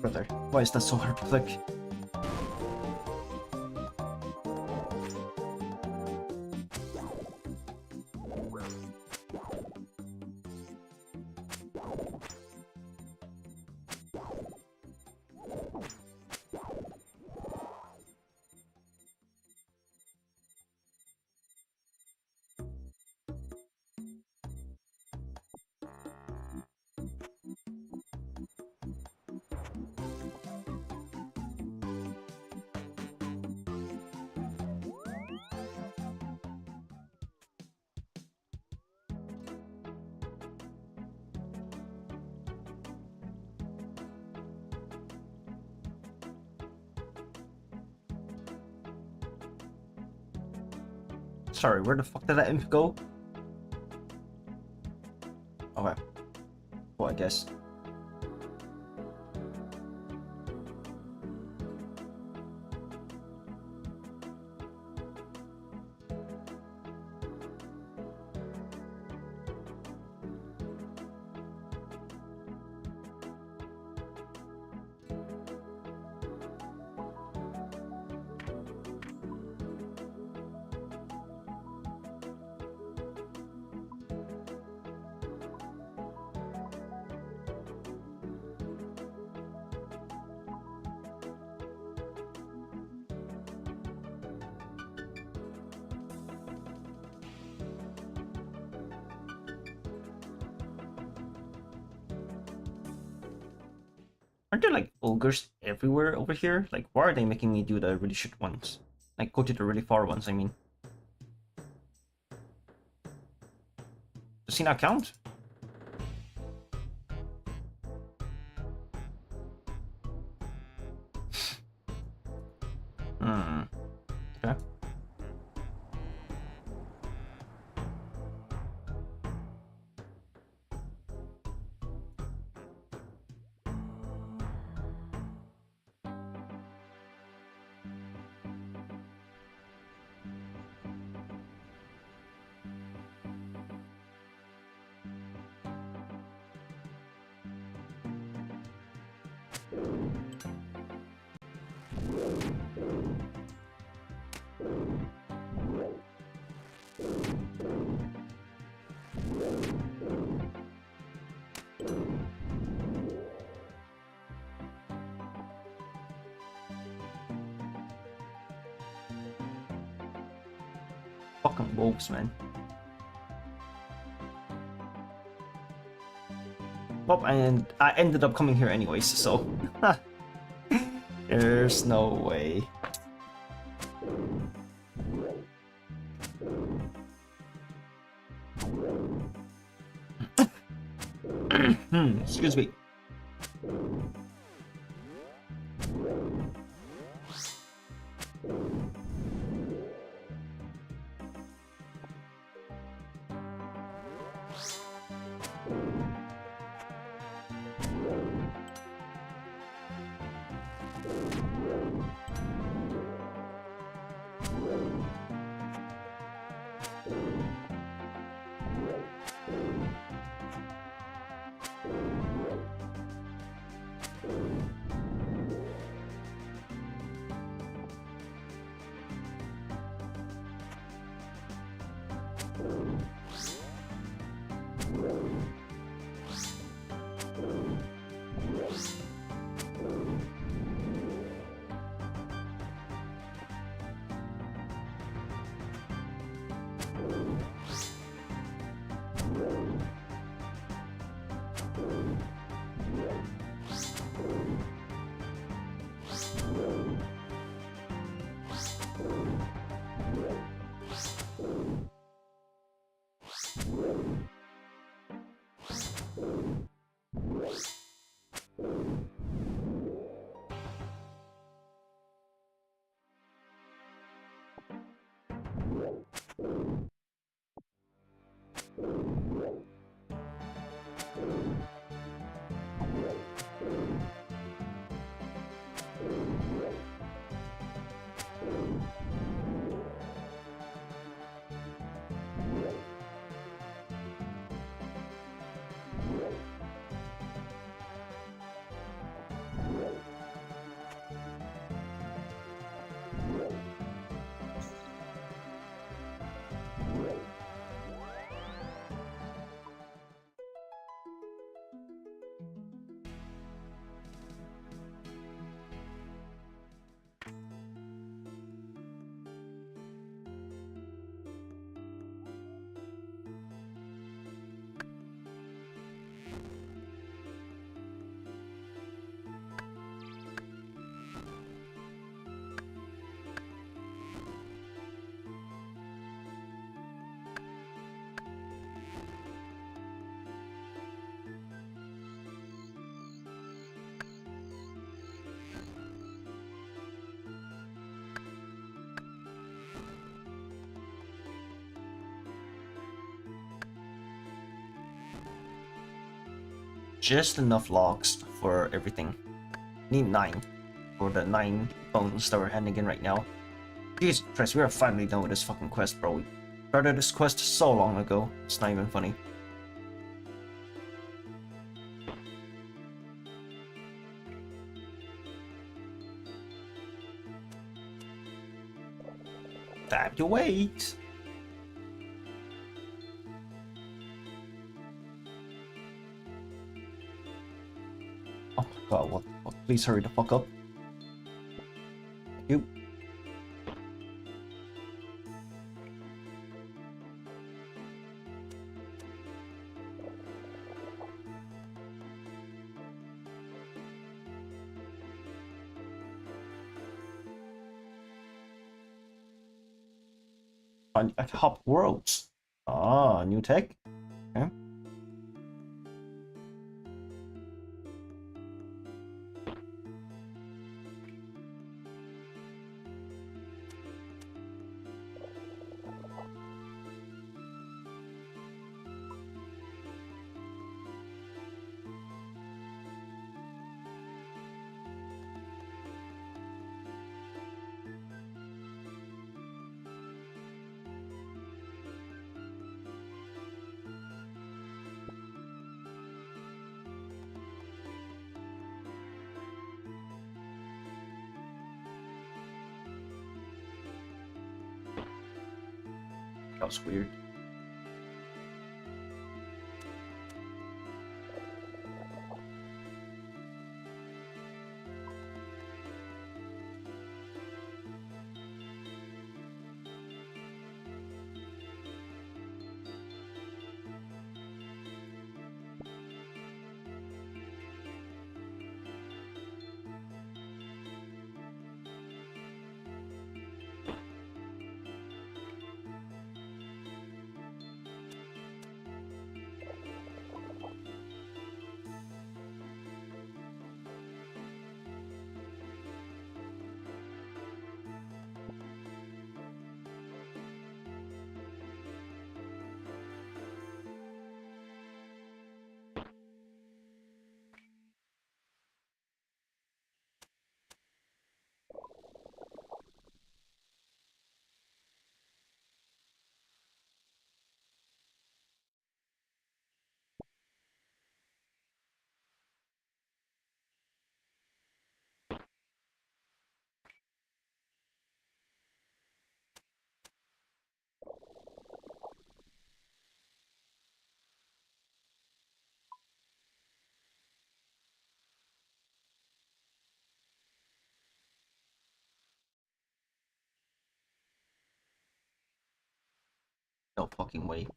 Brother, why is that so hard to click? Sorry, where the fuck did that imp go? Okay. Well, I guess. Aren't there like ogres everywhere over here? Like, why are they making me do the really shit ones? Like, go to the really far ones, I mean. Does he not count? Okay. Fucking wolves, man. Well, and I ended up coming here anyways, so there's no way. Excuse me. just enough logs for everything. Need 9 for the 9 bones that we're handing in right now. Jesus Christ, we are finally done with this fucking quest, bro. We started this quest so long ago. It's not even funny. Time to wait. Oh my god, what the fuck? Please hurry the fuck up. Thank you. I hop worlds. Ah, new tech. Okay. That was weird. No fucking way.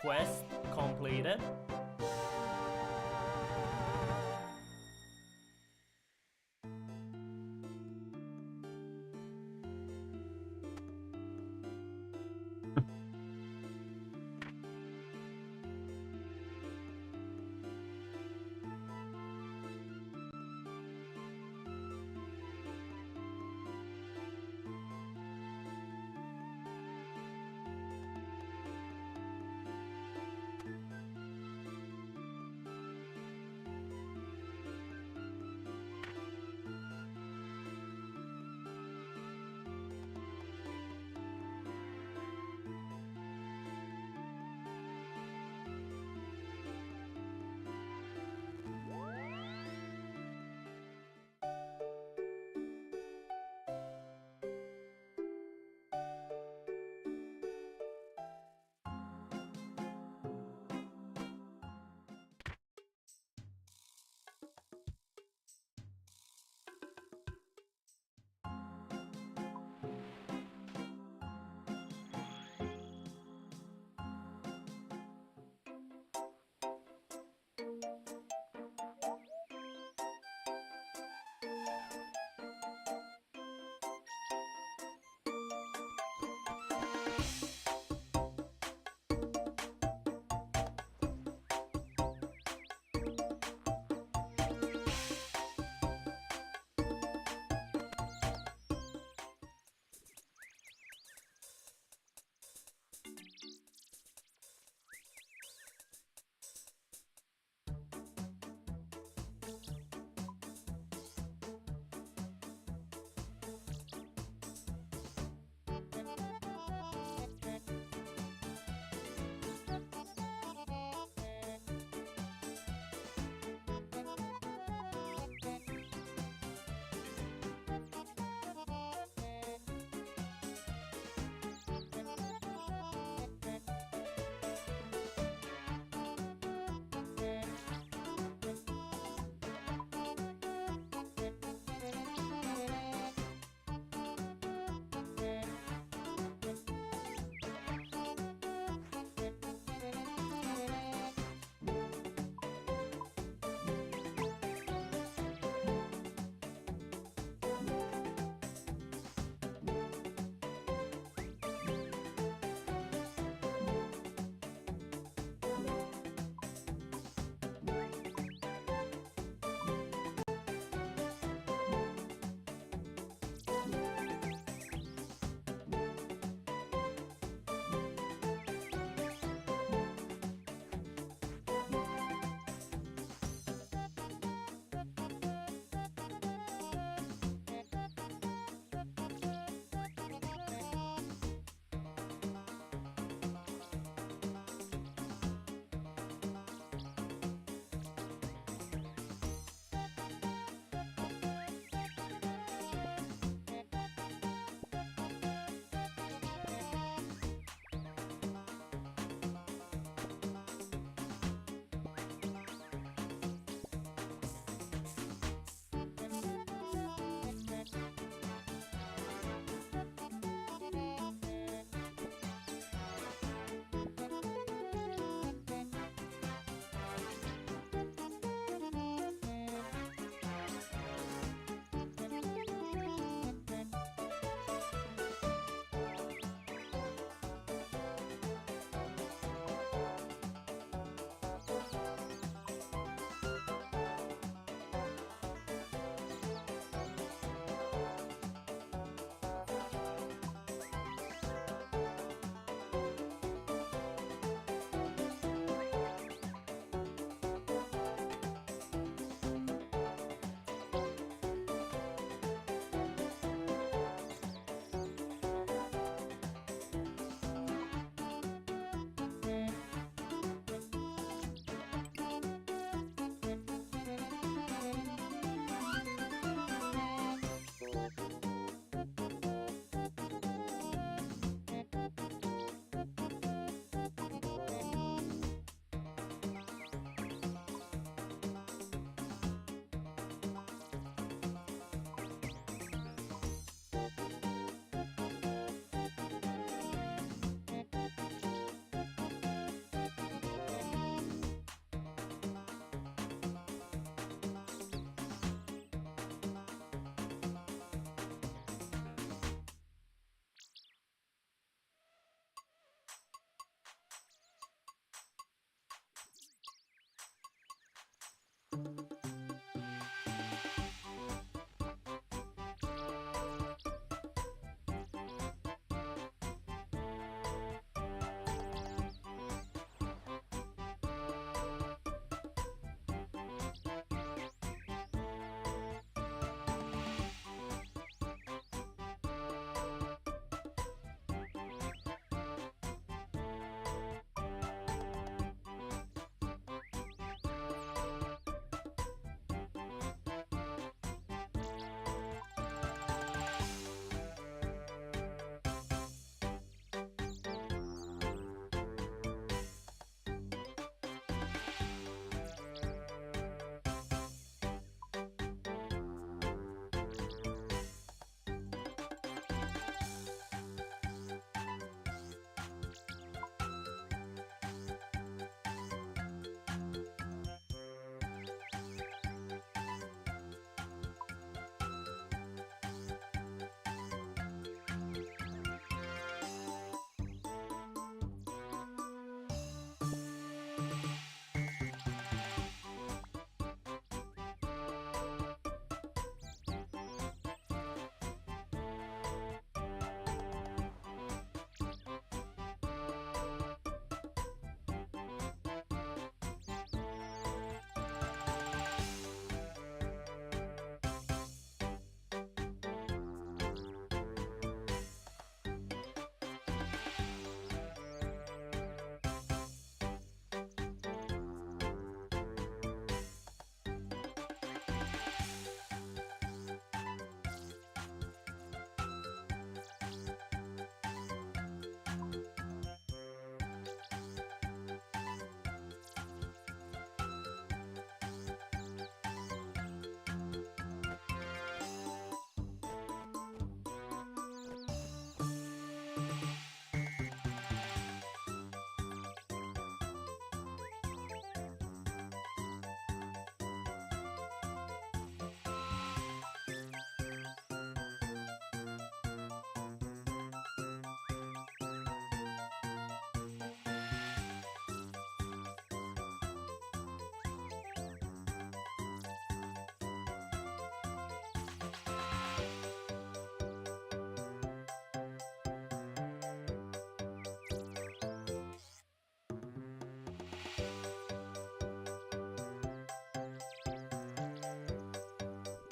Quest completed.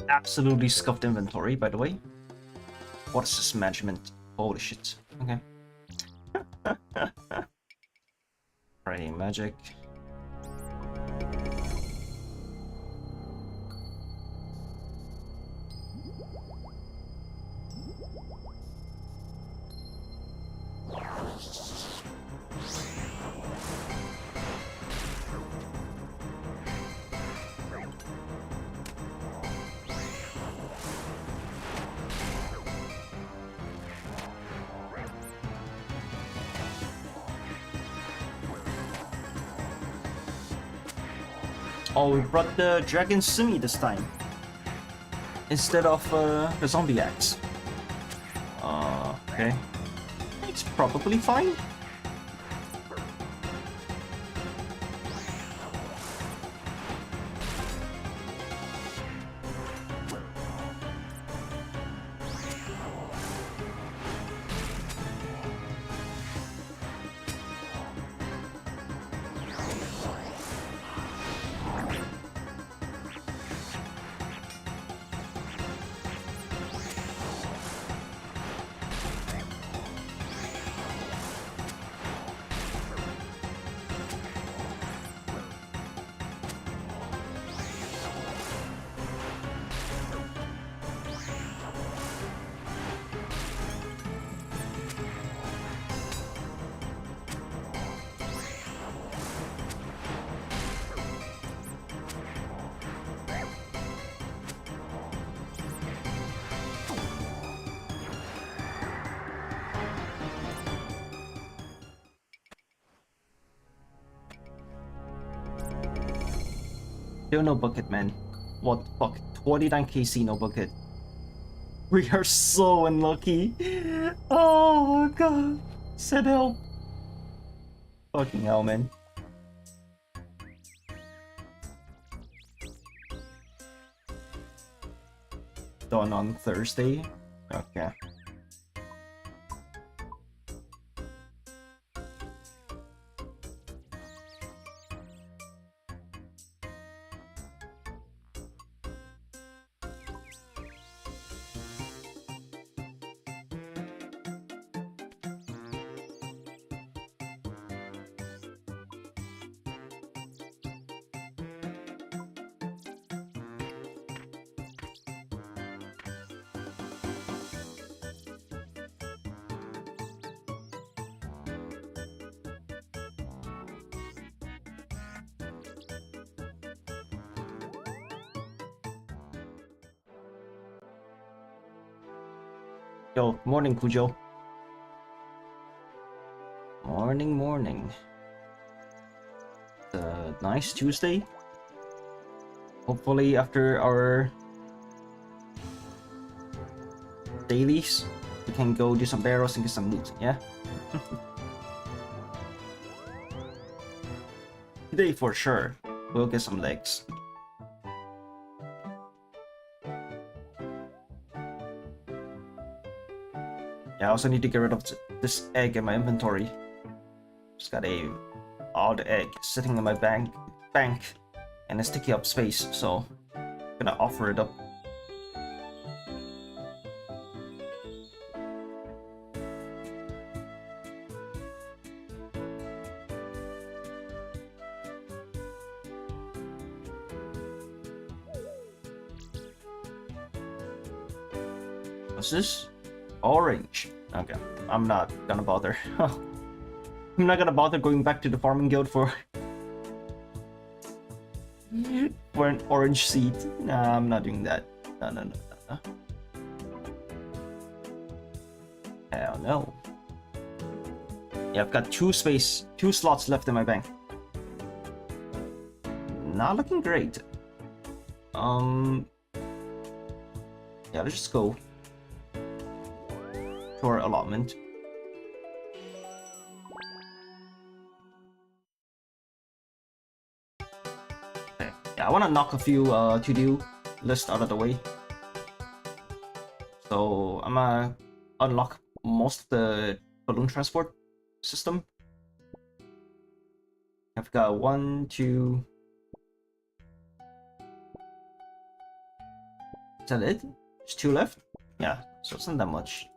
absolutely scuffed inventory, by the way. What is this management? Holy shit. Okay. Alright, magic. Oh, we brought the Dragon Simi this time. Instead of the Zombie Axe. Okay. It's probably fine. Still no bucket, man. What the fuck? 29 KC, no bucket. We are so unlucky. Oh my god. Send help. Fucking hell, man. Done on Thursday. Okay. Yo, morning, Cujo. Morning, morning. Nice Tuesday. Hopefully, after our dailies, we can go do some barrows and get some loot, yeah? Today, for sure, we'll get some legs. Yeah, I also need to get rid of this egg in my inventory. Just got a odd egg sitting in my bank, and it's taking up space, so I'm gonna offer it up. What's this? Orange. Okay, I'm not gonna bother. I'm not gonna bother going back to the farming guild for an orange seed. Nah, I'm not doing that. No. Hell no. Yeah, I've got two slots left in my bank. Not looking great. Yeah, let's just go to our allotment. Okay. Yeah, I want to knock a few to-do lists out of the way. So I'm gonna unlock most of the balloon transport system. I've got 1, 2, Is that it? There's 2 left? Yeah, so it's not that much.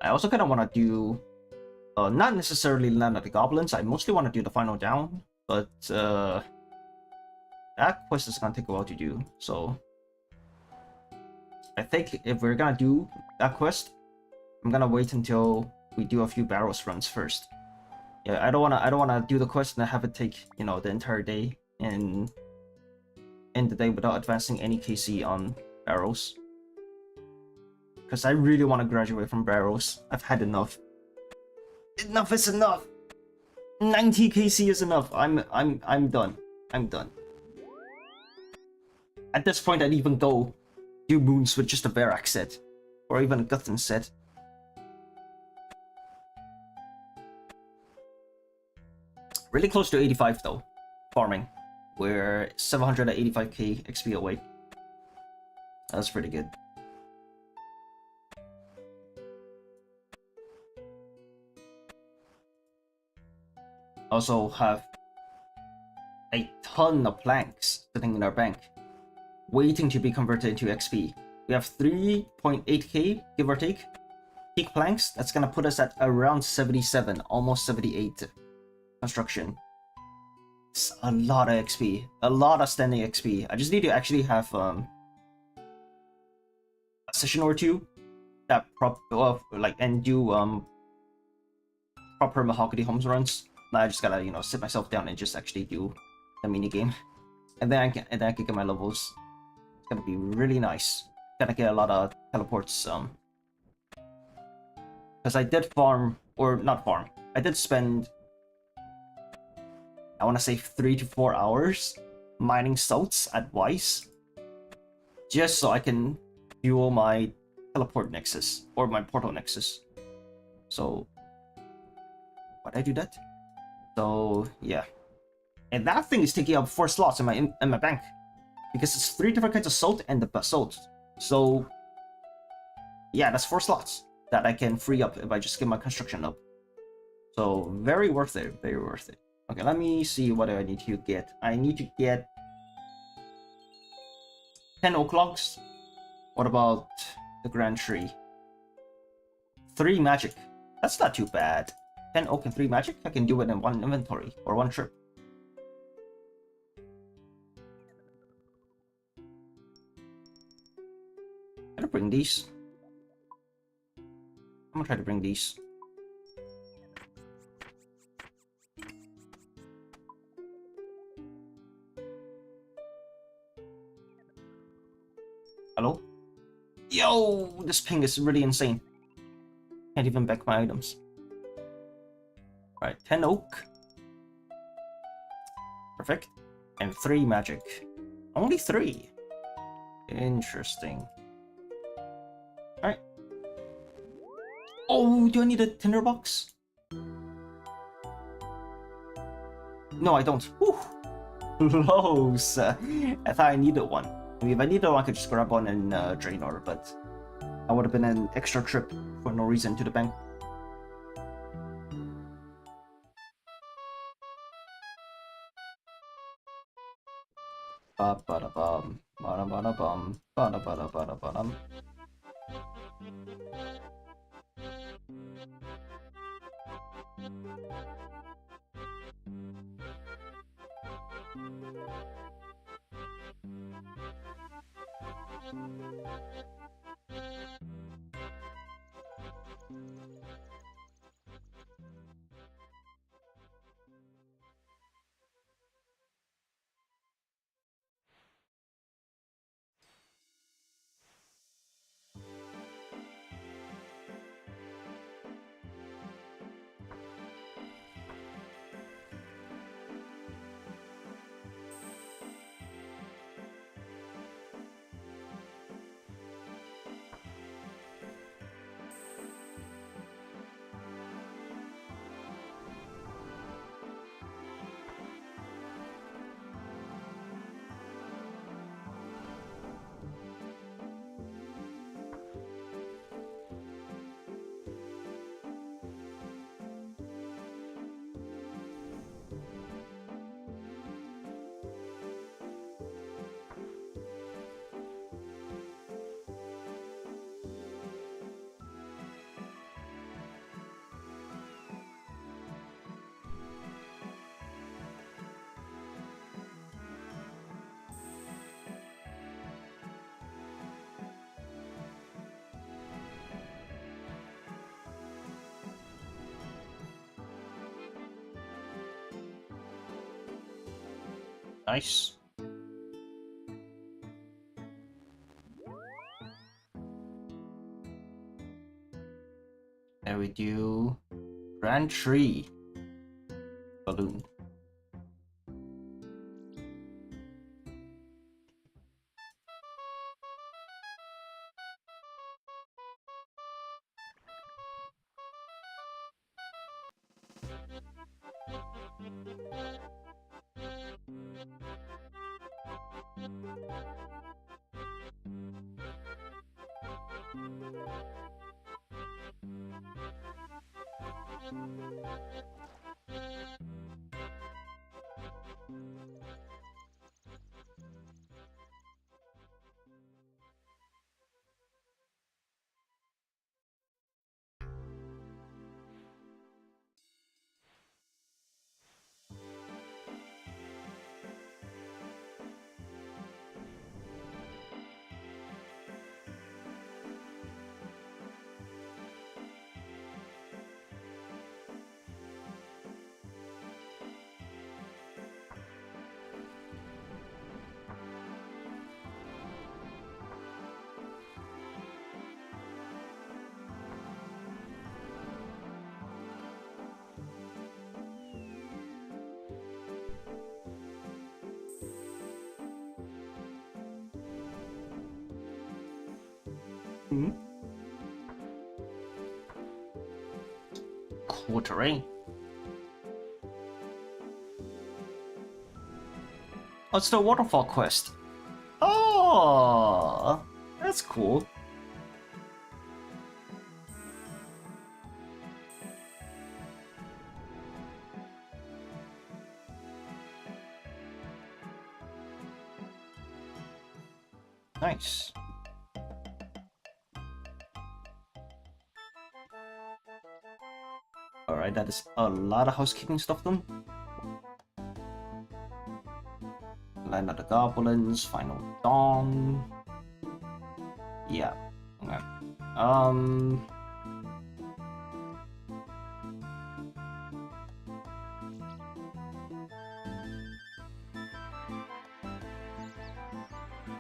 I also kind of want to do, not necessarily Land of the Goblins. I mostly want to do the Final Down, but that quest is gonna take a while to do. So I think if we're gonna do that quest, I'm gonna wait until we do a few Barrows runs first. Yeah, I don't wanna do the quest and have it take, you know, the entire day and end the day without advancing any KC on Barrows. Because I really want to graduate from Barrows. I've had enough. Enough is enough. 90 KC is enough. I'm done. I'm done. At this point, I'd even go do moons with just a Barak set, or even a Gutton set. Really close to 85 though. Farming. We're 785k XP away. That's pretty good. Also have a ton of planks sitting in our bank, waiting to be converted into XP. We have 3.8k, give or take, peak planks. That's gonna put us at around 77, almost 78 construction. It's a lot of XP, a lot of standing XP. I just need to actually have a session or two that and do proper mahogany homes runs. Now I just gotta, you know, sit myself down and just actually do the mini game, and then I can get my levels. It's gonna be really nice. Gonna get a lot of teleports. Because I did farm, or not farm. I did spend, I want to say 3 to 4 hours mining salts at Weiss, just so I can fuel my teleport nexus or my portal nexus. So, why'd I do that? So yeah, and that thing is taking up 4 slots in my bank because it's 3 different kinds of salt and the basalt. So yeah, that's 4 slots that I can free up if I just get my construction up. So very worth it, very worth it. Okay, let me see what I need to get. I need to get 10 oak logs. What about the grand tree? 3 magic. That's not too bad. 10 oak and 3 magic. I can do it in 1 inventory or 1 trip. I'm gonna bring these. I'm gonna try to bring these. Hello? Yo, this ping is really insane. Can't even back my items. Alright, 10 oak. Perfect. And 3 magic. Only 3. Interesting. Alright. Oh, do I need a tinderbox? No, I don't. Whew. Close. I thought I needed one. I mean, if I needed one, I could just grab one in Draenor, but I would have been an extra trip for no reason to the bank. Ba-ba-da-bum, ba-da-ba-da-bum, ba-da-ba-da-ba-da-ba-dum. Nice. There we do. Grand Tree. Balloon. Hmm. Cool terrain. Oh, it's the waterfall quest. Oh, that's cool. Nice. Alright, that is a lot of housekeeping stuff done. Land of the Goblins, Final Dawn. Yeah. Okay.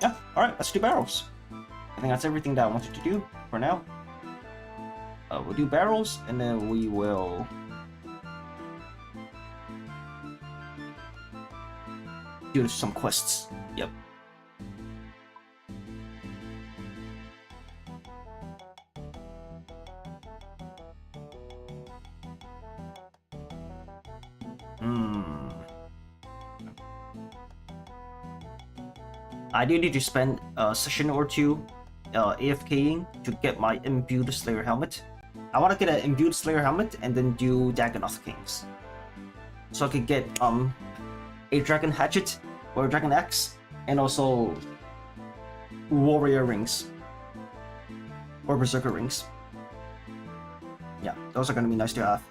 Yeah, alright, let's do Barrows. I think that's everything that I wanted to do for now. We'll do Barrows, and then we will do some quests. Yep. I do need to spend a session or two AFKing to get my imbued Slayer helmet. I want to get an imbued Slayer helmet and then do Dagonoth Kings, so I could get a Dragon Hatchet or a Dragon Axe, and also Warrior Rings or Berserker Rings. Yeah, those are gonna be nice to have.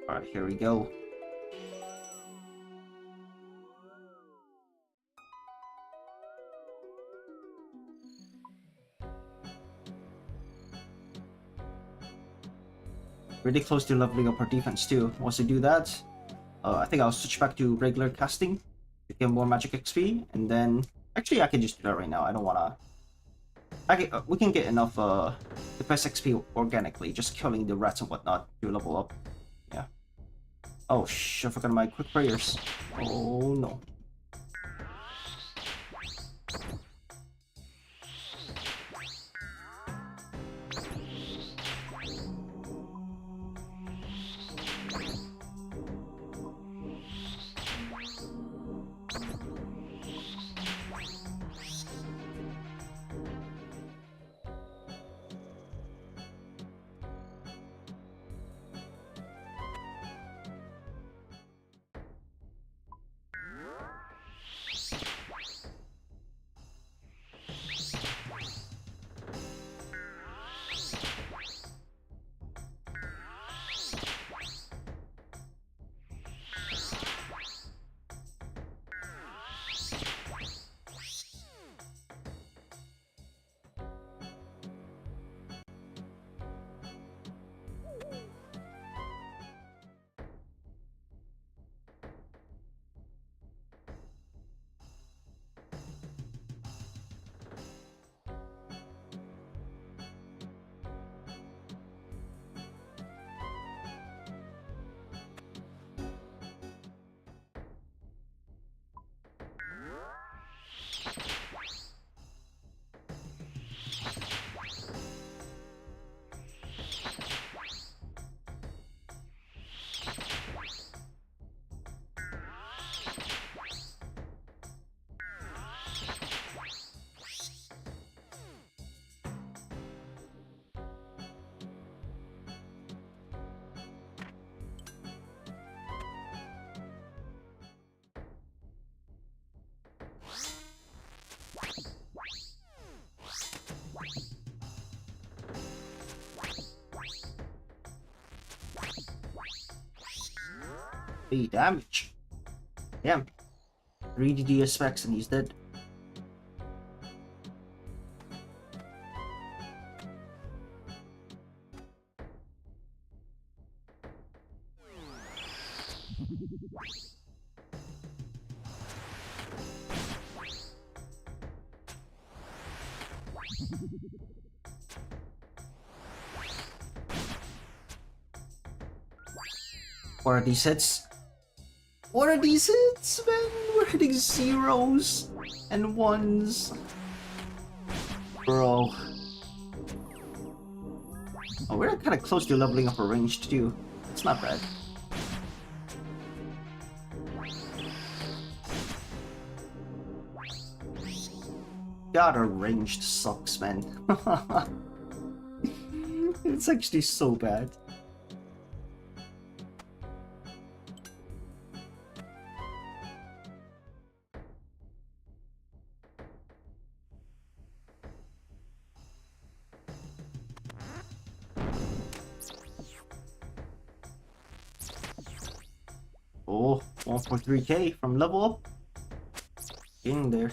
Alright, here we go. Really close to leveling up our defense too. Once I do that, I think I'll switch back to regular casting to get more magic XP, and then actually I can just do that right now. I don't wanna. We can get enough defense XP organically, just killing the rats and whatnot to level up. Yeah. Oh shit! I forgot my quick prayers. Oh no. Hey, damage. Damn. 3D specs and he's dead. What are these hits? What are these hits, man? We're hitting zeros and ones. Bro. Oh, we're kind of close to leveling up our range too. It's not bad. God, our ranged sucks, man. It's actually so bad. Oh, 1.3k from level up. Getting there.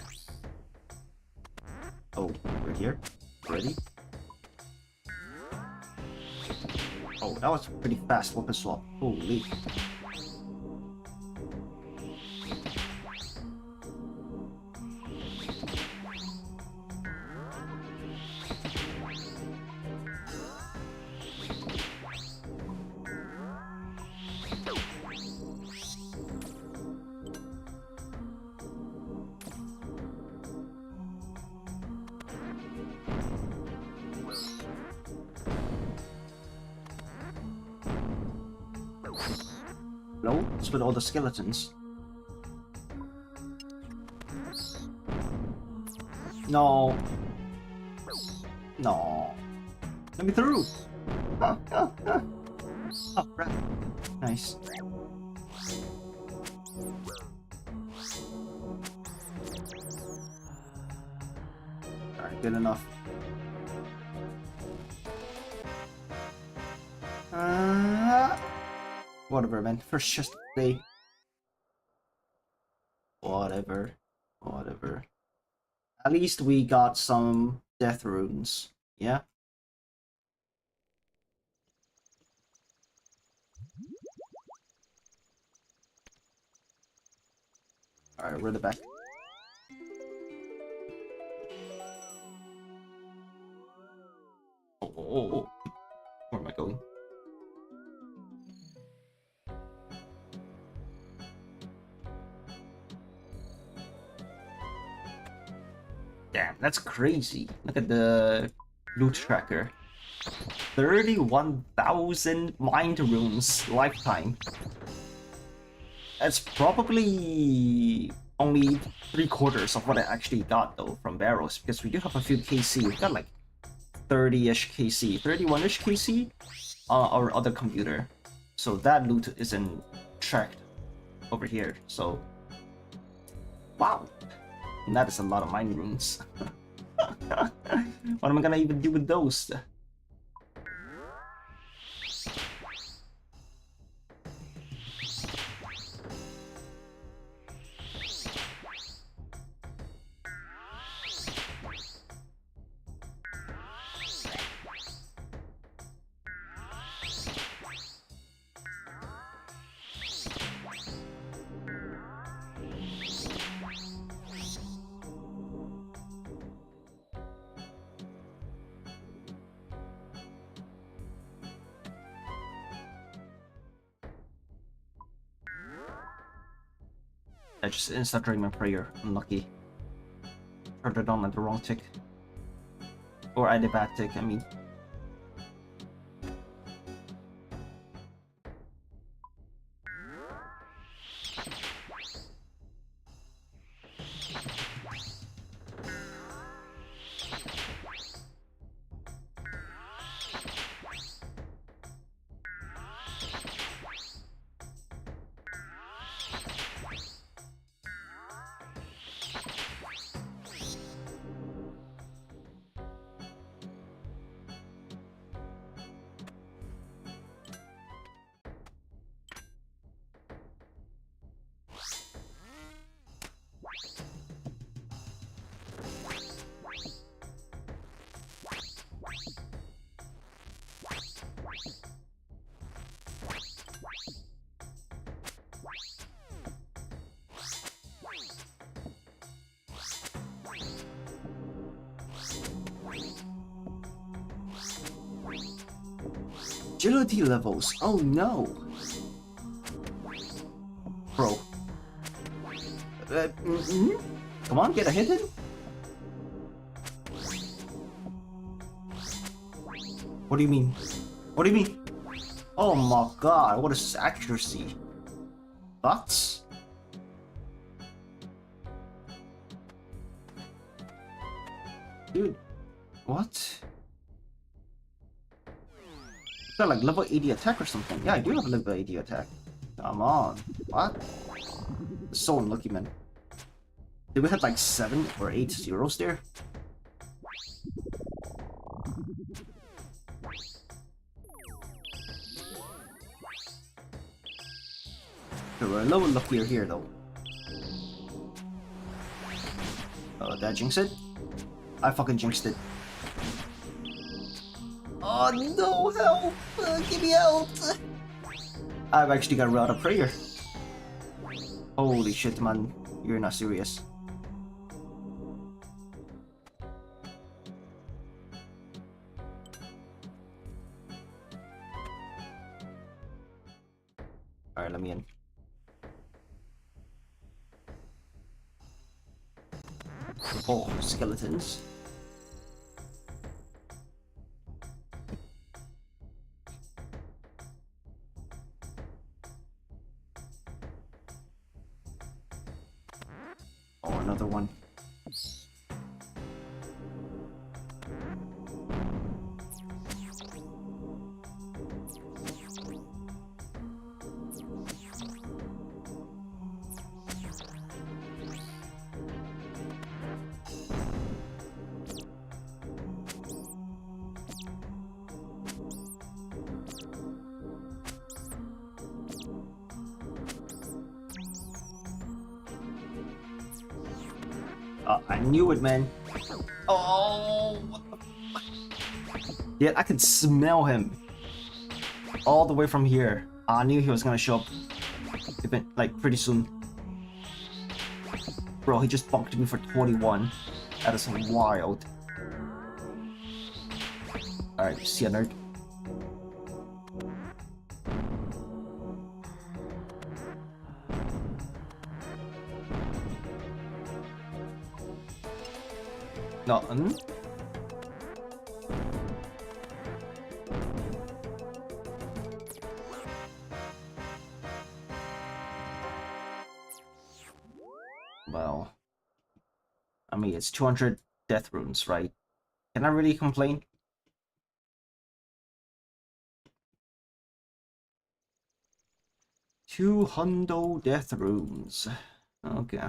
Oh, we're here. Ready? Oh, that was a pretty fast weapon swap. Holy. Hello? What's with all the skeletons? No. No. Let me through. Oh, right. Nice. Alright, good enough. Whatever, man. First just play. Whatever. Whatever. At least we got some death runes. Yeah? Alright, we're the back. Oh. Where am I going? Damn, that's crazy. Look at the loot tracker. 31,000 mined runes lifetime. That's probably only 3/4 of what I actually got though from Barrows, because we do have a few KC. We've got like 30-ish KC, 31-ish KC on our other computer. So that loot isn't tracked over here. So wow. And that is a lot of mine runes. What am I gonna even do with those? I just insta during my prayer. Unlucky. Turned it on at the wrong tick. Or I did bad tick, I mean. Agility levels. Oh no. Bro. Come on, get a hit in. What do you mean? What do you mean? Oh my god, what is accuracy? What? Dude, what? Got like level 80 attack or something. Yeah, I do have a level 80 attack. Come on. What? So unlucky, man. Did we have like 7 or 8 zeros there? Okay, we're a little luckier here though. Did I jinx it? I fucking jinxed it. Oh no, help! Get me out! I've actually got rid of prayer. Holy shit, man. You're not serious. Alright, let me in. Oh, skeletons. Oh, another one. I knew it, man. Oh, what the fuck? Yeah, I can smell him all the way from here. I knew he was gonna show up, like pretty soon. Bro, he just bumped me for 21. That is wild. Alright, see ya, nerd. Nothing. Well, I mean, it's 200 death runes, right? Can I really complain? $200 death runes. Okay.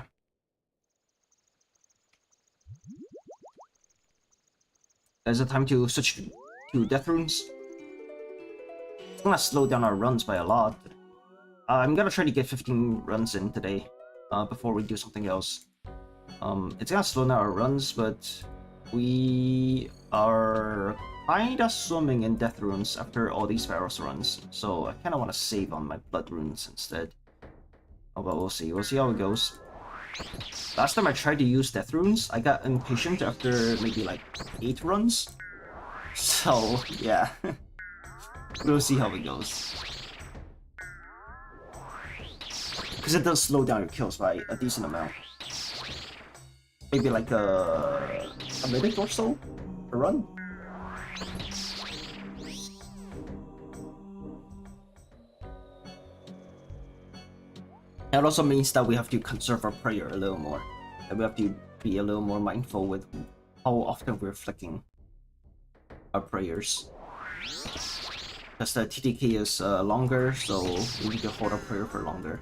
Is it time to switch to death runes? It's gonna slow down our runs by a lot. I'm gonna try to get 15 runs in today, before we do something else. It's gonna slow down our runs, but we are kinda swimming in death runes after all these Barrows runs, so I kinda wanna save on my blood runes instead. Oh, but we'll see. We'll see how it goes. Last time I tried to use death runes, I got impatient after maybe like 8 runs. So, yeah. We'll see how it goes. Because it does slow down your kills by a decent amount. Maybe like a minute or so per run. That also means that we have to conserve our prayer a little more. And we have to be a little more mindful with how often we're flicking our prayers. Because the TTK is longer, so we need to hold our prayer for longer.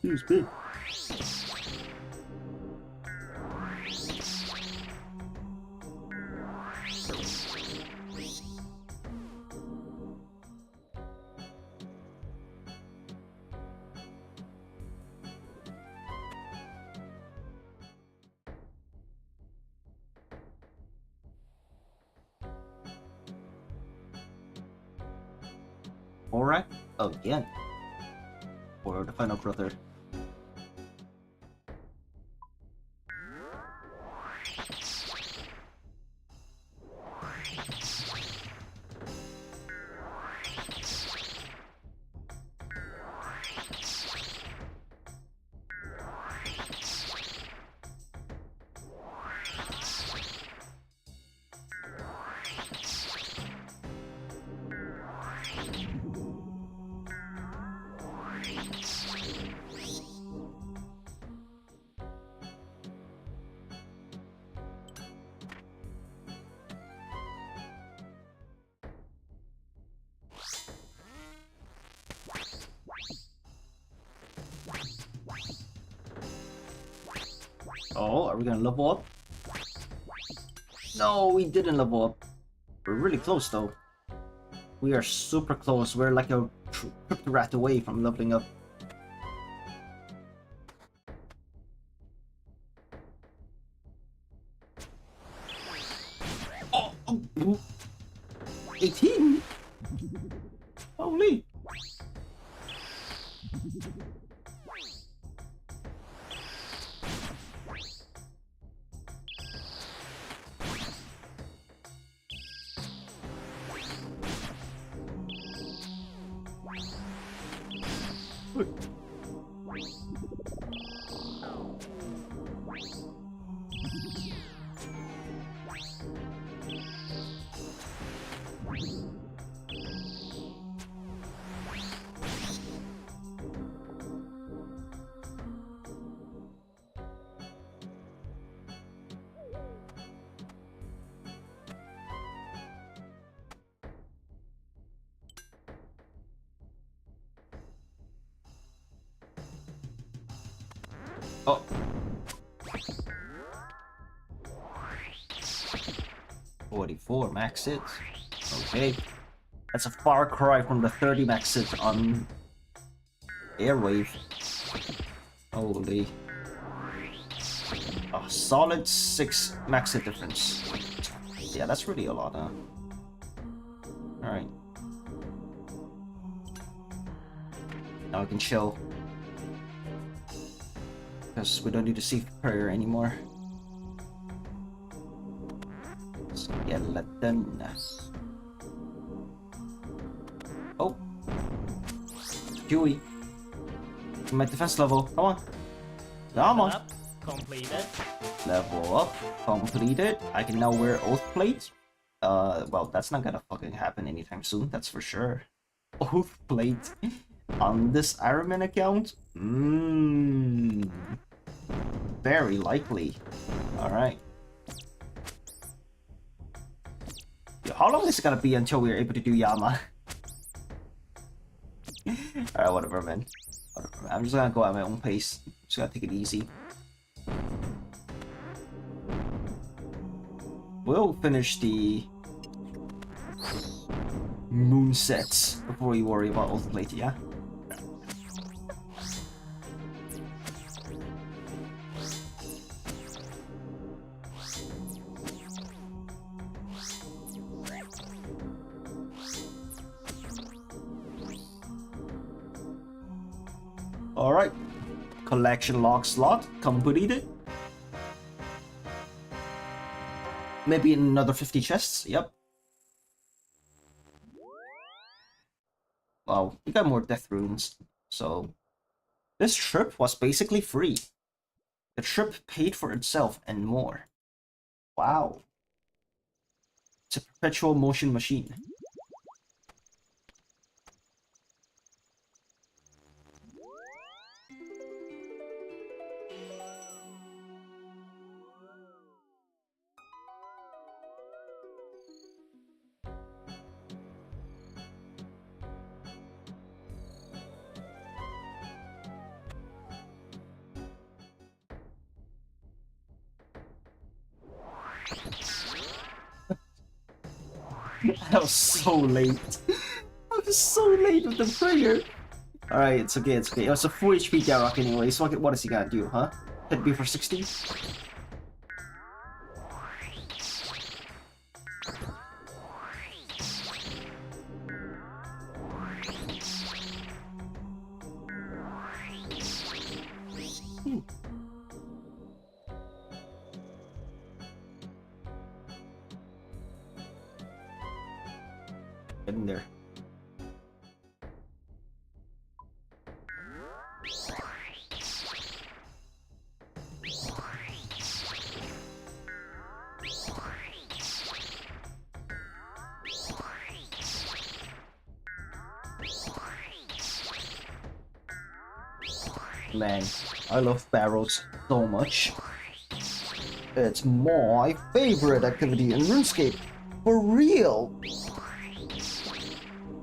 He's big. Alright, again. for the final brother. Oh, are we gonna level up? No, we didn't level up. We're really close though. We are super close. We're like a trip rat away from leveling up. Oh, 18? Holy! Oh. 44 max hit. Okay. That's a far cry from the 30 max hit on Airwave. Holy. A solid 6 max hit difference. Yeah, that's really a lot, huh? Alright. Now we can chill. Because we don't need to see prayer anymore. Skeleton. Oh. Huey. My defense level. Come on. Come on. Up, completed. Level up. Completed. I can now wear Oath Plate. Well, that's not gonna fucking happen anytime soon. That's for sure. Oath Plate. On this Iron Man account? Very likely. Alright. How long is it gonna be until we're able to do Yama? Alright, whatever, man. Whatever, man. I'm just gonna go at my own pace. Just gotta take it easy. We'll finish the moon sets before we worry about Oath Plate, yeah? Alright. Collection log slot completed. Maybe another 50 chests, yep. Wow, we got more death runes, so... This trip was basically free. The trip paid for itself and more. Wow. It's a perpetual motion machine. I was so late. I was so late with the prayer. Alright, it's okay, it's okay. It was a 4 HP Garrock anyway, so what is he gonna do, huh? Hit me for 60? Get in there. Man, I love Barrows so much. It's my favorite activity in RuneScape. For real!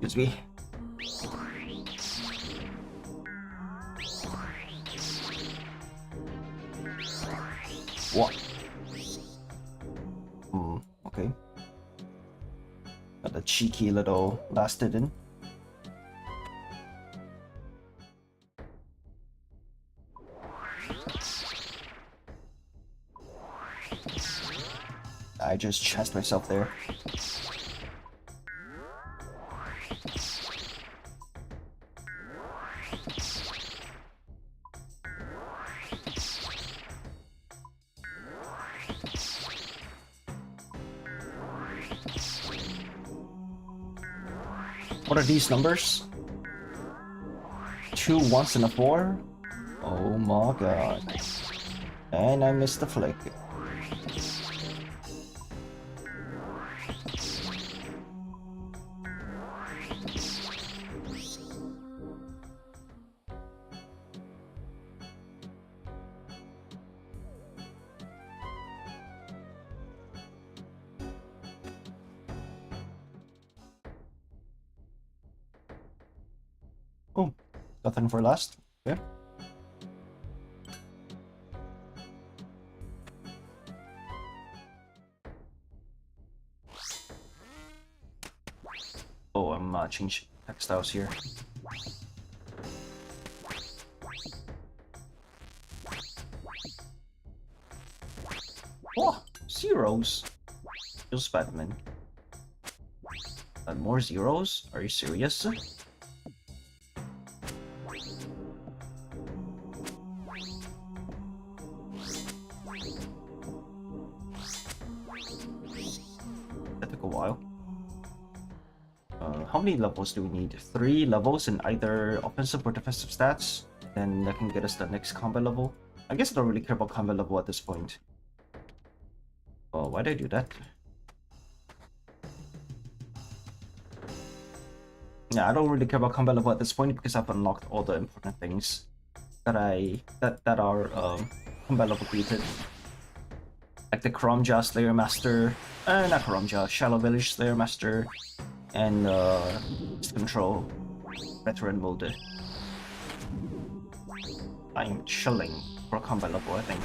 Excuse me. What? Okay. Got a cheeky little last hidden. I just chest myself there. What are these numbers? 2 1s and a 4? Oh my god. And I missed the flick. Oh, nothing for last. Yeah. Oh, I'm changing textiles here. Oh, zeros. Feels bad, man. More zeros? Are you serious? That took a while. How many levels do we need? 3 levels in either offensive or defensive stats. Then that can get us the next combat level. I guess I don't really care about combat level at this point. Oh, why did I do that? Yeah, I don't really care about combat level at this point because I've unlocked all the important things that are combat level created. Like the Karamja Slayer Master, not Karamja, Shallow Village Slayer Master, and Control Veteran Mode. I am chilling for combat level, I think.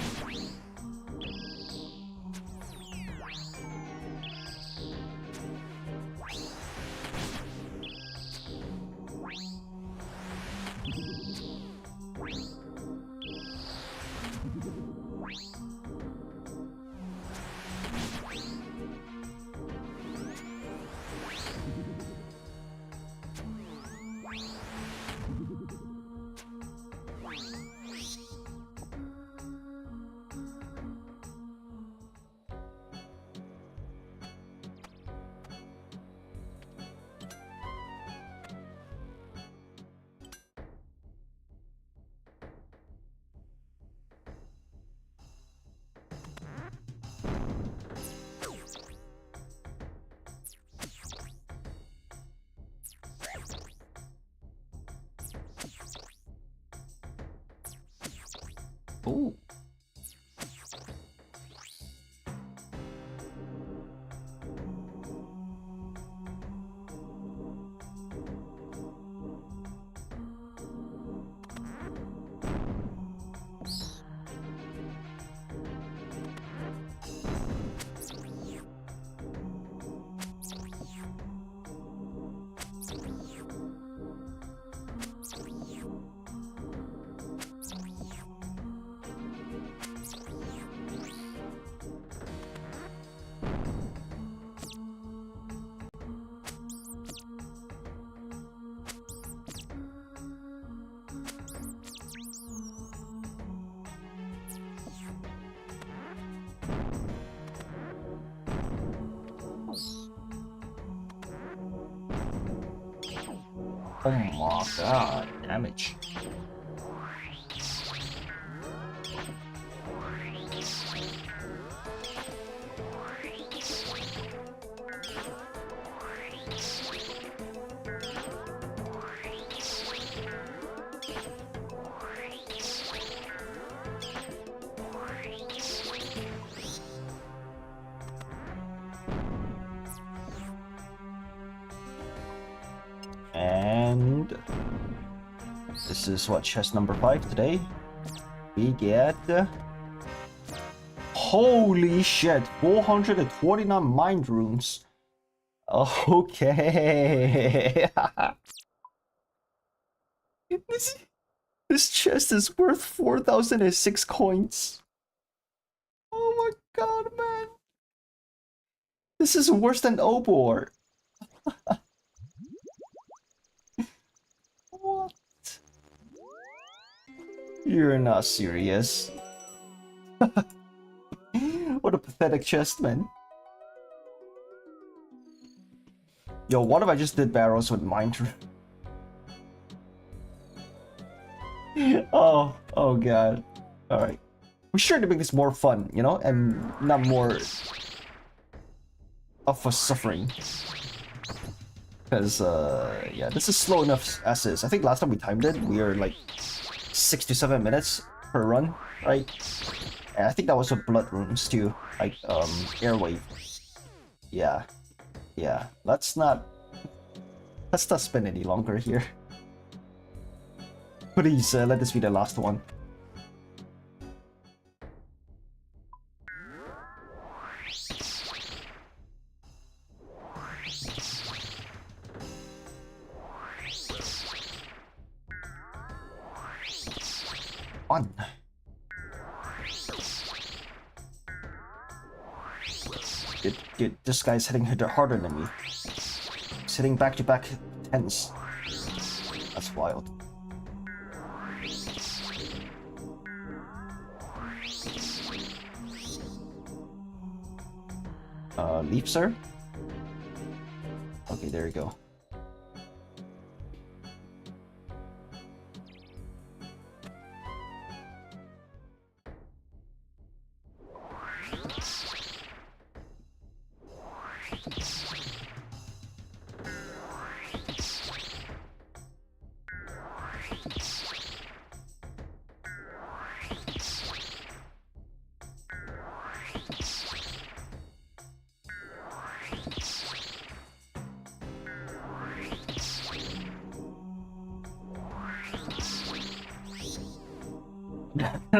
Ooh. Oh my god, damage. And this is what chest number 5 today. We get holy shit, 429 mind rooms. Okay. this, this chest is worth 4,006 coins. Oh my god, man. This is worse than Obor. What? You're not serious. What a pathetic chest, man. Yo, what if I just did Barrows with Mind? Oh god. Alright. We're sure to make this more fun, you know, and not more of a suffering. Because, yeah, this is slow enough as is. I think last time we timed it, we were like 6 to 7 minutes per run, right? And I think that was with blood runes too, like, airwave. Yeah. Yeah, let's not spend any longer here. Please, let this be the last one. One. Dude, this guy's hitting harder than me. He's hitting back-to-back 10s. That's wild. Leaf, sir? Okay, there you go.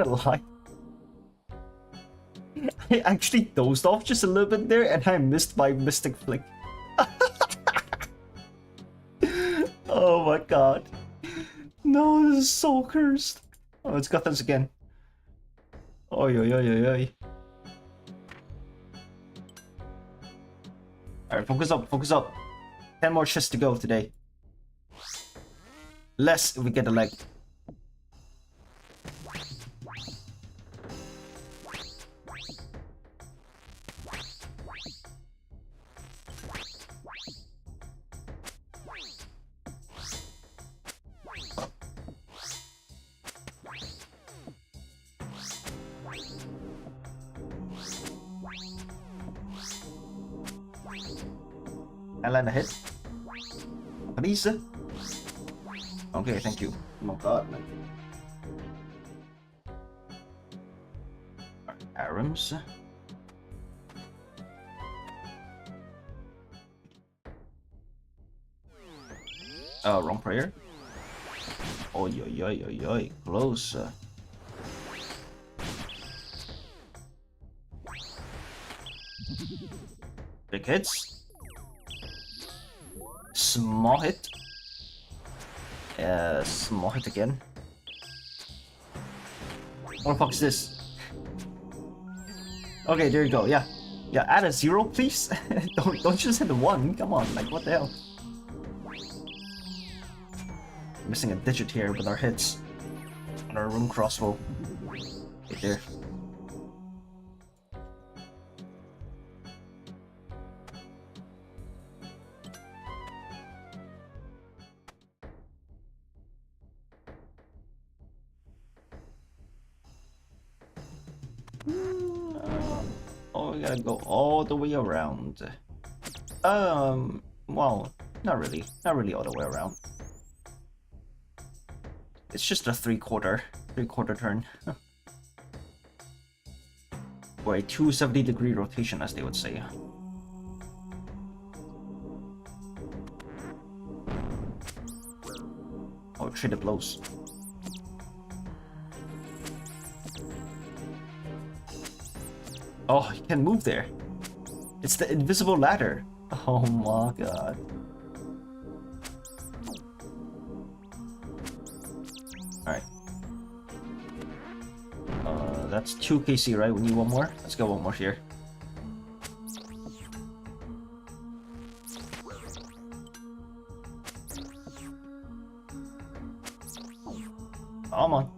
Lie. I actually dozed off just a little bit there and I missed my Mystic Flick. Oh my god. No, this is so cursed. Oh, it's got this again. Oi, oi, oi, oi, oi. Alright, focus up, focus up. 10 more chests to go today. Less if we get a leg. I land a hit. Please. Okay, thank you. Oh god, man. Arams. Wrong prayer. Oh, yo, close. Big hits. Small hit. Small hit again. What the fuck is this? Okay, there you go. Yeah, yeah. Add a 0, please. don't just hit the 1. Come on, like what the hell? Missing a digit here with our hits on our room crossbow. Right there. Oh, we gotta go all the way around. Well, not really. Not really all the way around. It's just a three-quarter turn. Or a 270-degree rotation, as they would say. Oh, traded blows. Oh, you can move there. It's the invisible ladder. Oh my god. Alright. That's 2 KC, right? We need one more? Let's go one more here. Come on.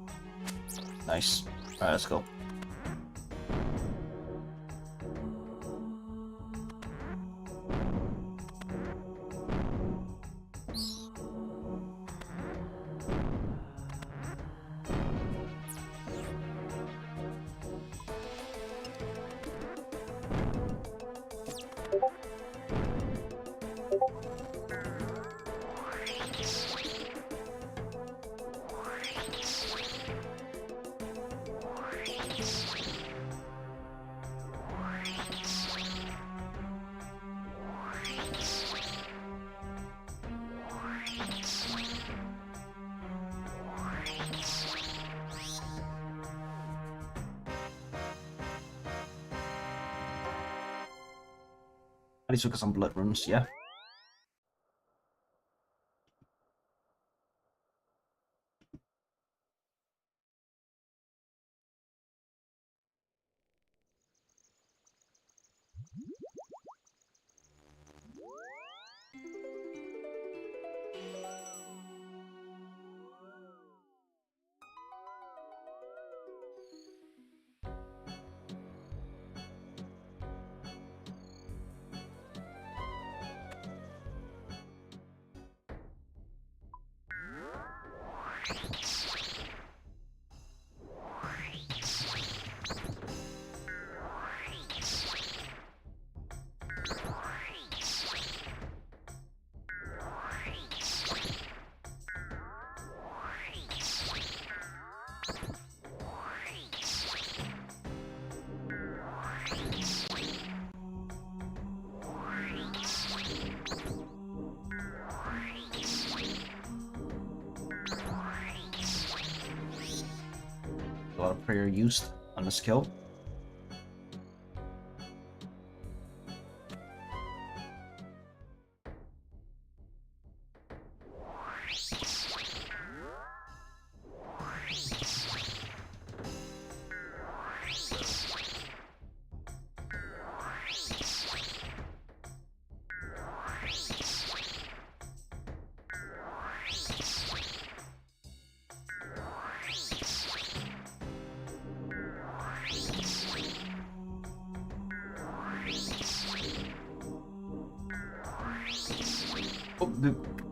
Nice. Alright, let's go. At least we got some blood runes, yeah. A lot of prayer used on the skill.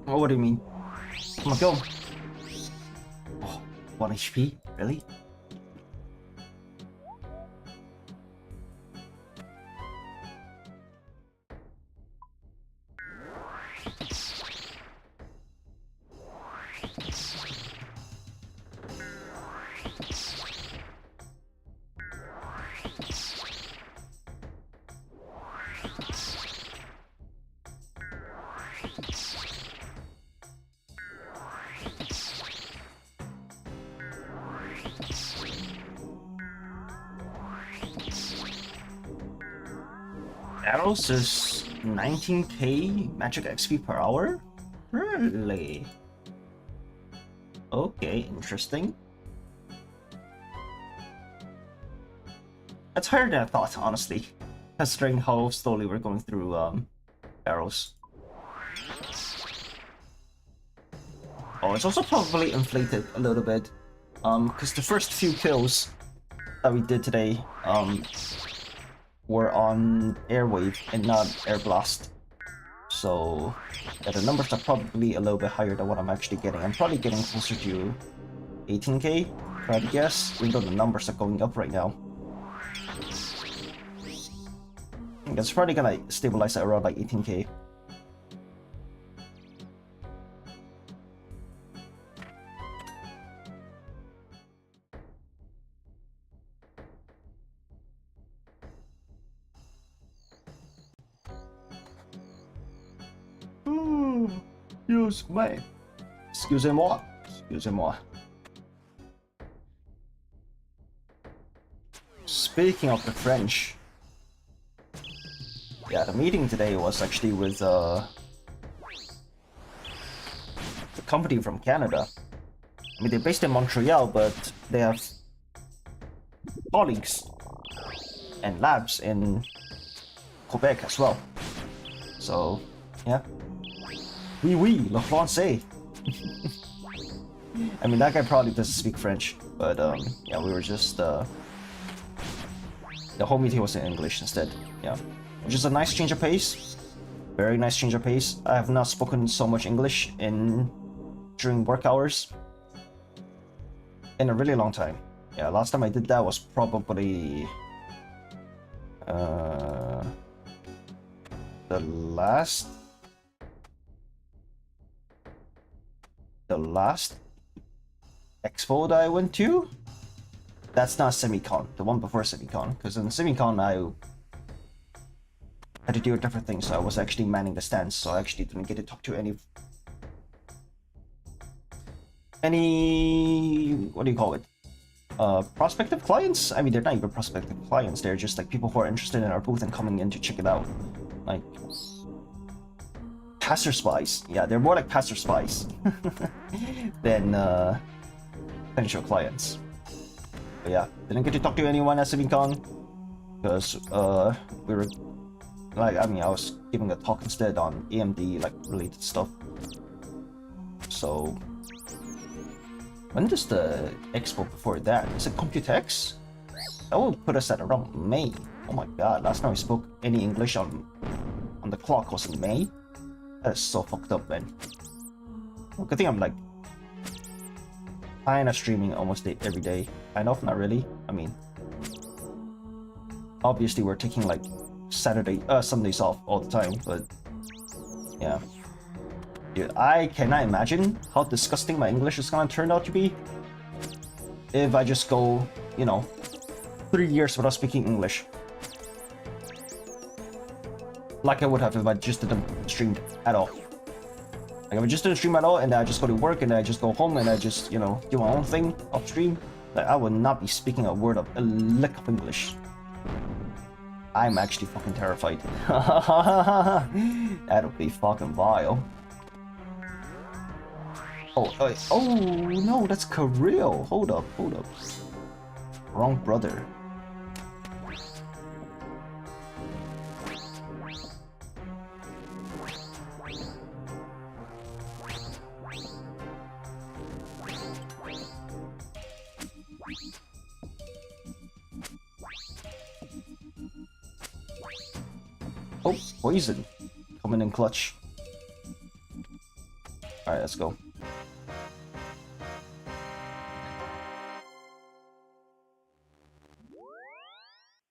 Oh, what do you mean? Come on, go! Oh, 1 HP? Really? Barrows is 19k magic XP per hour? Really? Okay, interesting. That's higher than I thought, honestly, considering how slowly we're going through Barrows. Oh, it's also probably inflated a little bit, because the first few kills that we did today, were on Airwave and not Air Blast. So, yeah, the numbers are probably a little bit higher than what I'm actually getting. I'm probably getting closer to 18k, try to guess, even though the numbers are going up right now. It's probably gonna stabilize at around like 18k. Excuse-moi. Excusez-moi. Excusez-moi. Speaking of the French, yeah, the meeting today was actually with the company from Canada. I mean, they're based in Montreal, but they have colleagues and labs in Quebec as well. So, yeah. Oui, le français. I mean, that guy probably doesn't speak French, but yeah, we were just the whole meeting was in English instead. Yeah, which is a nice change of pace. Very nice change of pace. I have not spoken so much English during work hours in a really long time. Yeah, last time I did that was probably the last expo that I went to. That's not Semicon, the one before Semicon, because in Semicon I had to do a different thing, so I was actually manning the stands, so I actually didn't get to talk to any what do you call it? Prospective clients? I mean, they're not even prospective clients, they're just like people who are interested in our booth and coming in to check it out. Like passerspies. Yeah, they're more like passerspies than potential clients. But yeah, didn't get to talk to anyone at Semicon because we were like, I mean, I was giving a talk instead on AMD like related stuff. So when does the expo before that? Is it Computex? That will put us at around May. Oh my god, last time we spoke any English on the clock was in May. That is so fucked up, man. Well, good thing I'm like kinda streaming almost every day. Kind of, not really. I mean, obviously we're taking like Sundays off all the time, but yeah. Dude, I cannot imagine how disgusting my English is gonna turn out to be if I just go, you know, 3 years without speaking English. Like I would have if I just didn't stream at all. Like if I just didn't stream at all and then I just go to work and then I just go home and I just, you know, do my own thing off stream, like I would not be speaking a lick of English. I'm actually fucking terrified. That'll be fucking vile. Oh no, that's Kirill. Hold up. Wrong brother. Oh, poison. Coming in clutch. Alright, let's go.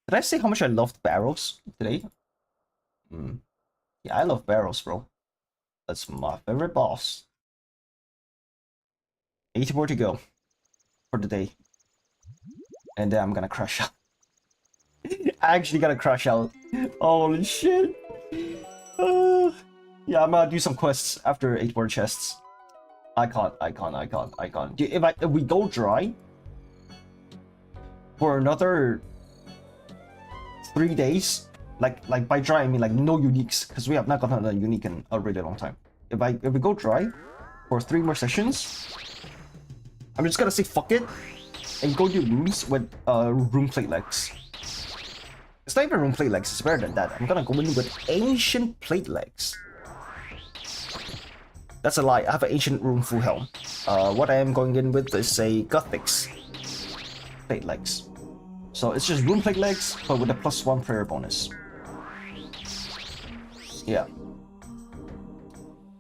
Did I say how much I loved Barrows today? Yeah, I love Barrows, bro. That's my favorite boss. 80 more to go for the day. And then I'm gonna crash out. I actually gotta crash out. Holy shit. Yeah, I'm gonna do some quests after 8 more chests. Icon. Dude, if we go dry for another 3 days, like by dry I mean like no uniques, because we have not gotten a unique in a really long time. If we go dry for 3 more sessions, I'm just gonna say fuck it and go do rooms with room plate legs. It's not even room plate legs, it's better than that. I'm gonna go in with ancient plate legs. That's a lie, I have an ancient room full helm. What I am going in with is a Gothics plate legs. So it's just room plate legs, but with a +1 prayer bonus. Yeah.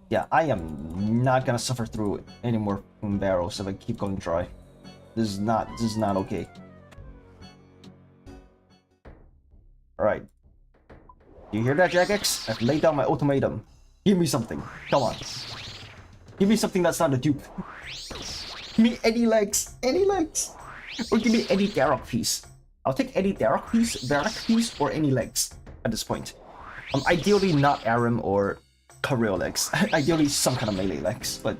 Yeah, I am not gonna suffer through any more Barrows if I keep going dry. This is not okay. Alright. You hear that, Jagex? I've laid down my ultimatum. Give me something. Come on. Give me something that's not a dupe. Give me any legs. Any legs. Or give me any Darrock piece. I'll take any Darrock piece, or any legs at this point. Ideally not Aram or Karel legs. Ideally some kind of melee legs, but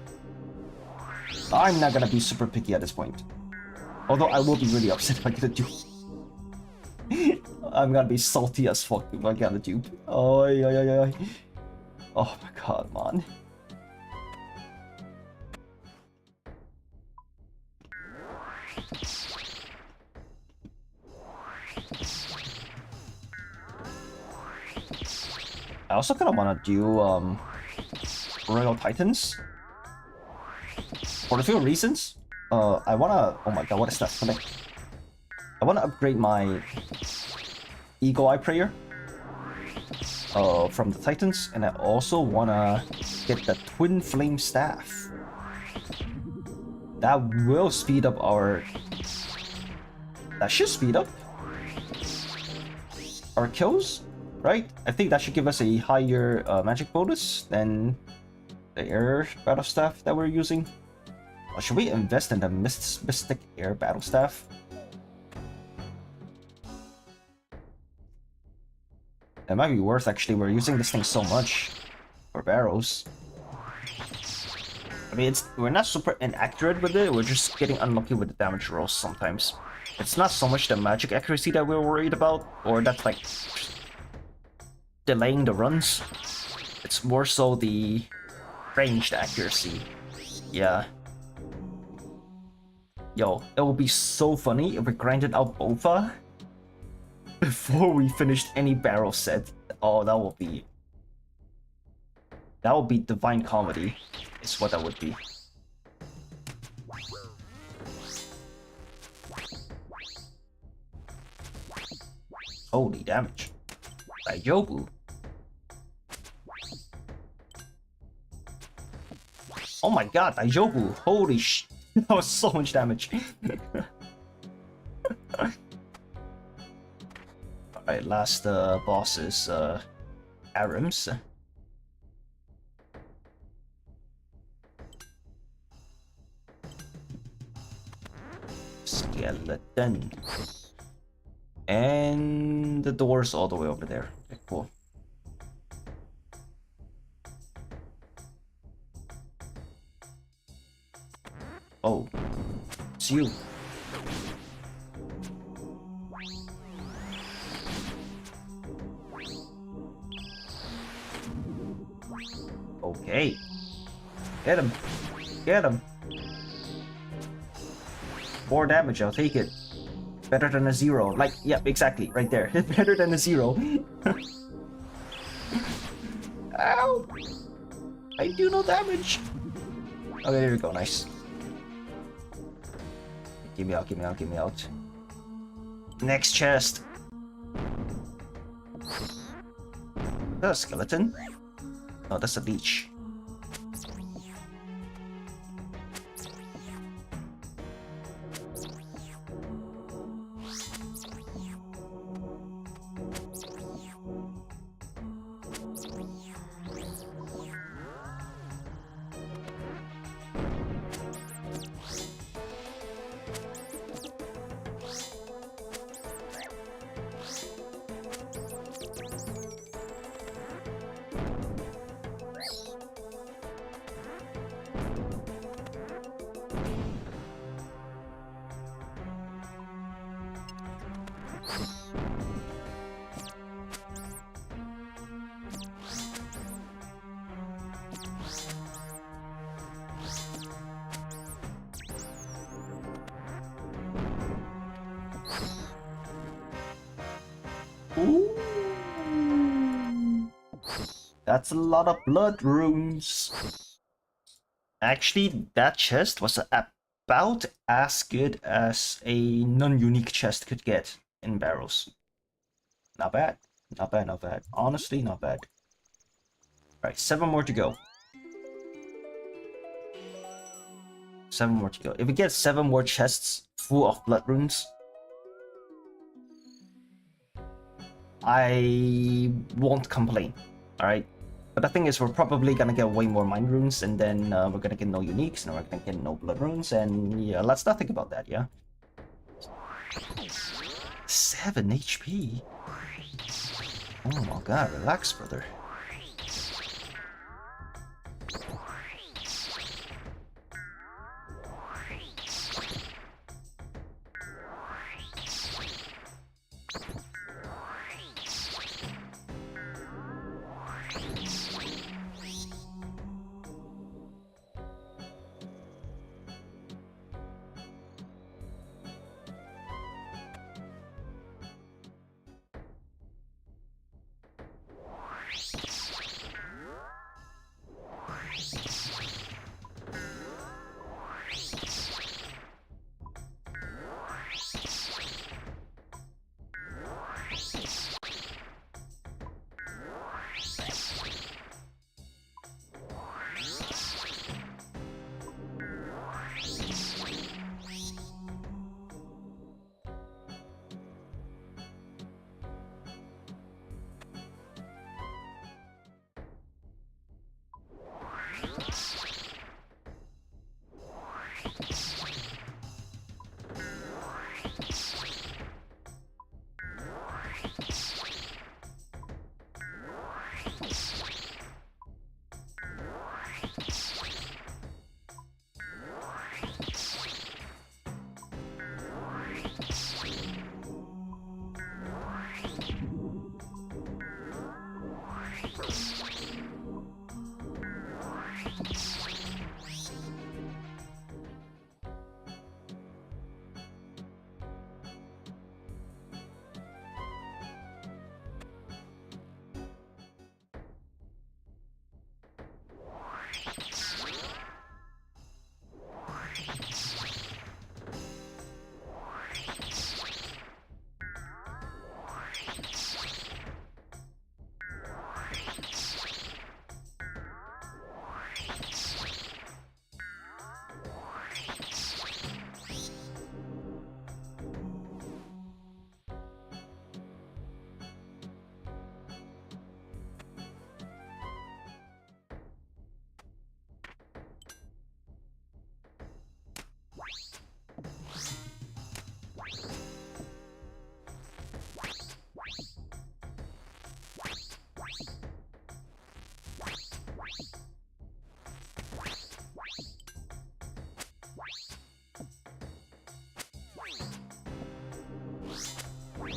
I'm not gonna be super picky at this point. Although I will be really upset if I get a dupe. I'm gonna be salty as fuck if I get a dupe. Oh, yeah. Oh my god, man. I also kind of want to do Royal Titans for a few reasons. I want to. Oh my god, what is that? I want to upgrade my Eagle Eye Prayer from the Titans, and I also want to get the Twin Flame Staff. That will speed up our. That should speed up our kills. Right? I think that should give us a higher magic bonus than the air battle staff that we're using. Or should we invest in the mystic air battle staff? That might be worth actually. We're using this thing so much for Barrows. I mean, we're not super inaccurate with it. We're just getting unlucky with the damage rolls sometimes. It's not so much the magic accuracy that we're worried about, or that's like delaying the runs. It's more so the ranged accuracy. Yeah. Yo, it would be so funny if we grinded out Bofa before we finished any barrel set. Oh, that would be divine comedy. Is what that would be. Holy damage. Daijoubu. Oh my god, Daijoubu. Holy sh... That was so much damage. Alright, last boss is Arams. Skeleton. And the door's all the way over there. Okay, cool. Oh, it's you. Okay. Get him. Get him. 4 damage, I'll take it. Better than a 0. Like, yeah, exactly. Right there. Better than a 0. Ow! I do no damage. Okay, there we go. Nice. Give me out, give me out, give me out. Next chest. Is that a skeleton? No, that's a leech. Ooh. That's a lot of blood runes. Actually, that chest was about as good as a non-unique chest could get in Barrows. Not bad. Not bad, not bad. Honestly, not bad. Alright, 7 more to go. 7 more to go. If we get 7 more chests full of blood runes, I won't complain. Alright? But the thing is, we're probably gonna get way more mind runes, and then we're gonna get no uniques, and we're gonna get no blood runes, and yeah, let's not think about that, yeah? 7 HP? Oh my god, relax, brother.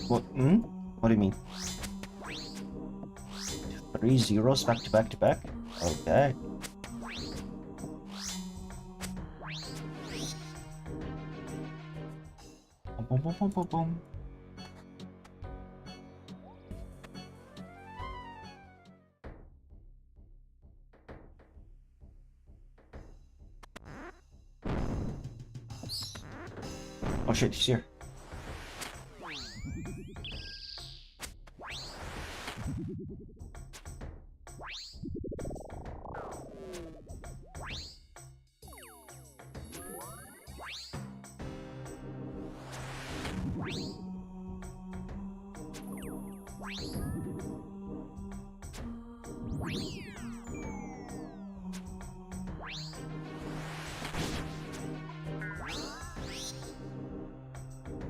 What? Hmm? What do you mean? 3 zeros back to back to back? Okay. Boom, boom, boom, boom, boom. Oh shit, he's here.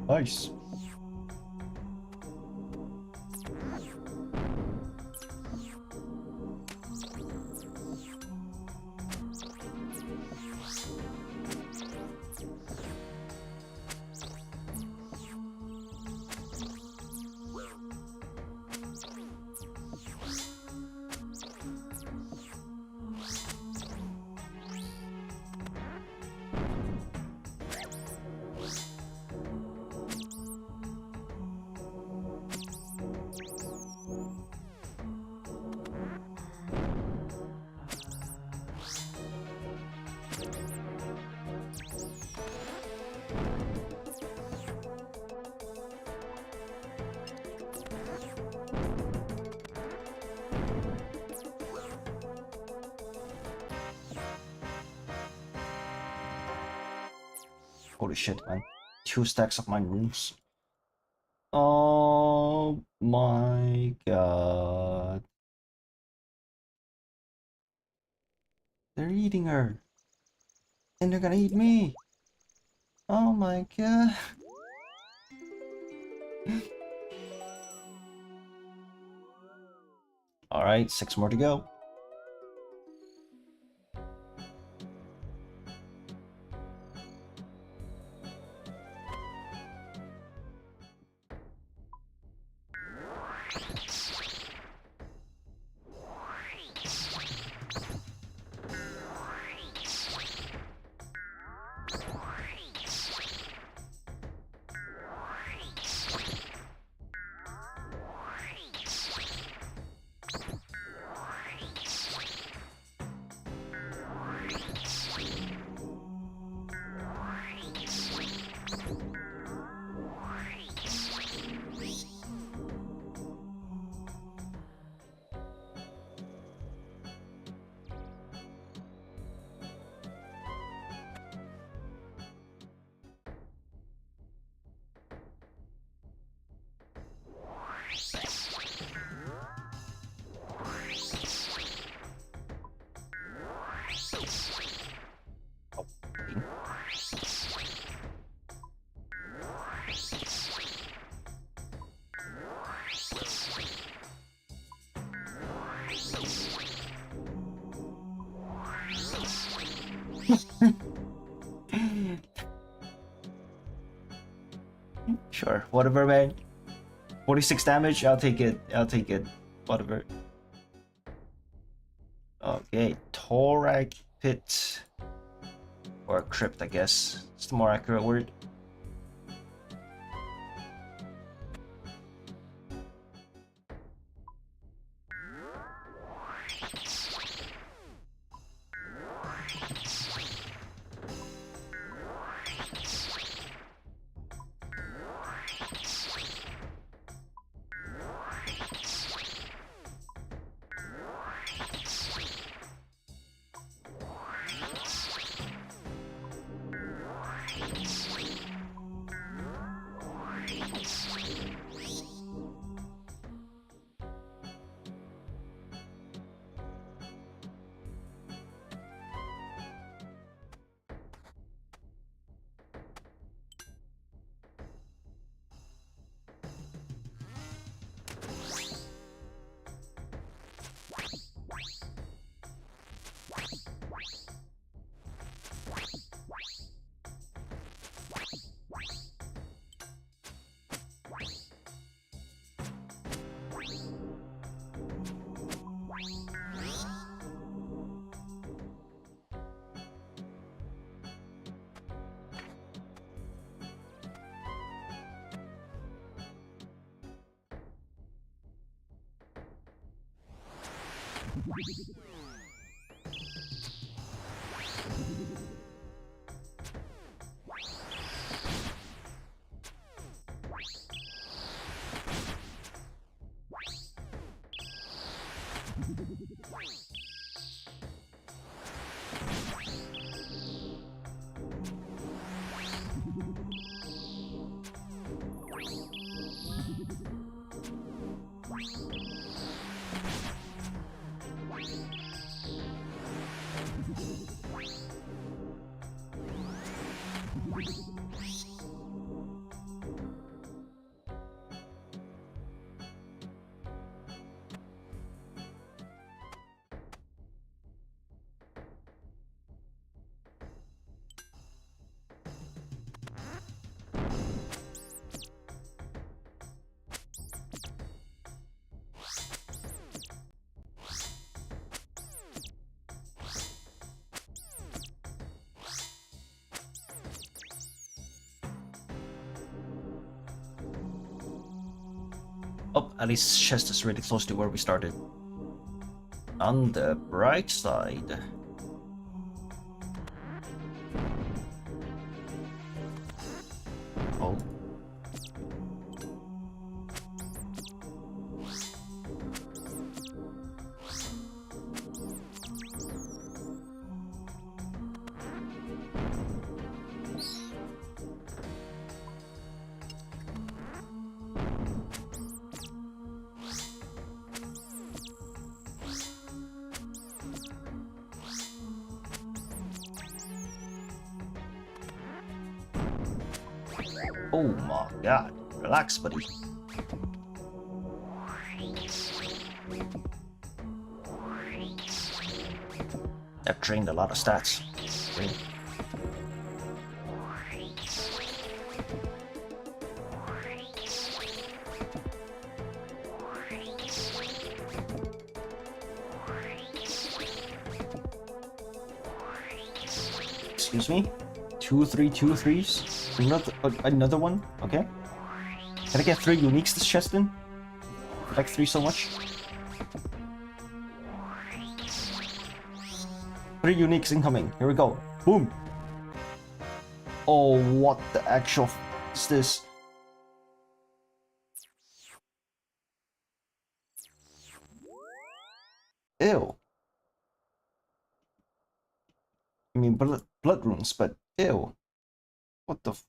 Nice. Holy shit, man. 2 stacks of mine runes. Oh my god. They're eating her. And they're gonna eat me. Oh my god. Alright, 6 more to go. Sure, whatever, man. 46 damage, I'll take it. I'll take it. Whatever. Okay, thorac pit. Or crypt, I guess. It's the more accurate word. Oh, at least chest is really close to where we started. On the bright side. Oh. Oh my god. Relax, buddy. That drained a lot of stats. Okay. Excuse me? 2, 3, 2, 3s? Another one? Okay. Can I get 3 uniques this chest in? I like 3 so much. 3 uniques incoming. Here we go. Boom. Oh, what the actual f is this? Ew. I mean, blood runes, but ew. What the f—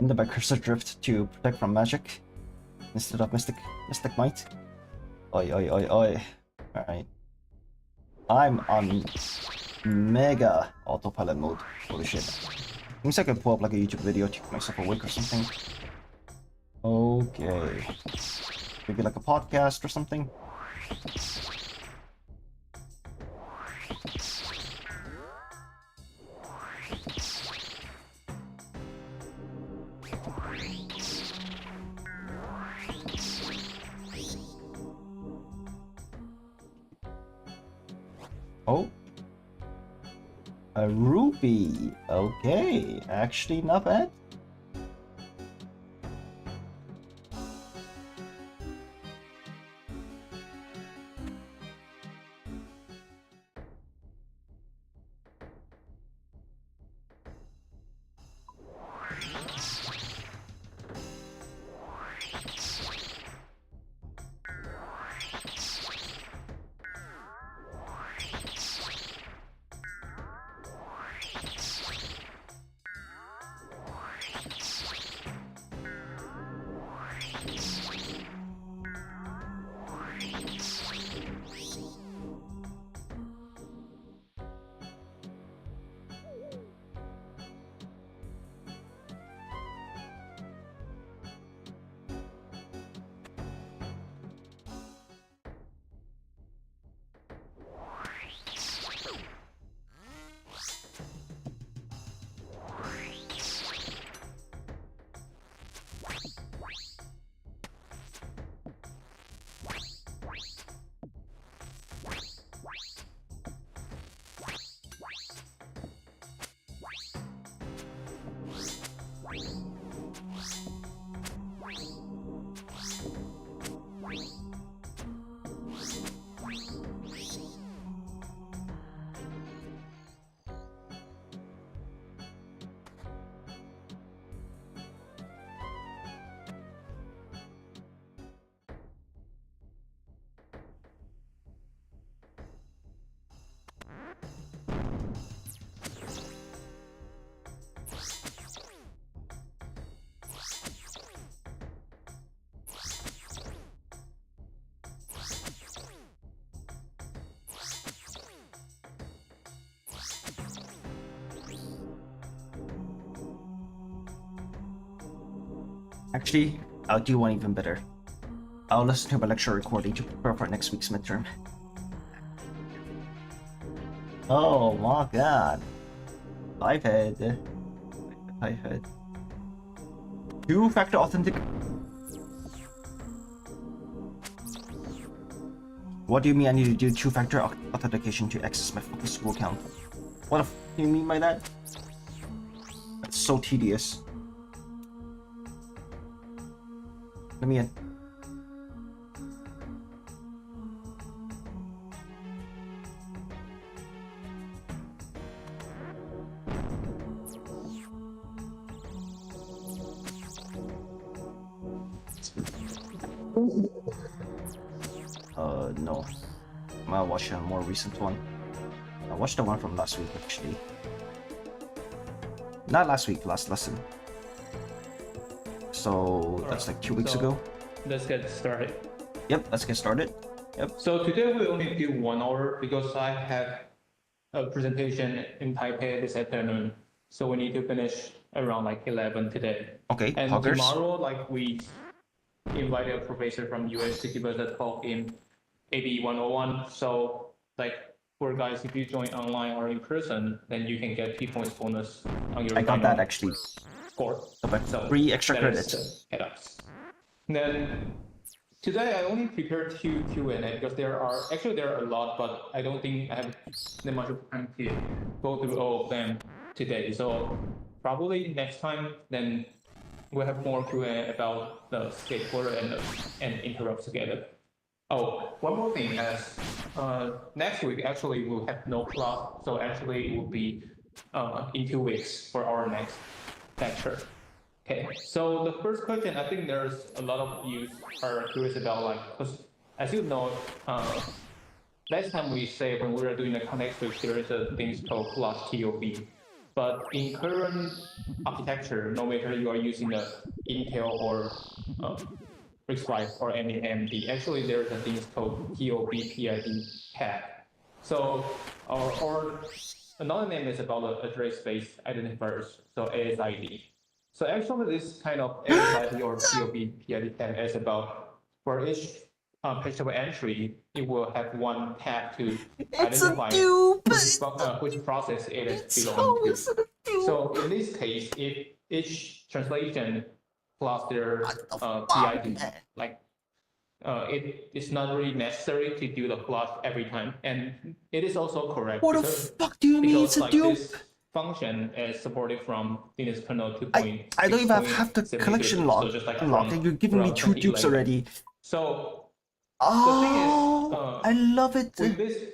ended by Cursor Drift to protect from magic instead of Mystic Might. Oi, oi, oi, oi. Alright. I'm on mega autopilot mode. Holy shit. Seems like I could pull up like a YouTube video to keep myself awake or something. Okay. Maybe like a podcast or something. Oh. A ruby. Okay. Actually, not bad. Actually, I'll do one even better. I'll listen to my lecture recording to prepare for next week's midterm. Oh my god. iPad. iPad. Two-factor authentic. What do you mean I need to do two-factor authentication to access my fucking school account? What the f do you mean by that? That's so tedious. Let me in. No. I'm gonna watch a more recent one. I watched the one from last week, actually. Not last week, last lesson. So that's like 2 weeks ago. Let's get started. Yep, let's get started. Yep. So today we only do 1 hour because I have a presentation in Taipei this afternoon. So we need to finish around like 11 today. Okay, And poggers. tomorrow, like we invited a professor from US to give us a talk in AB 101. So like for guys, if you join online or in person, then you can get 2 points bonus on your I got that actually. score. Okay, So 3 extra that is credits. the head-ups. Then today I only prepared 2 Q&A because there are a lot, but I don't think I have that much time to go through all of them today. So probably next time, then we'll have more Q&A about the skateboarder and interrupts together. Oh, one more thing, as next week actually we'll have no class, so actually it will be in 2 weeks for our next lecture. Okay, so the first question, I think there's a lot of you are curious about, like, because as you know, last time we say when we were doing the context switch, there is a thing called plus TOB. But in current architecture, no matter you are using the Intel or RISC-V or any AMD, actually there is a thing called TOB PID tag. So or another name is about the address-based identifiers, so ASID. So actually this kind of ASID or TOB PID tag is about for each page table entry, it will have one tag to identify which process it is belonging to. So in this case, if each translation plus their PID, like it is not really necessary to do the plus every time, and it is also correct. What the fuck do you mean it's a like dupe? this function is supported from Linux kernel 2. I don't even have half the collection log, so just like and you're giving me 2 dupes already. So oh, I love it.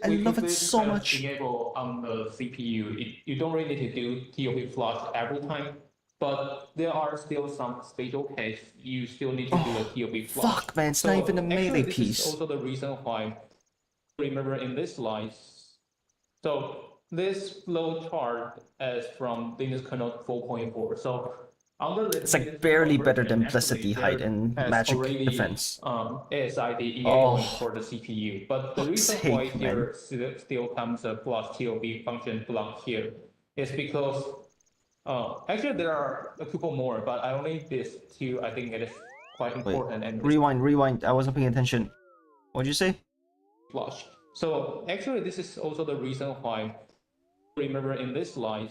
I love it so kind of much. Enable on the CPU, you don't really need to do TOP flush every time, but there are still some special cases you still need to do a TOP flush. Fuck, man, it's not even a melee this piece. is also the reason why, remember in this slide, so this flow chart is from Linux kernel 4.4. So it's like barely better than Plicity Height and Magic Defense. ASID enabling for the CPU, but the reason why man. here still comes a plus TOB function block here is because actually there are a couple more, but I only list 2. I think it is quite important. And rewind. I wasn't paying attention. What'd you say? Flush. So actually, this is also the reason why. Remember in this slide,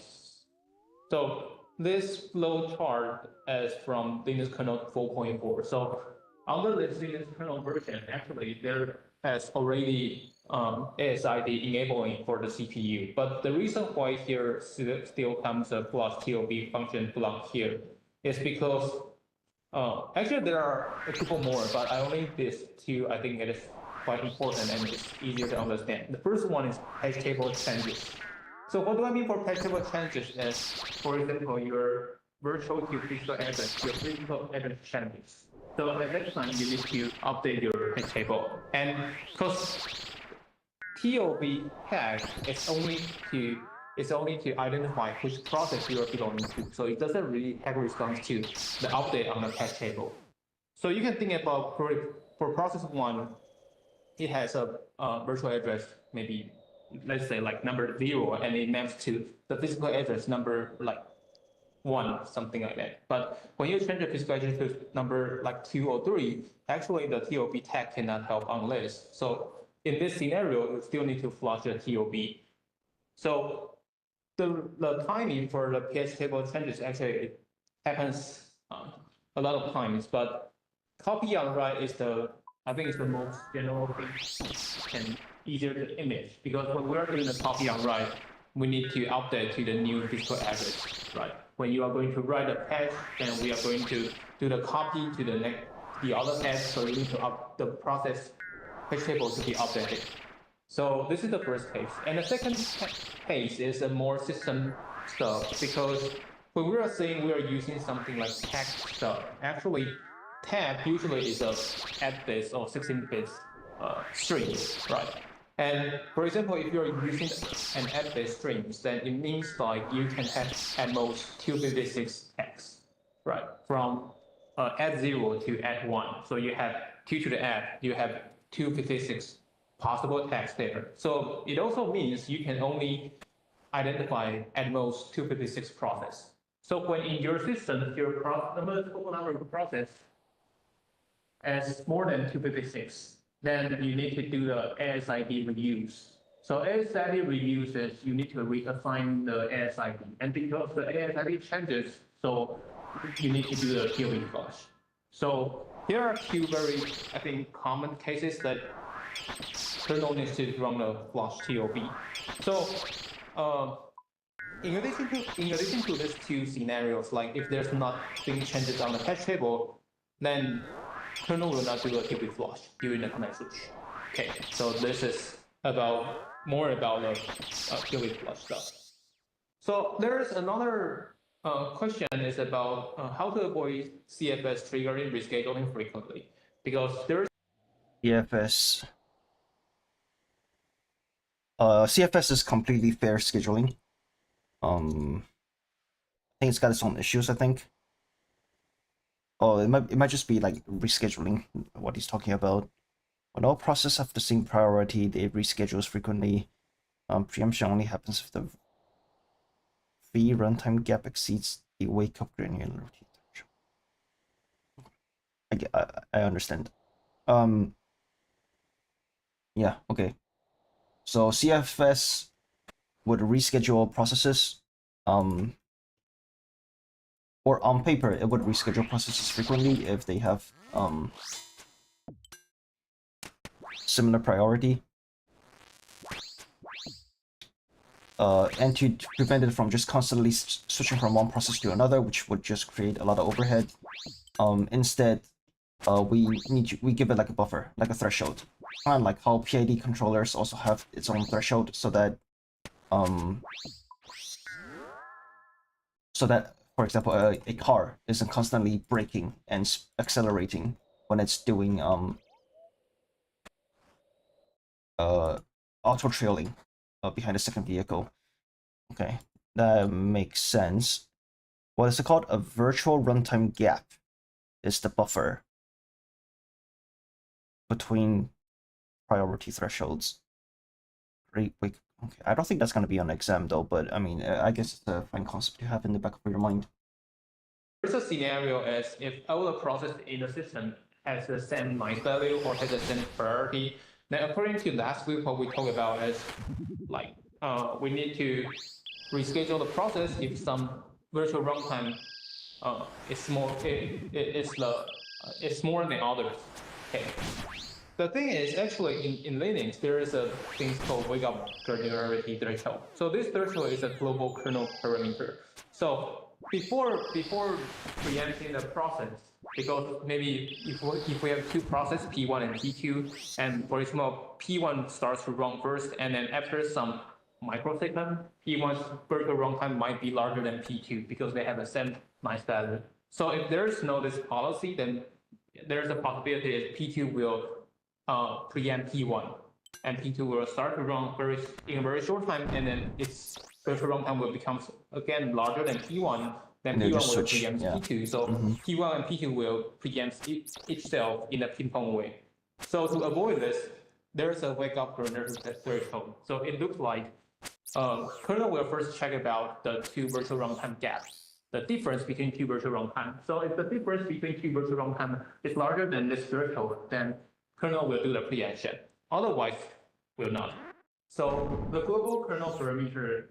so this flow chart is from Linux kernel 4.4. So under this Linux kernel version, actually there has already ASID enabling for the CPU. But the reason why here still comes a plus TOB function block here is because actually there are a couple more, but I only list 2. I think it is quite important and it's easier to understand. The first one is page table changes. So what do I mean for page table changes is, for example, your virtual to physical address, your physical address changes. So at that time, you need to update your page table. And because TOB tag is only to identify which process you are belonging to. So it doesn't really have a response to the update on the page table. So you can think about for process 1, it has a virtual address, maybe let's say like number 0, and it maps to the physical address number like 1, something like that. But when you change the physical address to number like 2 or 3, actually the TOB tag cannot help on this. So in this scenario, you still need to flush the TOB. So the timing for the pH table changes actually happens a lot of times, but copy on write is I think it's the most general thing and easier to image, because when we're doing the copy on write, we need to update to the new physical address, right? When you are going to write a patch, then we are going to do the copy to the other patch, so you need to up the process page table to be updated. So this is the first case. And the second case is a more system stuff, because when we are saying we are using something like tag stuff, actually tag usually is a 8-bit or 16-bit string, right? And for example, if you're using an 8-bit string, then it means like you can have at most 256 tags, right? From add 0 to add 1. So you have 2 to the add, you have 256 possible tags there. So it also means you can only identify at most 256 process. So when in your system, your total number of process is more than 256, then you need to do the ASID reuse. So ASID reuse is you need to reassign the ASID. And because the ASID changes, so you need to do the TOB flush. So here are two very, I think, common cases that kernel needs to run the flush TOB. So in addition to these two scenarios, like if there's nothing changes on the cache table, then kernel will not do a TOB flush during the command switch. Okay, so this is more about the TOB flush stuff. So there's another question is about how to avoid CFS triggering rescheduling frequently, because there's CFS. CFS is completely fair scheduling. I think it's got its own issues, I think. Oh, it might just be like rescheduling, what he's talking about. When all processes have the same priority, they reschedule frequently. Preemption only happens if the V runtime gap exceeds the wake-up granularity. I understand. Yeah, okay. So CFS would reschedule processes, or on paper, it would reschedule processes frequently if they have similar priority. And to prevent it from just constantly switching from one process to another, which would just create a lot of overhead. Instead, we give it like a buffer, like a threshold. And like how PID controllers also have its own threshold, so that for example, a car isn't constantly braking and accelerating when it's doing auto trailing behind a second vehicle. Okay, that makes sense. What is it called? A virtual runtime gap is the buffer between priority thresholds. Great, wait, okay. I don't think that's going to be on exam though, but I mean, I guess it's a fine concept to have in the back of your mind. There's a scenario as if all the process in the system has the same nice value or has the same priority. Now, according to last week, what we talked about is like we need to reschedule the process if some virtual runtime is more it's more than others. Okay. The thing is, actually, in Linux, there is a thing called wake-up granularity threshold. So this threshold is a global kernel parameter. So before preempting the process, because maybe if we have two processes, P1 and P2, and for example, P1 starts to run first, and then after some microsecond, P1's virtual runtime might be larger than P2 because they have the same nice value. So if there's no this policy, then there's a possibility that P2 will preempt P1, and P2 will start to run in a very short time, and then its virtual runtime will become again larger than P1. Then P1 will preempt P2. So P1 and P2 will preempt itself in a ping-pong way. So to avoid this, there's a wake-up granularity threshold. So it looks like kernel will first check about the two virtual runtime gaps. the difference between two virtual runtime. So if the difference between two virtual runtime is larger than this threshold, then kernel will do the preemption. Otherwise, will not. So the global kernel parameter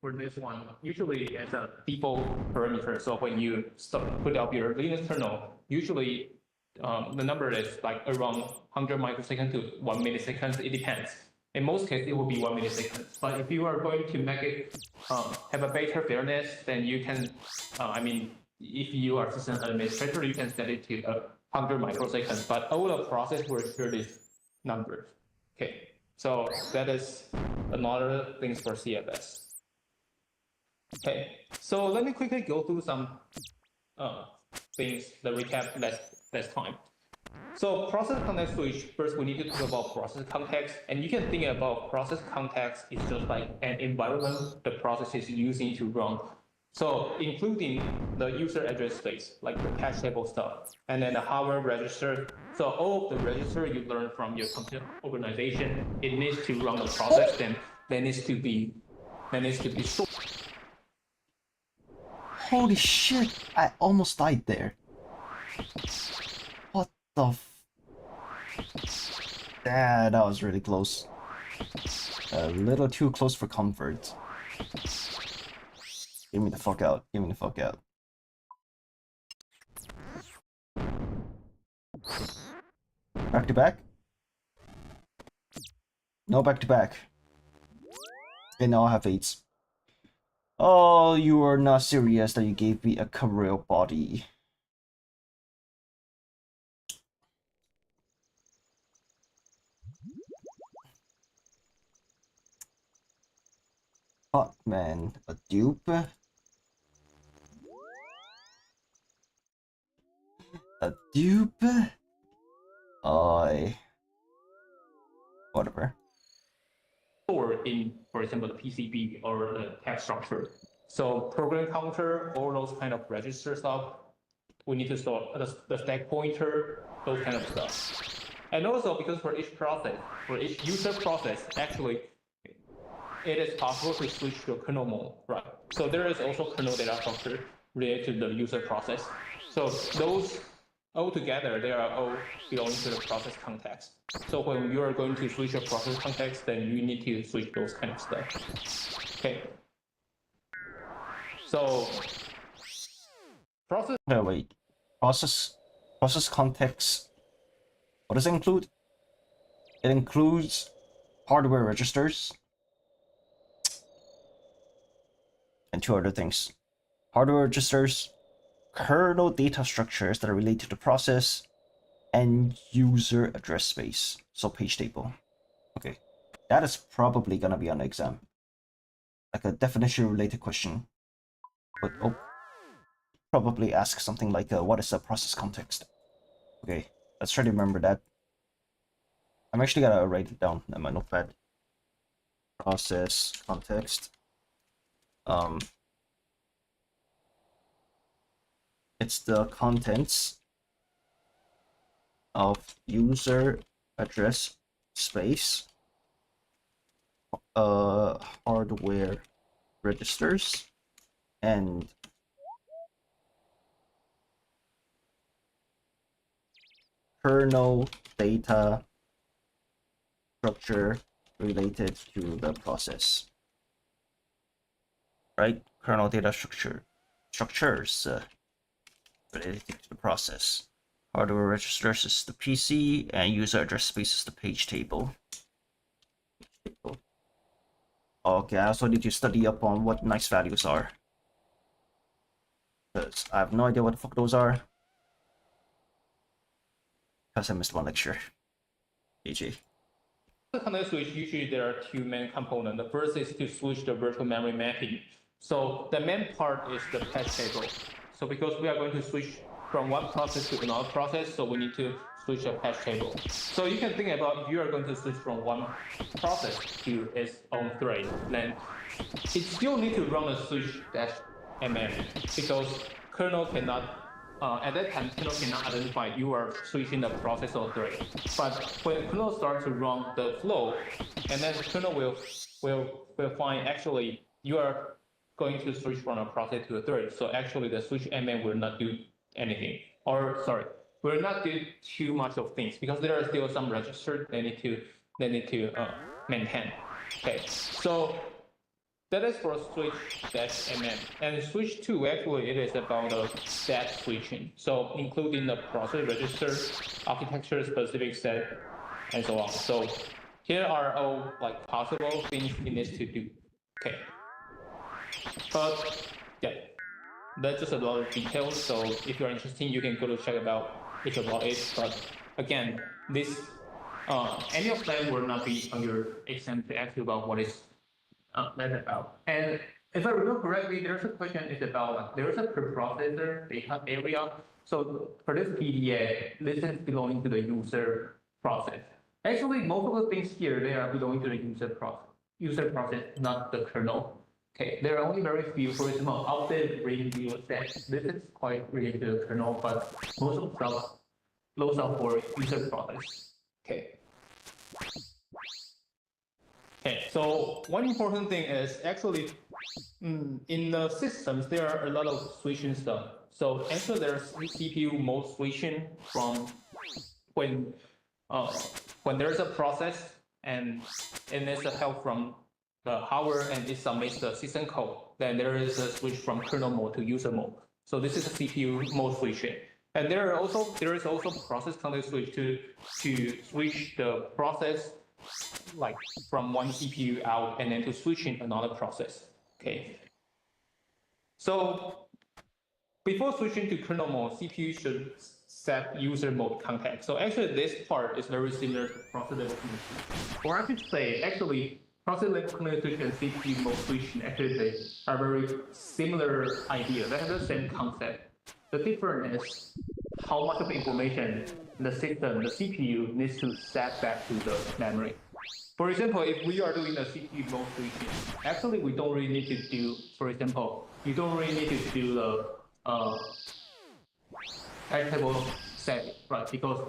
for this one usually is a default parameter. So when you put up your Linux kernel, usually the number is like around 100 microseconds to 1 millisecond. It depends. In most cases, it will be 1 millisecond. But if you are going to make it have a better fairness, then you can, I mean, if you are system administrator, you can set it to 100 microseconds. But all the process will share this number. Okay, so that is another thing for CFS. Okay, so let me quickly go through some things, the recap last time. So process context switch, first we need to talk about process context, and you can think about process context is just like an environment the process is using to run. So including the user address space, like the cache table stuff, and then the hardware register. So all of the register you learn from your computer organization, it needs to run the process, then that needs to be stored. Holy shit! I almost died there. What the that was really close. A little too close for comfort. Get me the fuck out. Get me the fuck out. Back to back? No back to back. Okay, now I have 8s. Oh, you are not serious that you gave me a career body. Fuck, man. A dupe? A dupe? Whatever. Or in, for example, the PCB or the text structure. So program counter, all those kind of register stuff, we need to store the stack pointer, those kind of stuff. And also because for each process, for each user process, actually, it is possible to switch to a kernel mode, right? So there is also kernel data structure related to the user process. So those all together, they are all belonging to the process context. So when you are going to switch your process context, then you need to switch those kind of stuff. Okay. So process. No, wait. Process context. What does it include? It includes hardware registers and 2 other things. Hardware registers, kernel data structures that are related to the process, and user address space, so page table. Okay, that is probably gonna be on the exam, like a definition related question. But probably ask something like what is a process context? Okay, let's try to remember that. I'm actually gonna write it down in my notepad. Process context. It's the contents of user address space, hardware registers, and kernel data structure related to the process. Right? Kernel data structures related to the process. Hardware registers is the PC, and user address space is the page table. Okay, I also need to study up on what nice values are, because I have no idea what the fuck those are, because I missed one lecture. GG. The context switch, usually there are 2 main components. The first is to switch the virtual memory mapping. So the main part is the cache table. So because we are going to switch from one process to another process, so we need to switch a cache table. So you can think about if you are going to switch from one process to its own thread, then it still need to run a switch -mm because kernel cannot, at that time, kernel cannot identify you are switching the process or thread. But when kernel starts to run the flow, and then kernel will find actually you are going to switch from a process to a thread. So actually the switch MM will not do anything, or sorry, will not do too much of things because there are still some registers they need to maintain. Okay, so that is for switch-mm. And switch 2, actually, it is about a set switching. So including the process register, architecture specific set, and so on. So here are all like possible things it needs to do. Okay. But yeah, that's just a lot of details. So if you're interested, you can go to check about each about it. But again, this any of them will not be on your exam to ask you about what is that's about. And if I remember correctly, there's a question is about like, there's a preprocessor data area. So for this PDA, this is belonging to the user process. Actually, most of the things here, they are belonging to the user process, not the kernel. Okay, there are only very few, for example, update review set. This is quite related to the kernel, but most of the stuff, those are for user process. Okay. Okay, so one important thing is actually in the systems there are a lot of switching stuff. So actually there's CPU mode switching from when there's a process and it needs a help from the hardware and it submits the system code. Then there is a switch from kernel mode to user mode. So this is a CPU mode switching. And there is also process context switch to switch the process like from one CPU out and then to switch in another process. Okay. So before switching to kernel mode, CPU should set user mode context. So actually this part is very similar to process level communication. Or I should say, actually, process level communication and CPU mode switching actually they are very similar idea. They have the same concept. The difference is how much of information the system, the CPU, needs to set back to the memory. For example, if we are doing the CPU mode switching, actually we don't really need to do, for example, you don't really need to do the hash table setting, right? Because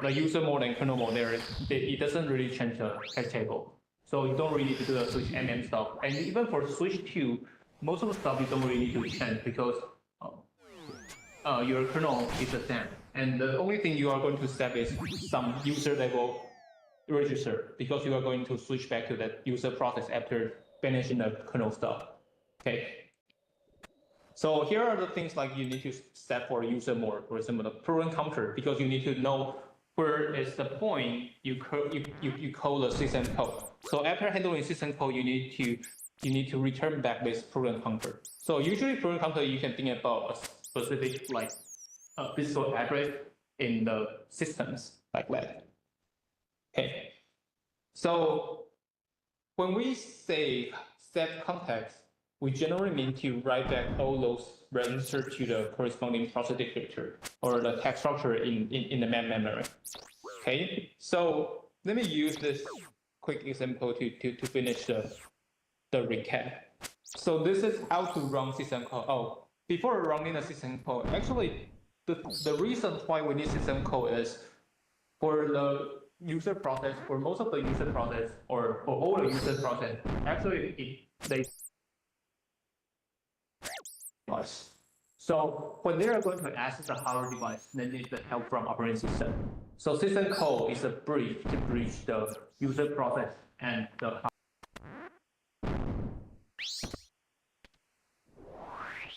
the user mode and kernel mode there, it doesn't really change the hash table. So you don't really need to do the switch MM stuff. And even for switch 2, most of the stuff you don't really need to change because your kernel is the same. And the only thing you are going to set is some user level register because you are going to switch back to that user process after finishing the kernel stuff. Okay. So here are the things like you need to set for user mode, for example, the program counter, because you need to know where is the point you call the system code. So after handling system code, you need to return back this program counter. So usually program counter you can think about a specific like physical address in the systems like that. Okay, so when we say set context, we generally mean to write back all those registers to the corresponding process descriptor or the text structure in the main memory. Okay, so let me use this quick example to finish the recap. So this is how to run system code. Oh, before running the system code, actually the reason why we need system code is for the user process, for most of the user process, or for all the user process, actually they so when they are going to access the hardware device, they need the help from operating system. So system code is a bridge to bridge the user process and the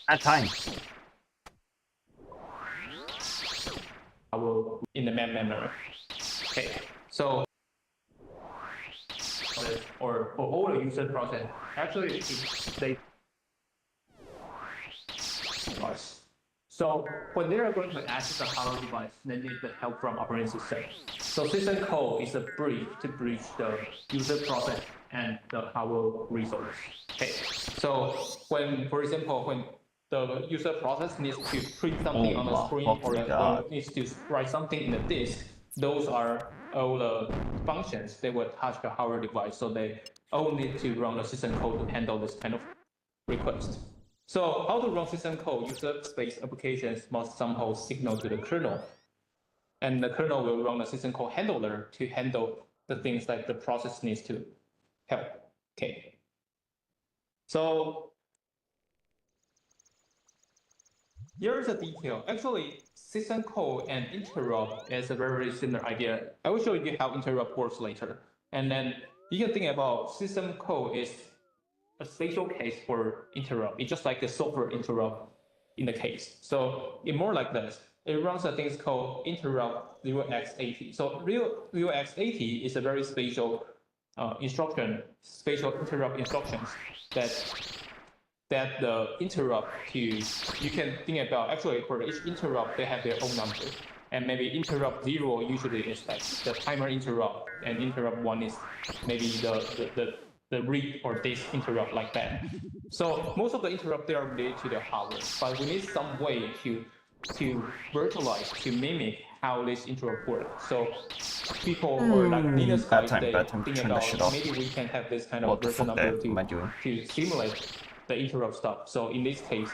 at time. In the main memory. Okay, so or for all the user process, actually they. So when they are going to access the hardware device, they need the help from operating system. So system code is a bridge to bridge the user process and the hardware resource. Okay, so when, for example, when the user process needs to print something on the screen or needs to write something in the disk, those are all the functions they will touch the hardware device. So they all need to run the system code to handle this kind of request. So how to run system code? User space applications must somehow signal to the kernel. And the kernel will run a system code handler to handle the things that the process needs to help. Okay. So Here is a detail. Actually, system call and interrupt is a very similar idea. I will show you how interrupt works later. And then you can think about system call is a special case for interrupt. It's just like a software interrupt in the case. So it's more like this. It runs a thing called interrupt 0x80. So 0x80 is a very special special interrupt instructions that the interrupt you can think about. Actually, for each interrupt, they have their own number. And maybe interrupt 0 usually is like the timer interrupt, and interrupt 1 is maybe the read or this interrupt like that. So most of the interrupt they are related to the hardware, but we need some way to virtualize, to mimic how this interrupt works. So people or like Linux guys, they think about maybe we can have this kind of virtual number to simulate the interrupt stuff. So in this case,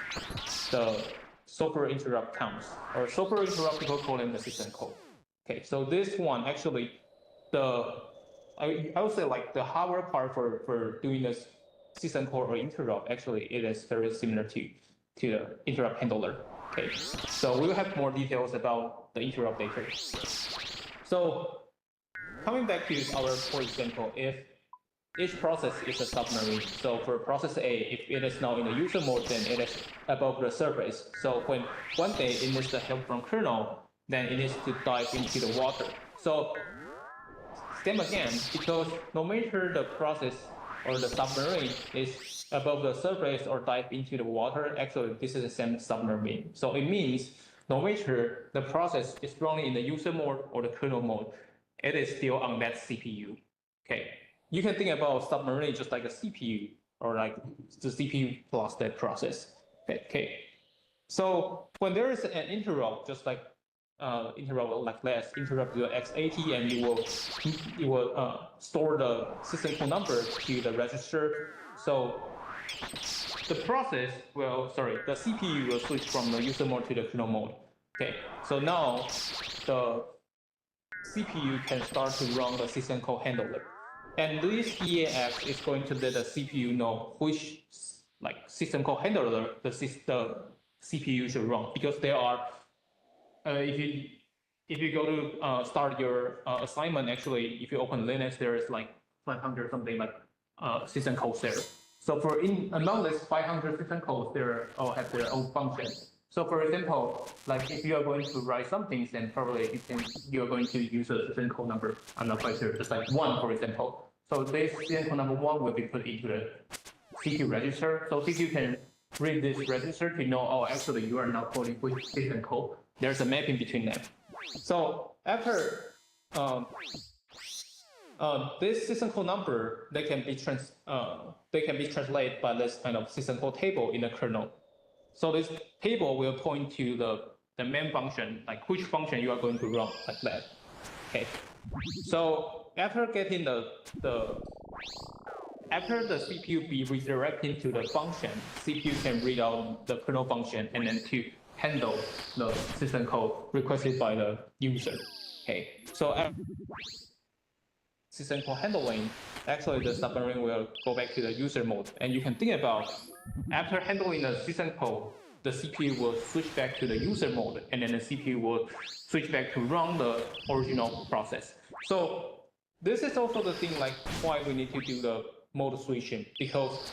the software interrupt counts, or software interrupt people call them the system call. Okay, so this one actually, I would say like the hardware part for doing this system call or interrupt, actually it is very similar to the interrupt handler. Okay, so we'll have more details about the interrupt later. So coming back to our for example, if each process is a submarine. So for process A, if it is now in the user mode, then it is above the surface. So when one day it needs the help from kernel, then it needs to dive into the water. So same again, because no matter the process or the submarine is above the surface or dive into the water, actually this is the same submarine. So it means no matter the process is running in the user mode or the kernel mode, it is still on that CPU. Okay. You can think about submarine just like a CPU, or like the CPU plus that process. Okay. So when there is an interrupt, just like interrupt like this, interrupt your x80, and you will store the system call number to the register. So the process will, the CPU will switch from the user mode to the kernel mode. Okay. So now the CPU can start to run the system call handler. And this EAX is going to let the CPU know which like system call handler the CPU should run, because there are if you go to start your assignment, actually if you open Linux, there is like 500 something like system calls there. So for among this 500 system calls, they all have their own functions. So for example, like if you are going to write something, then probably you are going to use a system call number. I'm not quite sure, just like 1, for example. So this system call number 1 will be put into the CPU register. So CPU can read this register to know, oh, actually you are now calling which system call. There's a mapping between them. So after this system call number, they can be translated by this kind of system call table in the kernel. So this table will point to the main function, like which function you are going to run, like that. Okay. So after getting after the CPU be redirected to the function, CPU can read out the kernel function and then to handle the system call requested by the user. Okay. So after system call handling, actually the submarine will go back to the user mode, and you can think about after handling the system call, the CPU will switch back to the user mode, and then the CPU will switch back to run the original process. So this is also the thing like why we need to do the mode switching, because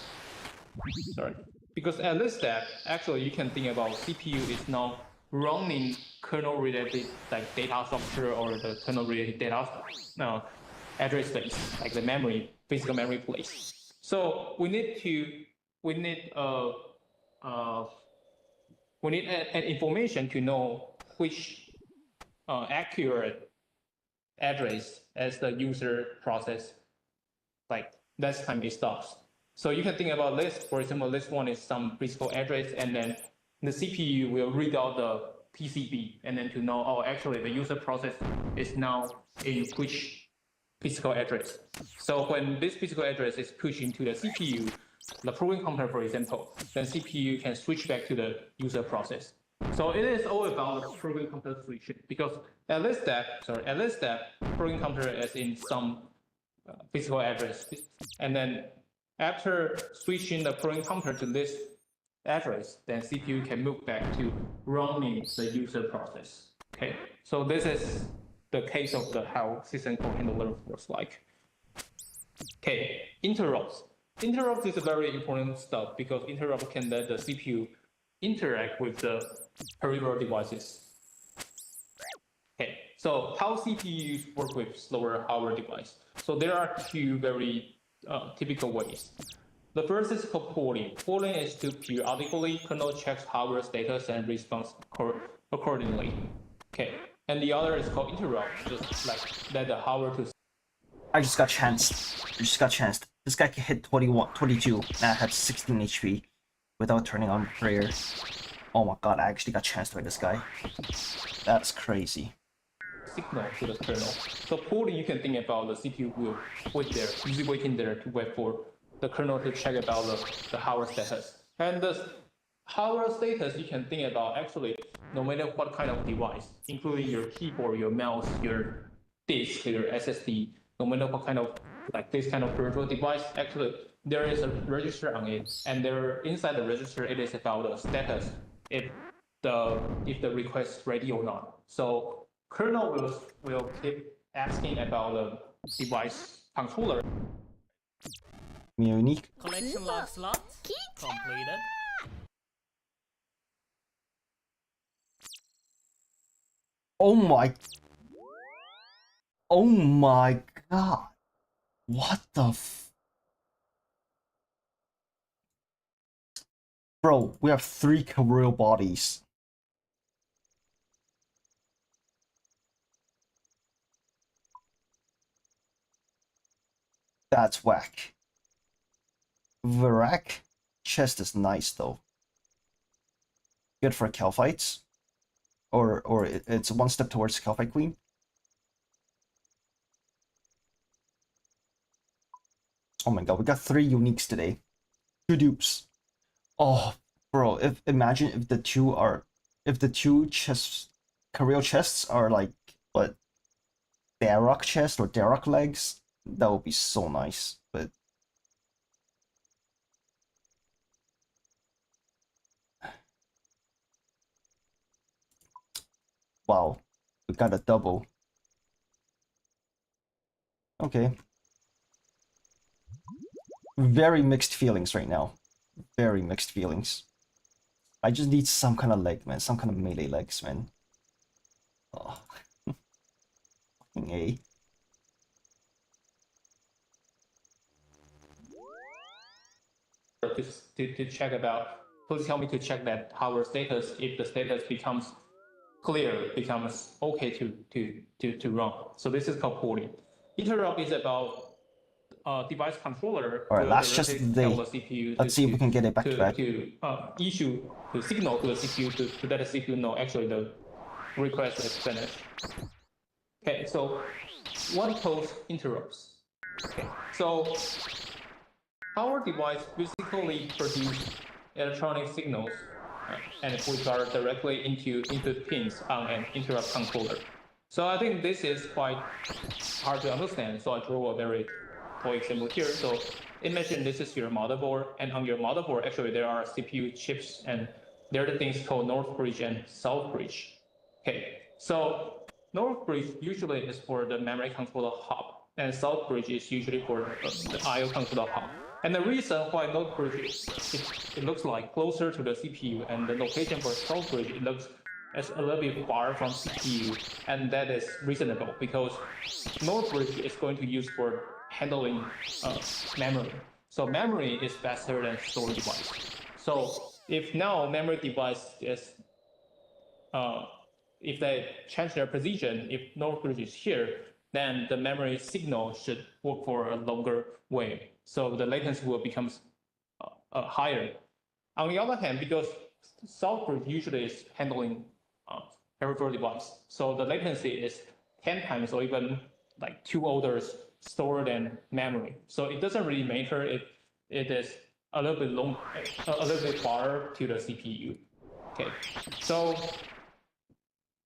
at this step, actually you can think about CPU is now running kernel related like data structure or the kernel related data address space, like the memory, physical memory place. So we need an information to know which accurate address as the user process, like last time it stops. So you can think about this. For example, this one is some physical address, and then the CPU will read out the PCB, and then to know, oh, actually the user process is now in which physical address. So when this physical address is pushed into the CPU, the program counter, for example, then CPU can switch back to the user process. So it is all about the program counter switching, because at this step, program counter is in some physical address, and then after switching the program counter to this address, then CPU can move back to running the user process. Okay, so this is the case of the how system call handler works like. Okay, interrupts. Interrupts is a very important stuff because interrupt can let the CPU interact with the peripheral devices. Okay, so how CPUs work with slower hardware device? So there are two very typical ways. The first is called polling. Polling is to periodically kernel checks hardware status and response accordingly. Okay, and the other is called interrupt, just like let the hardware to. I just got chanced. This guy can hit 21, 22, and I had 16 HP without turning on prayer. Oh my god, I actually got chanced by this guy. That's crazy. Signal to the kernel. So polling, you can think about the CPU will wait there, usually waiting there to wait for the kernel to check about the hardware status. And the hardware status, you can think about actually no matter what kind of device, including your keyboard, your mouse, your disk, your SSD, no matter what kind of like this kind of peripheral device, actually there is a register on it, and there inside the register it is about the status if the request is ready or not. So kernel will keep asking about the device controller. Unique. Collection log slot completed. Oh my god. What the Bro, we have 3 Kirill bodies. That's whack. Varak? Chest is nice though. Good for Cal fights. Or it's one step towards Cal fight queen. Oh my god, we got 3 uniques today. 2 dupes. Oh, bro, imagine if the two chests, Kirill chests are like, what, Darok chest or Darok legs? That would be so nice, but... Wow, we got a double. Okay. Very mixed feelings right now. Very mixed feelings. I just need some kind of leg, man. Some kind of melee legs, man. Oh. Fucking A. To check about, please help me to check that hardware status. If the status becomes clear, becomes okay to run. So this is called polling. Interrupt is about device controller. Alright, last chest of the day. CPU Let's see if we can get it back to back. To issue the signal to the CPU to let the CPU know actually the request is finished. Okay, so what causes interrupts? Okay, so our device physically produce electronic signals and which are directly into input pins on an interrupt controller. So I think this is quite hard to understand. So I draw a very toy example here. So imagine this is your motherboard, and on your motherboard actually there are CPU chips, and there are the things called North Bridge and South Bridge. Okay, so North Bridge usually is for the memory controller hub, and South Bridge is usually for the I/O controller hub. And the reason why North Bridge it looks like closer to the CPU, and the location for South Bridge it looks as a little bit far from CPU, and that is reasonable because North Bridge is going to use for handling memory. So memory is faster than storage device. So if now memory device is if they change their position, if North Bridge is here, then the memory signal should work for a longer wave. So the latency will become higher. On the other hand, because South Bridge usually is handling peripheral device, so the latency is 10 times or even like 2 orders slower than memory. So it doesn't really matter if it is a little bit far to the CPU. Okay, so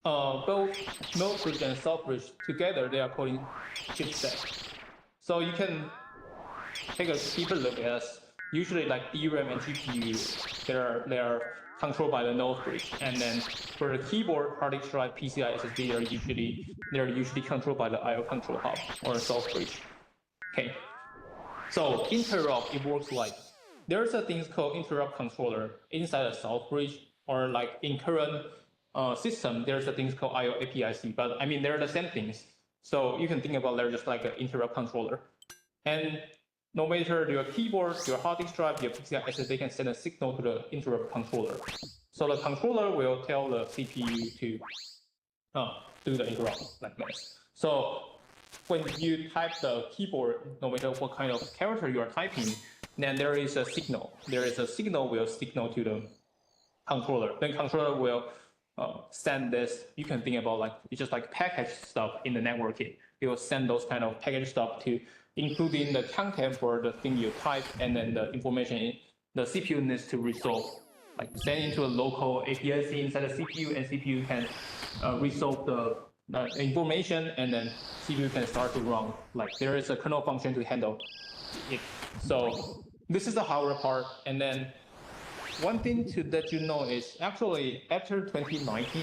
both North Bridge and South Bridge together, they are called chipset. So you can take a deeper look at usually like DRAM and GPU, they are controlled by the node bridge, and then for the keyboard, hard disk drive, PCI SSD, they're usually controlled by the I/O control hub or source bridge. Okay, so interrupt, it works like there's a thing called interrupt controller inside a source bridge, or like in current system, there's a thing called I/O APIC, but I mean they're the same things. So you can think about they're just like an interrupt controller, and no matter your keyboard, your hard disk drive, your PCI SSD can send a signal to the interrupt controller. So the controller will tell the CPU to do the interrupt like this. So when you type the keyboard, no matter what kind of character you are typing, then there is a signal. There is a signal will signal to the controller. Then controller will send this. You can think about like it's just like package stuff in the networking. It will send those kind of package stuff to, including the content for the thing you type, and then the information the CPU needs to resolve, like send into a local APIC inside the CPU, and CPU can resolve the information, and then CPU can start to run. Like there is a kernel function to handle it. So this is the hardware part, and then one thing to let you know is actually after 2019,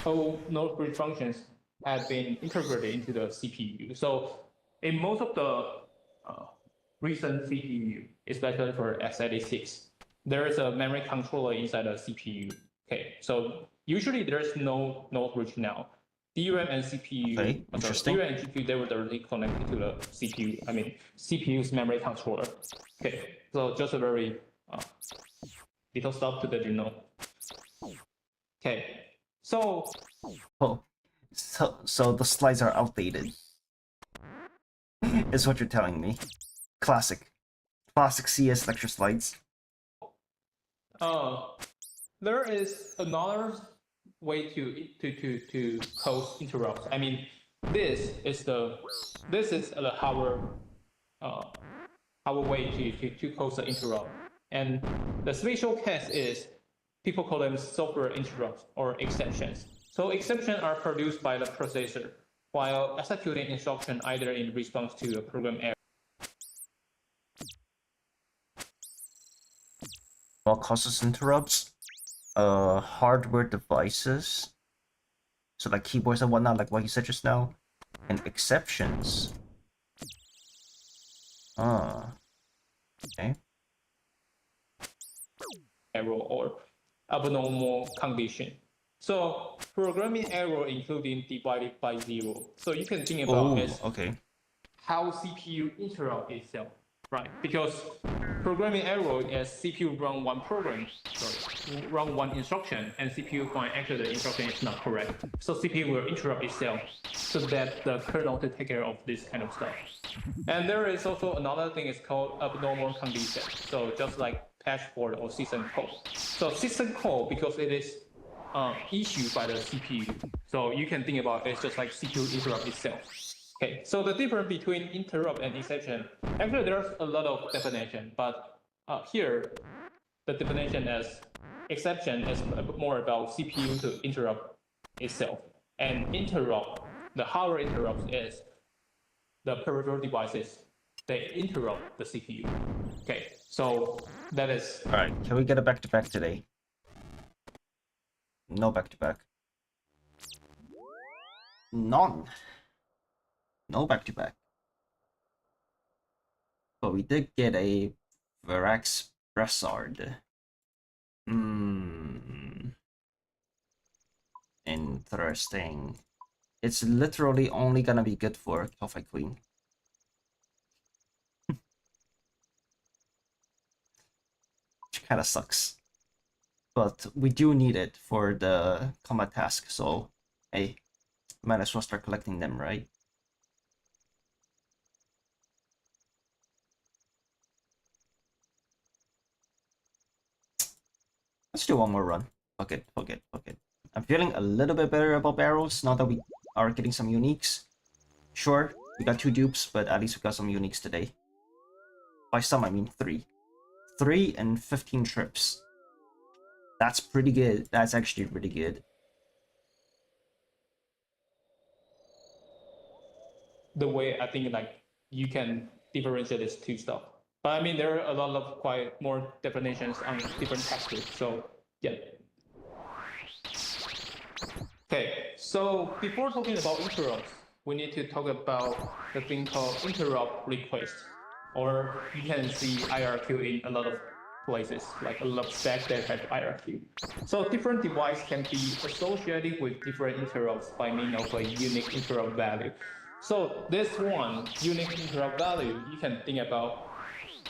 all node bridge functions have been integrated into the CPU. So in most of the recent CPU, especially for x86, there is a memory controller inside the CPU. Okay, so usually there's no node bridge now. DRAM and CPU, Okay, interesting. DRAM and GPU, they were directly connected to the CPU. I mean, CPU's memory controller. Okay, so just a very little stuff to let you know. Okay, so Oh, so the slides are outdated. Is what you're telling me. Classic CS lecture slides. there is another way to cause interrupts. I mean, this is the our way to cause the interrupt. And the special case is people call them software interrupts or exceptions. So exceptions are produced by the processor while executing instruction either in response to a program error. What causes interrupts? Hardware devices. So like keyboards and whatnot, like what you said just now. And exceptions. Okay. Error or abnormal condition. So programming error including divided by zero. So you can think about it as how CPU interrupt itself, right? Because programming error is CPU run one program, run one instruction, and CPU find actually the instruction is not correct. So CPU will interrupt itself so that the kernel to take care of this kind of stuff. And there is also another thing is called abnormal condition. So just like patch fault or system call. So system call, because it is issued by the CPU. So you can think about it's just like CPU interrupt itself. Okay, so the difference between interrupt and exception, actually there's a lot of definition, but here the definition as exception is more about CPU to interrupt itself, and interrupt, the hardware interrupts is the peripheral devices, they interrupt the CPU. Okay, so that is... Alright, can we get a back-to-back today? No back-to-back. None. No back-to-back. But we did get a Verax Bressard. Interesting. It's literally only gonna be good for Coffee Queen. Which kinda sucks. But we do need it for the combat task, so hey, might as well start collecting them, right? Let's do one more run. Fuck it. I'm feeling a little bit better about Barrows now that we are getting some uniques. Sure, we got 2 dupes, but at least we got some uniques today. By some, I mean 3. 3 and 15 trips. That's pretty good. That's actually pretty good. The way I think like you can differentiate these two stuff. But I mean, there are a lot of quite more definitions on different textures. So yeah. Okay, so before talking about interrupts, we need to talk about the thing called interrupt request, or you can see IRQ in a lot of places, like a lot of stacks that have IRQ. So different devices can be associated with different interrupts by means of a unique interrupt value. So this one, unique interrupt value, you can think about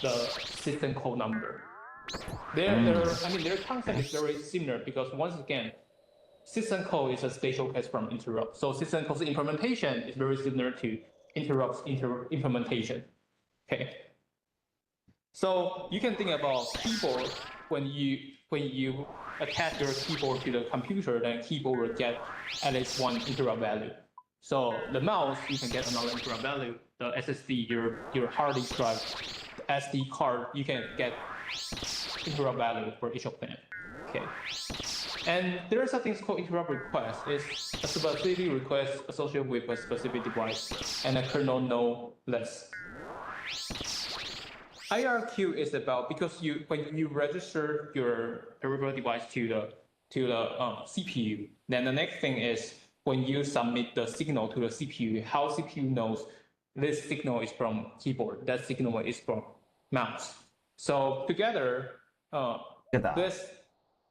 the system code number. Their concept is very similar because once again, system code is a special case from interrupt. So system code's implementation is very similar to interrupts implementation. Okay. So you can think about keyboard when you attach your keyboard to the computer, then keyboard will get at least one interrupt value. So the mouse, you can get another interrupt value. The SSD, your hard disk drive, the SD card, you can get interrupt value for each of them. Okay. And there are some things called interrupt request. It's a specific request associated with a specific device, and a kernel no less. IRQ is about because when you register your peripheral device to the CPU, then the next thing is when you submit the signal to the CPU, how CPU knows this signal is from keyboard, that signal is from mouse. So together, this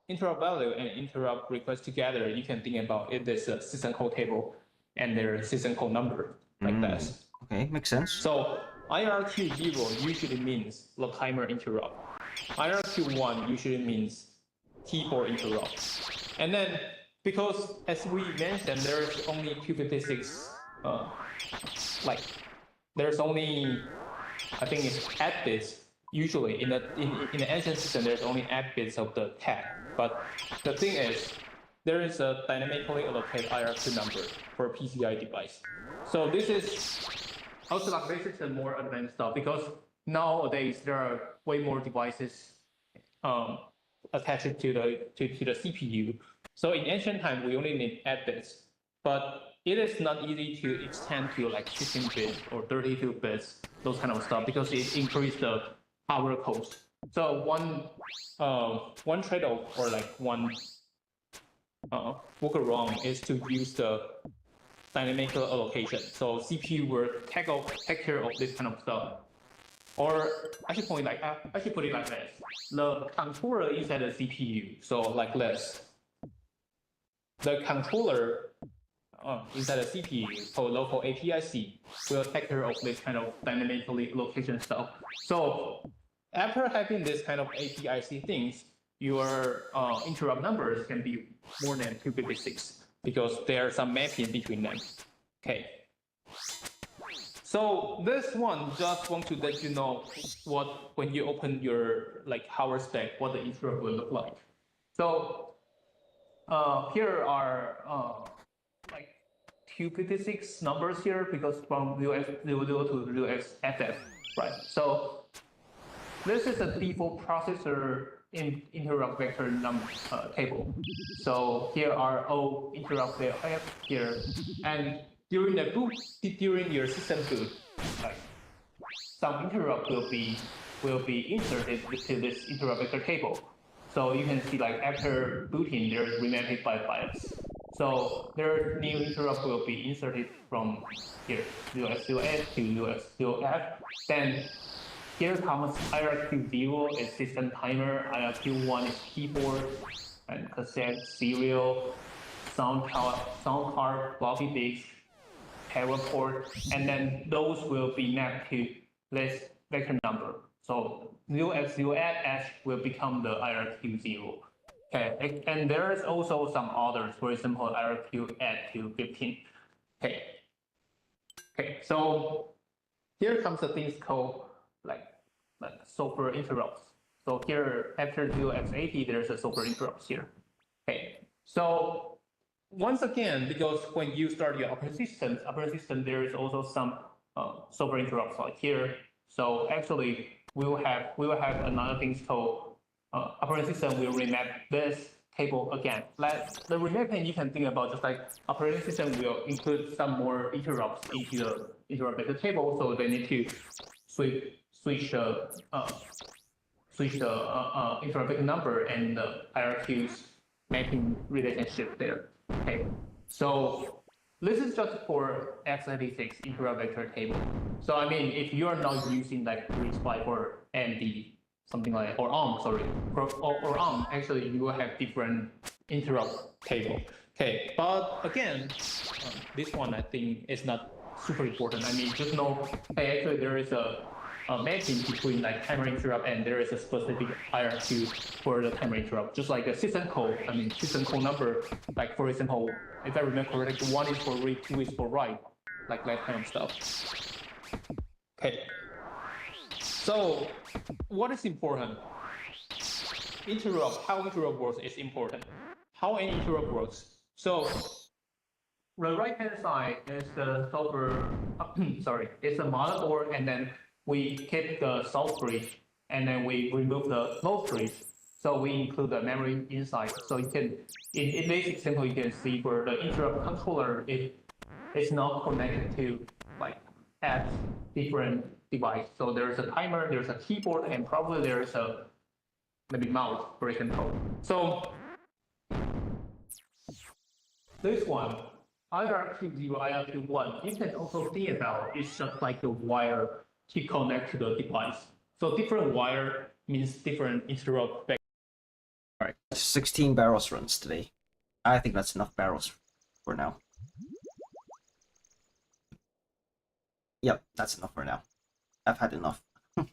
interrupt value and interrupt request together, you can think about it as a system code table and their system code number, like that. Okay, makes sense. So IRQ0 usually means the timer interrupt. IRQ1 usually means keyboard interrupt. And then, because as we mentioned, there is only 256, there's only, I think it's 8 bits. Usually in the ancient system, there's only 8 bits of the tag. But the thing is, there is a dynamically allocated IRQ number for a PCI device. So this is also like this is a more advanced stuff because nowadays there are way more devices attached to the CPU. So in ancient time, we only need 8 bits, but it is not easy to extend to like 16 bits or 32 bits, those kind of stuff, because it increases the power cost. So one trade-off or like one workaround is to use the dynamic allocation. So CPU will take care of this kind of stuff. Or I should put it like this: the controller inside the CPU. So like this, the controller inside the CPU called local APIC will take care of this kind of dynamically allocation stuff. So after having this kind of APIC things, your interrupt numbers can be more than 256 because there are some mapping between them. Okay. So this one just want to let you know what when you open your like hardware spec, what the interrupt will look like. So here are like 256 numbers here because from UX00 to UXFF, right? So this is a default processor interrupt vector number table. So here are all interrupt vectors here, and during the boot, during your system boot, like some interrupt will be inserted to this interrupt vector table. So you can see like after booting, there's remapped by bytes. So their new interrupt will be inserted from here, UX0S to UX0F. Then here comes IRQ0 is system timer, IRQ1 is keyboard, and cassette, serial, sound card, floppy disk, power port, and then those will be mapped to this vector number. So 0x0add will become the IRQ0. Okay, and there is also some others, for example, IRQ add to 15. Okay, so here comes the things called like software interrupts. So here after 0x80, there's a software interrupts here. Okay, so once again, because when you start your operating system, there is also some software interrupts like here. So actually, we will have another thing called operating system will remap this table again. Like the remapping, you can think about just like operating system will include some more interrupts into the interrupt vector table, so they need to switch the interrupt vector number and the hierarchies mapping relationship there. Okay, so this is just for x86 interrupt vector table. So I mean, if you are not using like RISC-V or AMD, something like, or ARM, sorry, or ARM, actually you will have different interrupt table. Okay, but again, this one I think is not super important. I mean, just know, hey, actually there is a mapping between like timer interrupt and there is a specific hierarchy for the timer interrupt. Just like a system code, I mean, system code number, like for example, if I remember correctly, 1 is for read, 2 is for write, like that kind of stuff. Okay. So, what is important? Interrupt, how interrupt works is important. How an interrupt works. So, the right-hand side is the software, sorry, it's a motherboard, and then we keep the soft bridge, and then we remove the low bridge. So we include the memory inside. So you can, in this example, you can see where the interrupt controller is not connected to like apps, different device. So there's a timer, there's a keyboard, and probably there's a maybe mouse, for example. So this one, IRQ0, IRQ1, you can also think about it's just like the wire to connect to the device. So different wire means different interrupt vector. Alright, 16 Barrows runs today. I think that's enough Barrows for now. Yep, that's enough for now. I've had enough. Alright,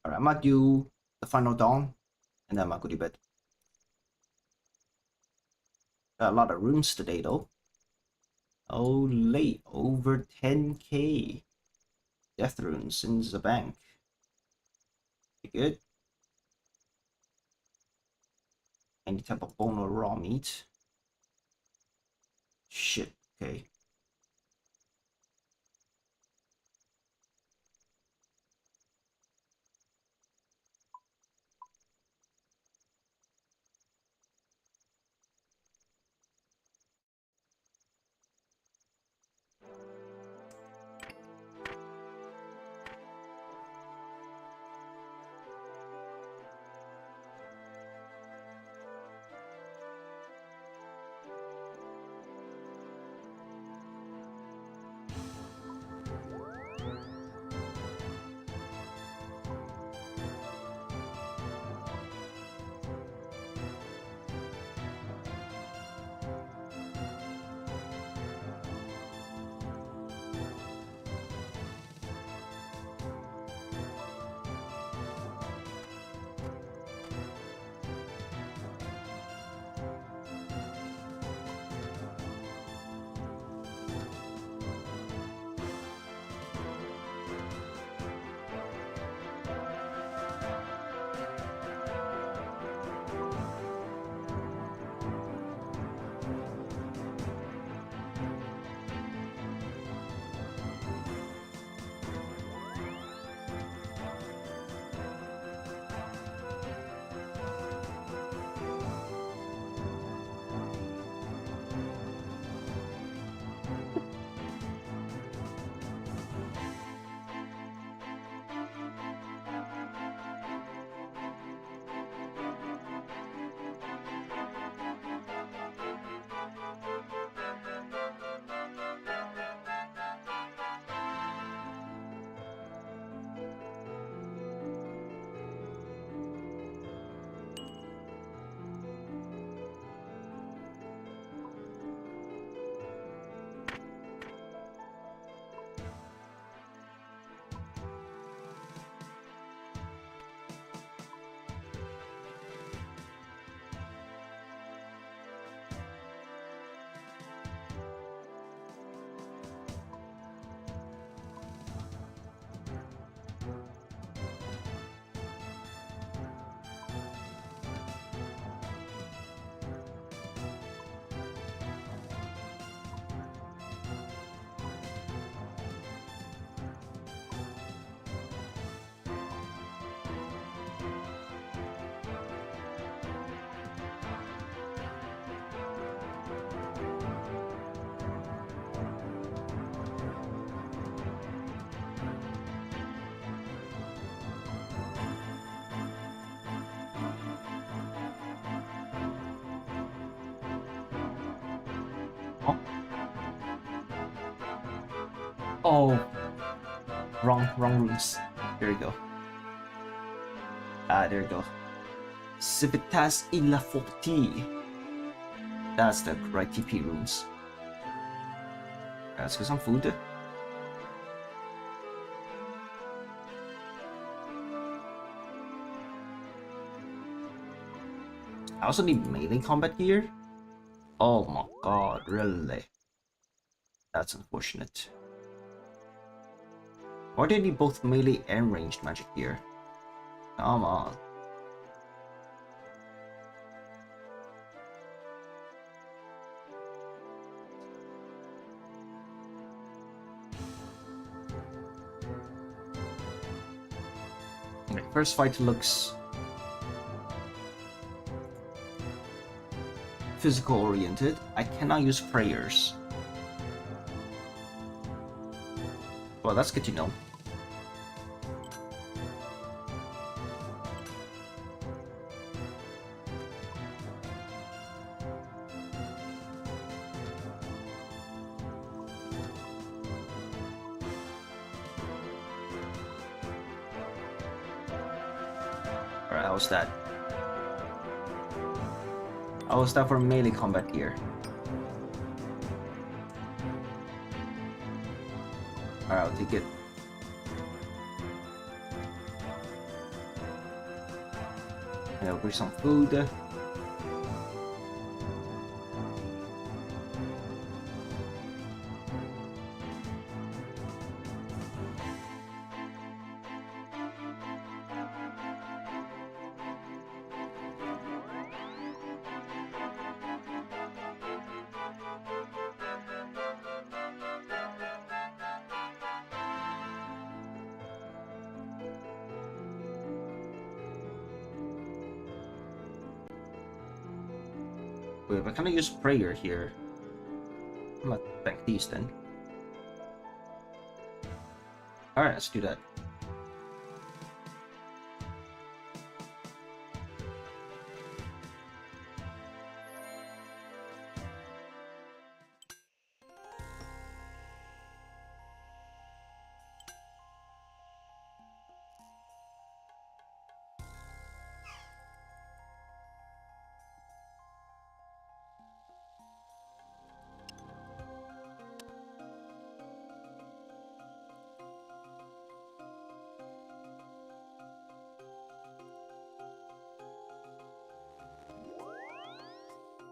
I might do the final dawn, and then I might go to bed. Got a lot of runes today, though. Oh, late. Over 10k. Death runes in the bank. Pretty good. Any type of bone or raw meat. Shit, okay. Oh. Oh. Wrong runes. There you go. Ah, there you go. Civitas Illa Forti. That's the correct TP runes. Let's get some food. I also need melee combat gear. Oh my god, really? That's unfortunate. Why do I need both melee and ranged magic gear? Come on. Okay, first fight looks physical oriented. I cannot use prayers. Well, that's good to know. Alright, how's that? How's that for melee combat gear? Alright, I'll take it. And I'll bring some food. Wait, if I kinda use prayer here, I'm gonna bank these then. Alright, let's do that.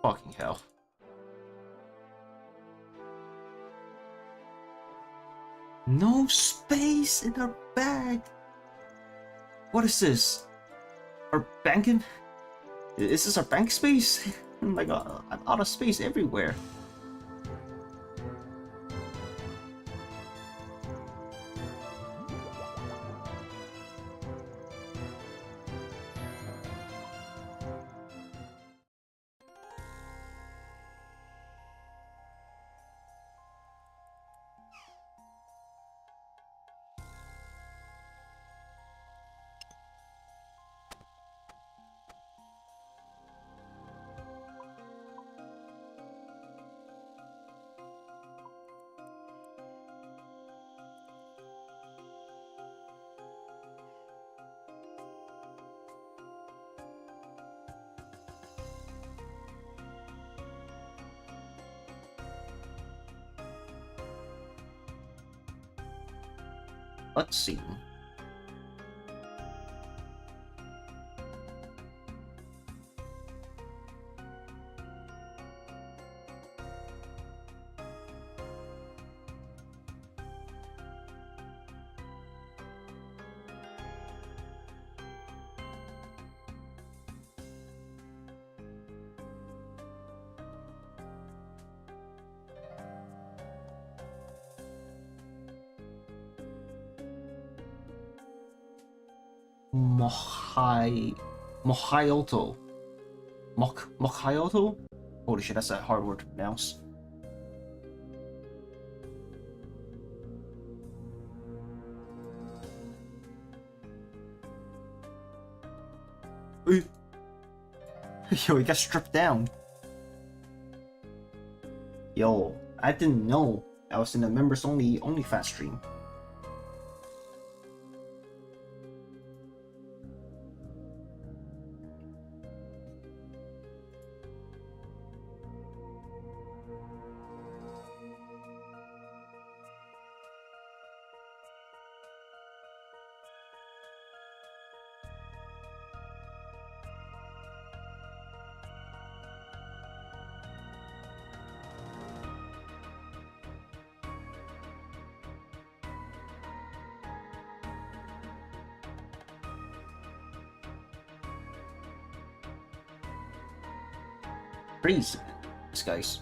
Fucking hell. No space in our bag! What is this? Our banking? Is this our bank space? Oh my god, I'm out of space everywhere. Let's see. Mohioto. Mohioto? Holy shit, that's a hard word to pronounce. Yo, he got stripped down. Yo, I didn't know I was in the members only OnlyFans stream. Freeze, these guys.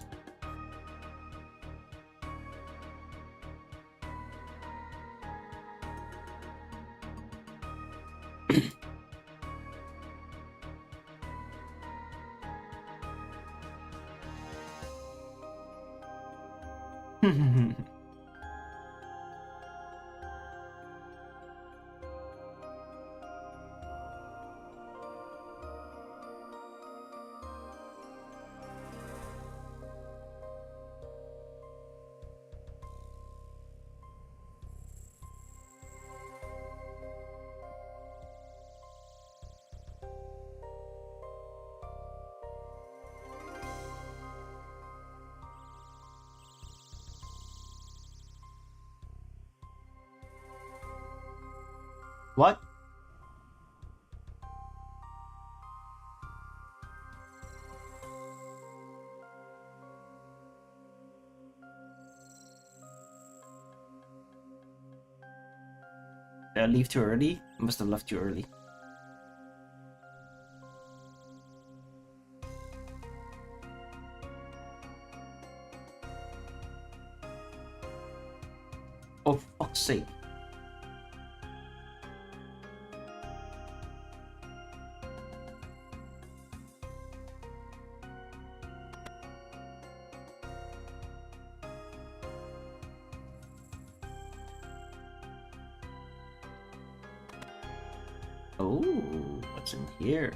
What? Did I leave too early? I must have left too early. Oh, for fuck's sake. Oh, what's in here?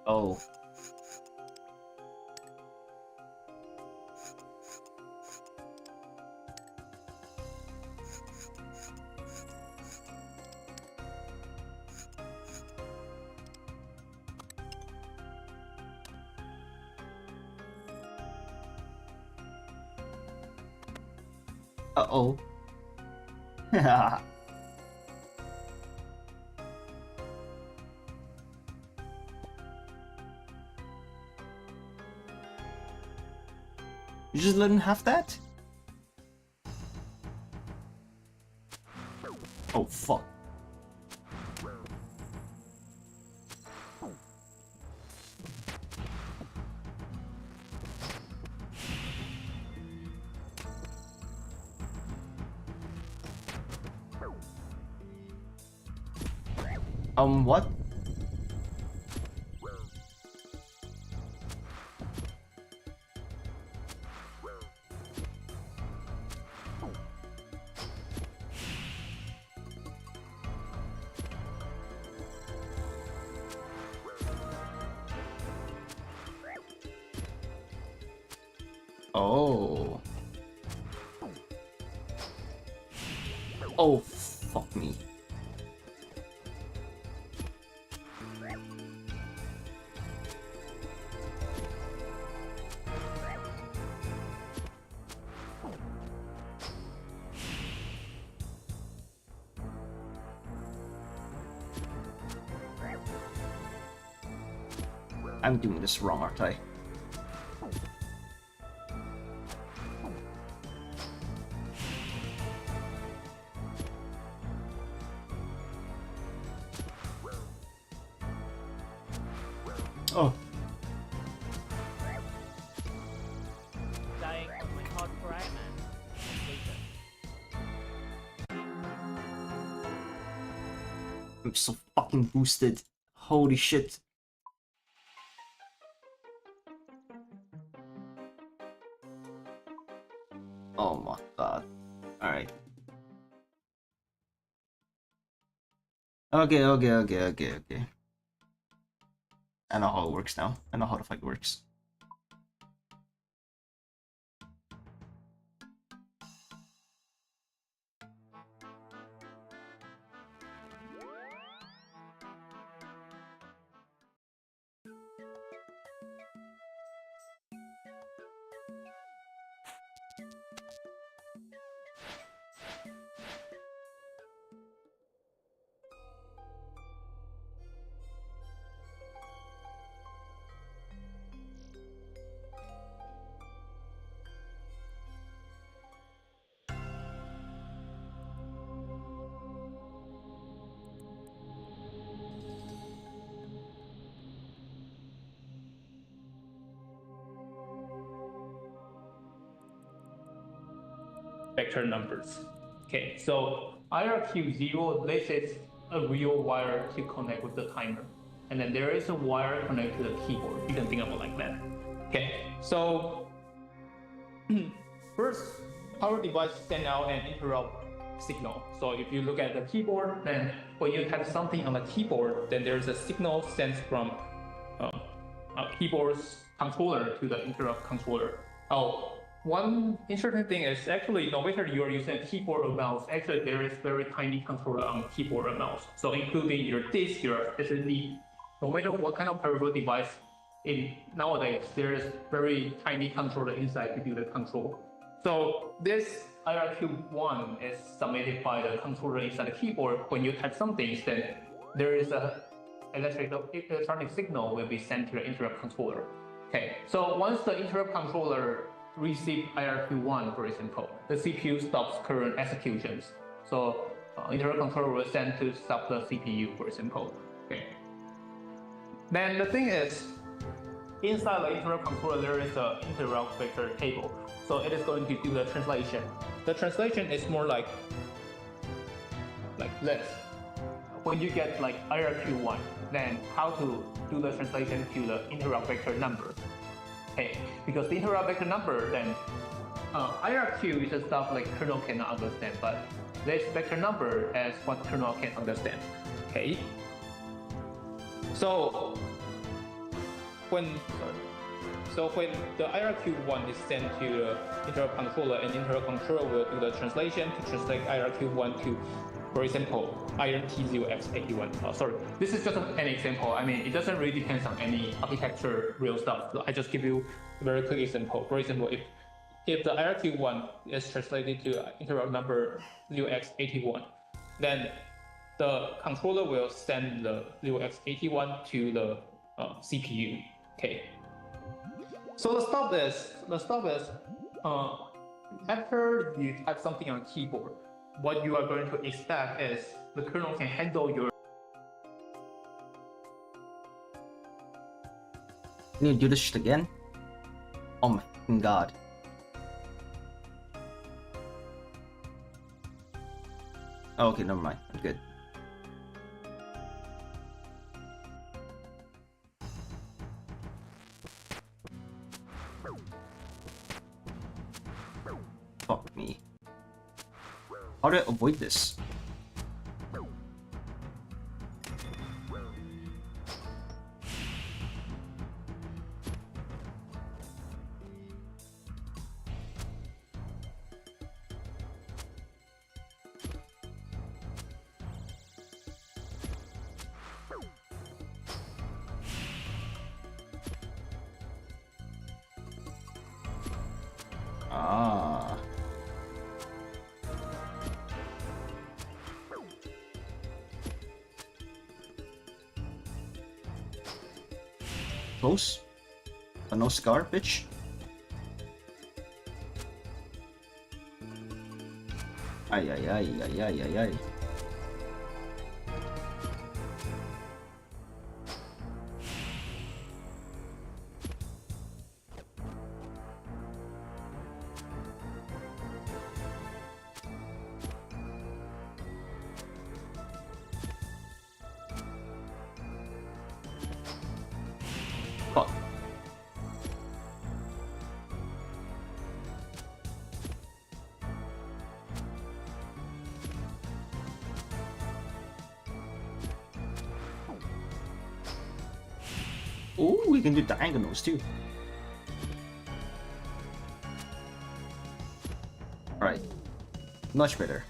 Oh. Uh-oh. You just let him have that? Oh, fuck. What? Oh. Oh, fuck me. I'm doing this wrong, aren't I? Oh. Dying on my hard cry, man. I'm so fucking boosted. Holy shit. Oh my god. Alright. Okay. I know how it works now. I know how the fight works. Vector numbers. Okay, so IRQ0, this is a real wire to connect with the timer. And then there is a wire connected to the keyboard. You can think of it like that. Okay, so first, power device send out an interrupt signal. So if you look at the keyboard, then when you type something on the keyboard, then there's a signal sent from keyboard's controller to the interrupt controller. Oh, one interesting thing is actually no matter you are using a keyboard or mouse, actually there is very tiny controller on keyboard or mouse. So including your disk, your SSD, no matter what kind of peripheral device nowadays, there is very tiny controller inside to do the control. So this IRQ1 is submitted by the controller inside the keyboard. When you type something, then there is a electronic signal will be sent to the interrupt controller. Okay, so once the interrupt controller receives IRQ1, for example, the CPU stops current executions. So interrupt controller will send to stop the CPU, for example. Okay. Then the thing is, inside the interrupt controller, there is an interrupt vector table. So it is going to do the translation. The translation is more like this. When you get like IRQ1, then how to do the translation to the interrupt vector number. Okay, because the interrupt vector number, then IRQ is a stuff like kernel cannot understand, but this vector number is what kernel can understand. Okay. So when the IRQ1 is sent to the interrupt controller, and interrupt controller will do the translation to translate IRQ1 to, for example, IRT0x81. Sorry, this is just an example. I mean, it doesn't really depend on any architecture real stuff. I just give you a very quick example. For example, if the IRQ1 is translated to interrupt number 0x81, then the controller will send the 0x81 to the CPU. Okay. So the stop is after you type something on keyboard, what you are going to expect is the kernel can handle your. Can you do this shit again? Oh my fucking god. Oh, okay, never mind. I'm good. Fuck me. How do I avoid this? Ah. Close. But no scar, bitch. Ay, ay, ay, ay, ay, ay, ay. Fuck. Ooh, we can do diagonals too. Right. Much better.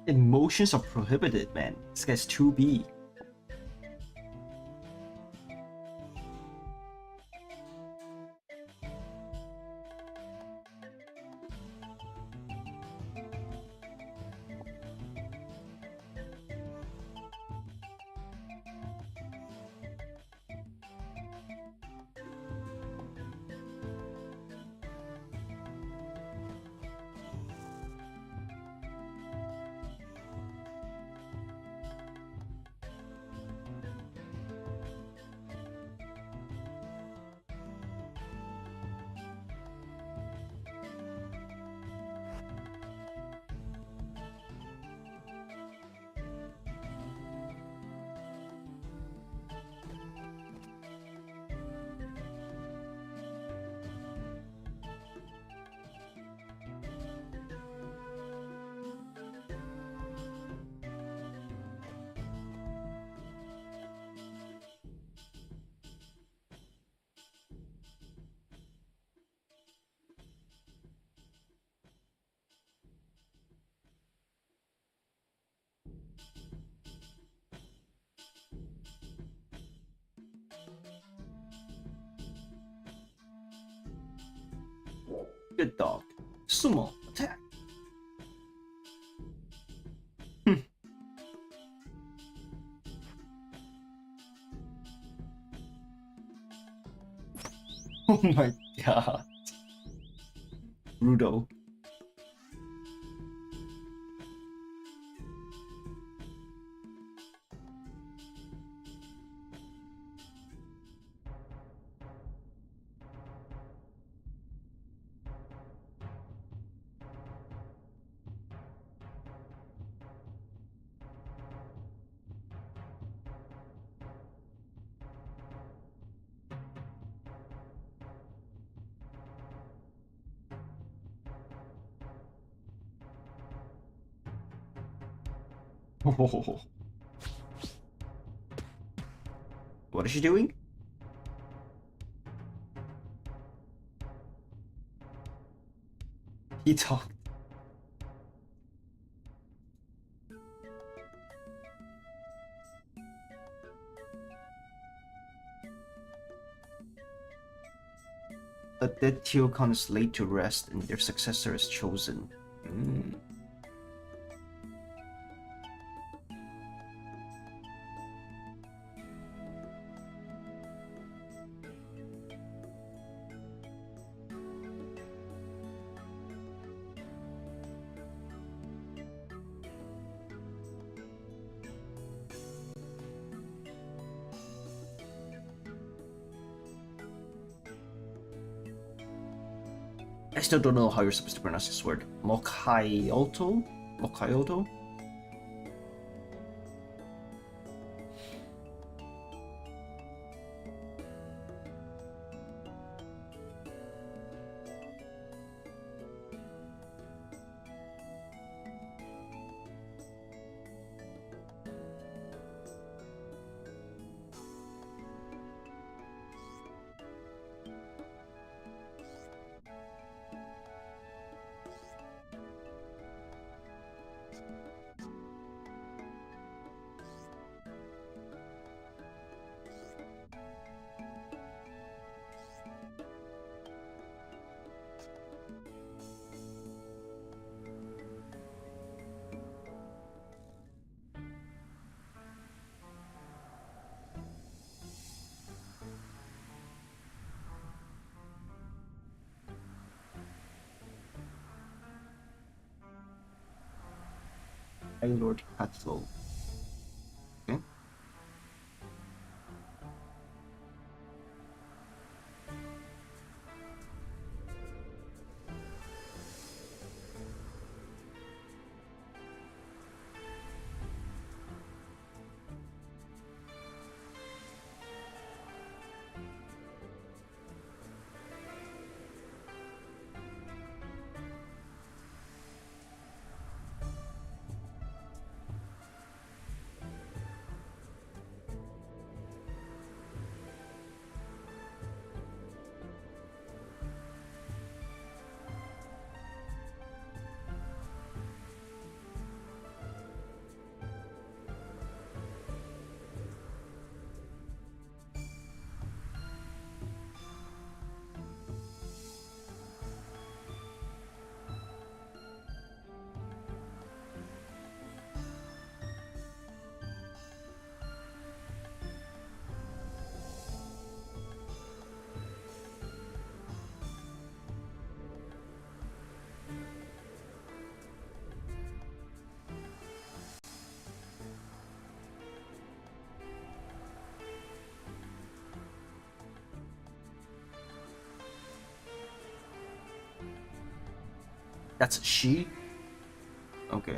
Emotions are prohibited, man. This guy's 2B. Good dog. Sumo, attack. Oh my god. Rudo. Oh. What is she doing? He talked. A dead Teocon is laid to rest and their successor is chosen. I still don't know how you're supposed to pronounce this word. Mokyoto? Mokyoto? High Lord Katsuo. Okay. That's a she? Okay.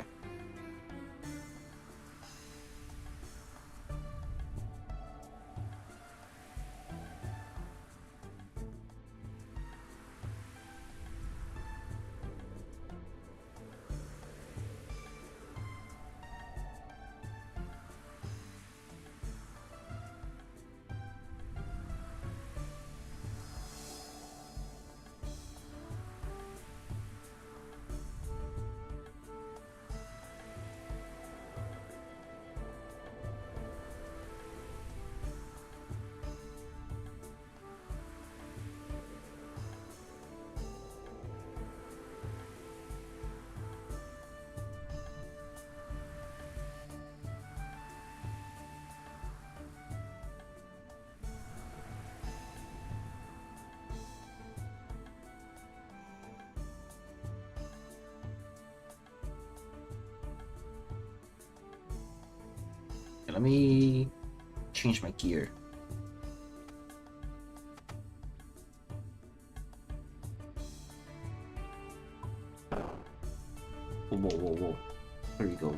Okay, let me change my gear. Whoa, whoa, whoa, whoa. There we go.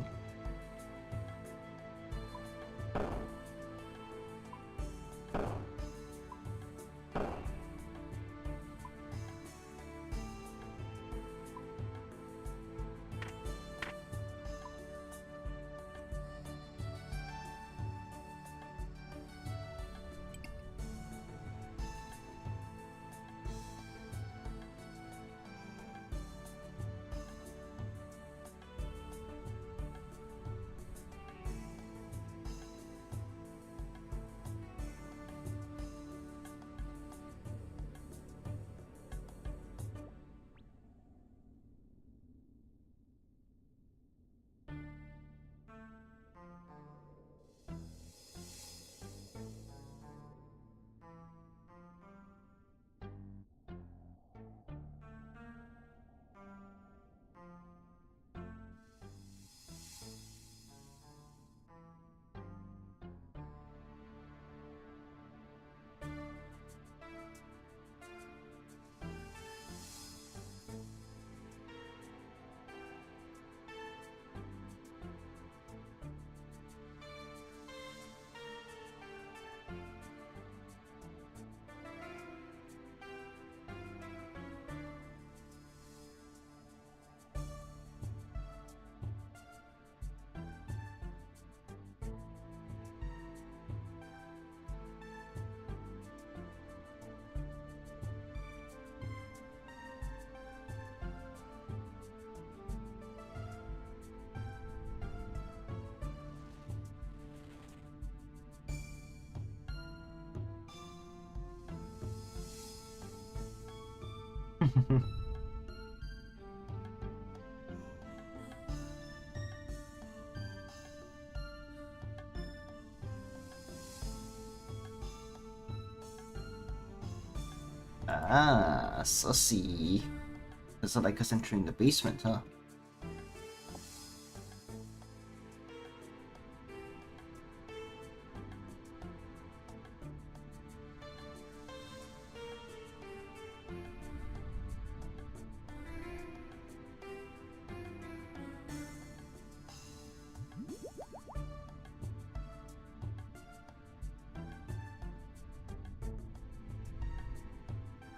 Ah, sussy. Is it like us entering the basement, huh?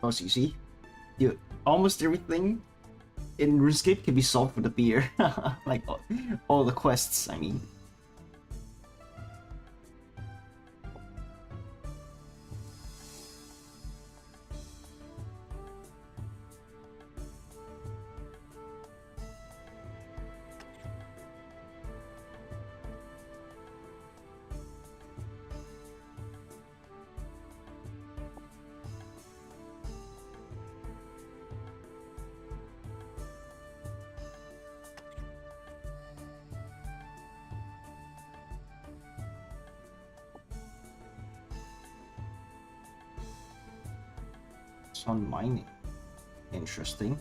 Oh, so you see? You almost everything in RuneScape can be solved with a beer. Like all the quests, I mean. It's on mining. Interesting.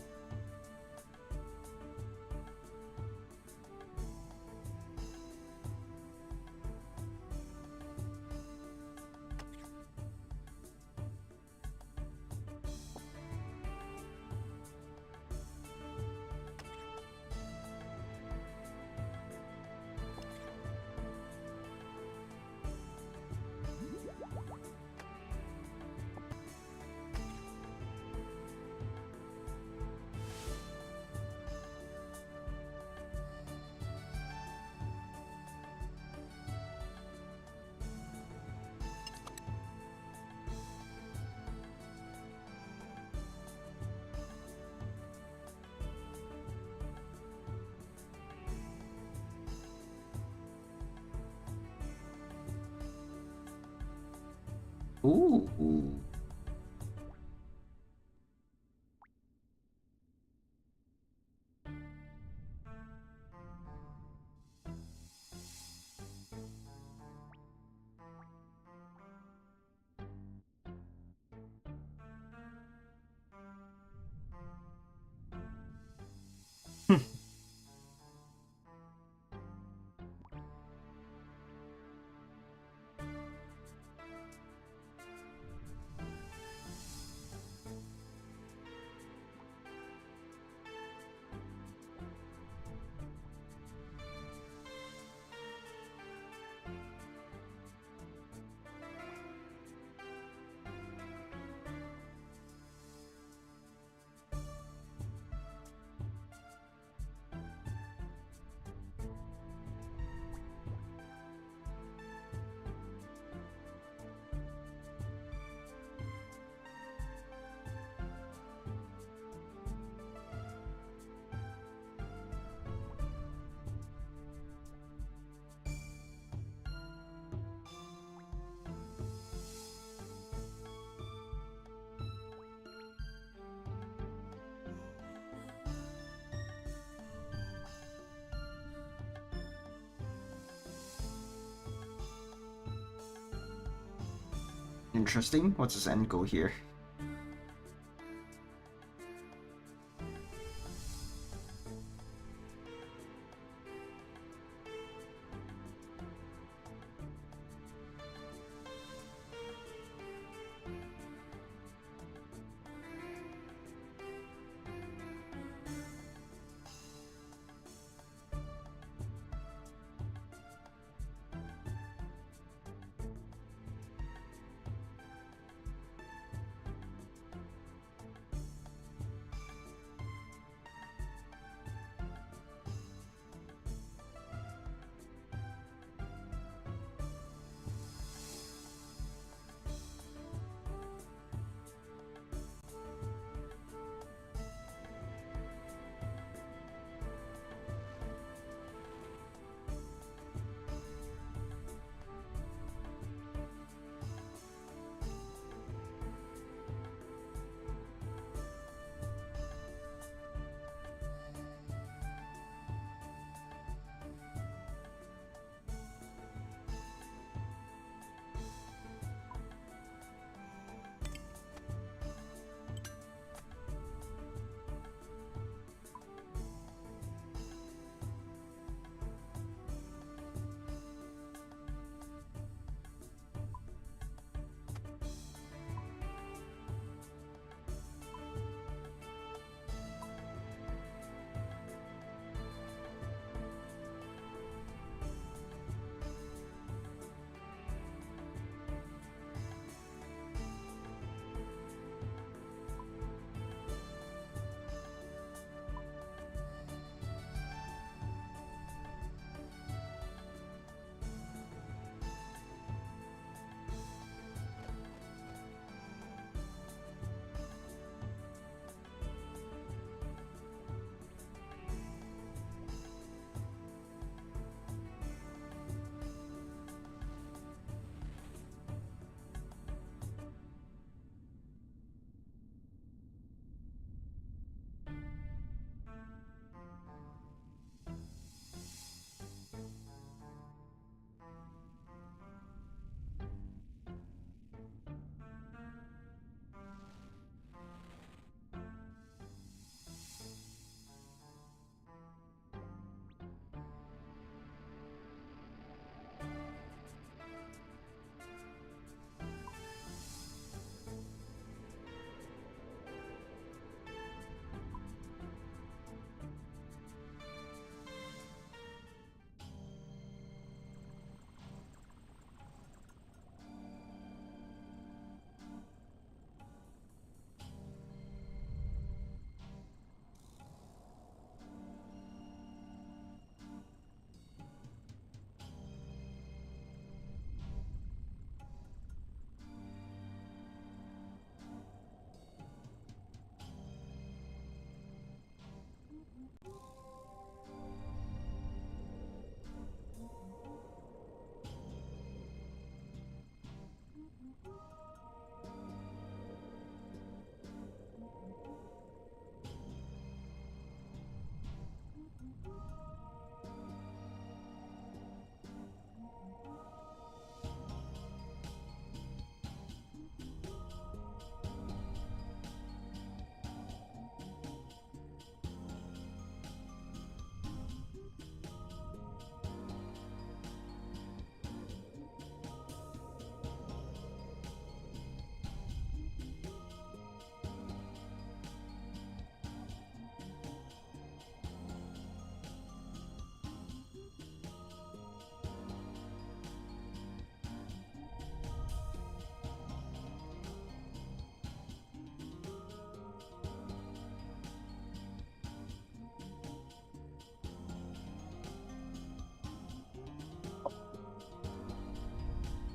Ooh. Interesting. What's his end goal here?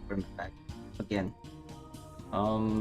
Bring it back again. Alright.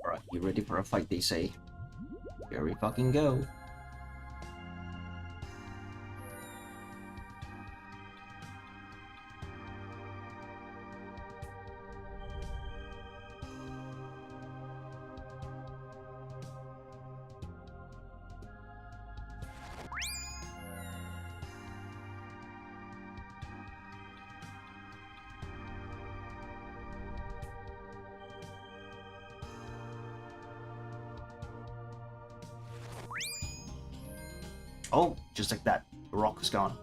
Alright, you ready for a fight, they say. Here we fucking go. Oh, just like that, the rock is gone.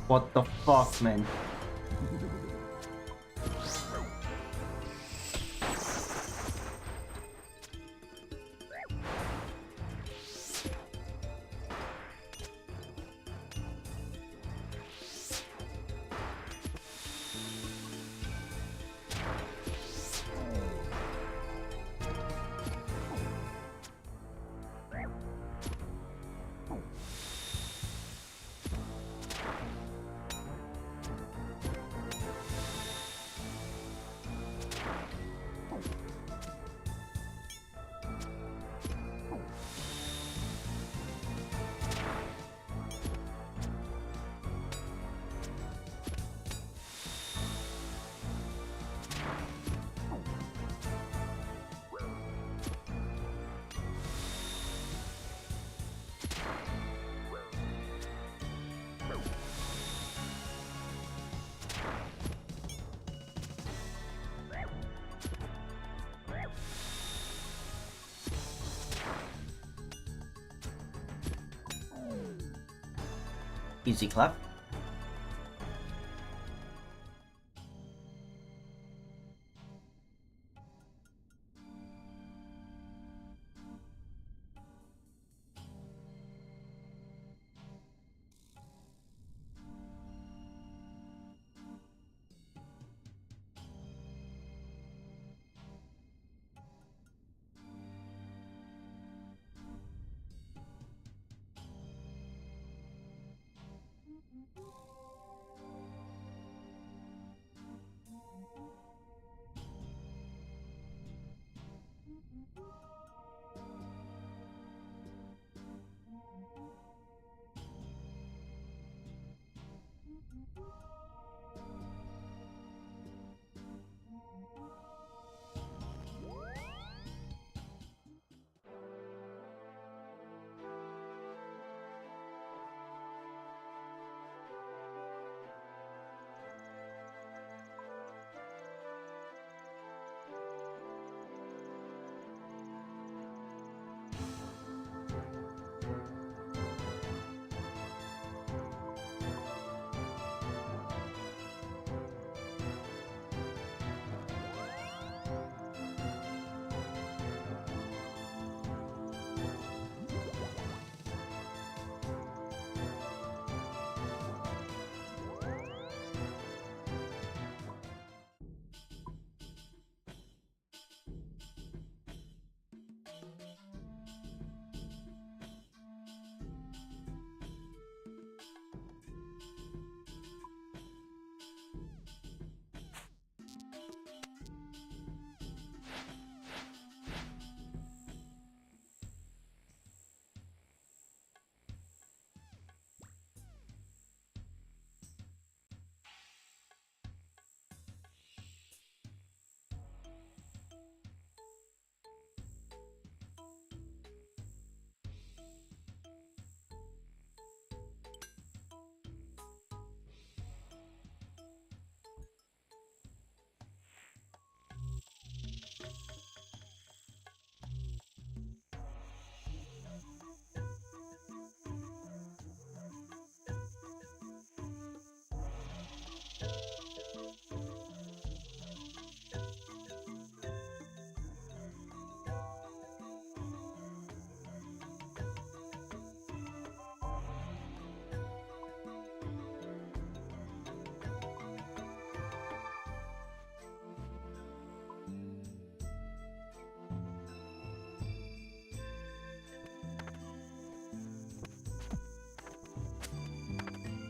What the fuck, man? Easy clap.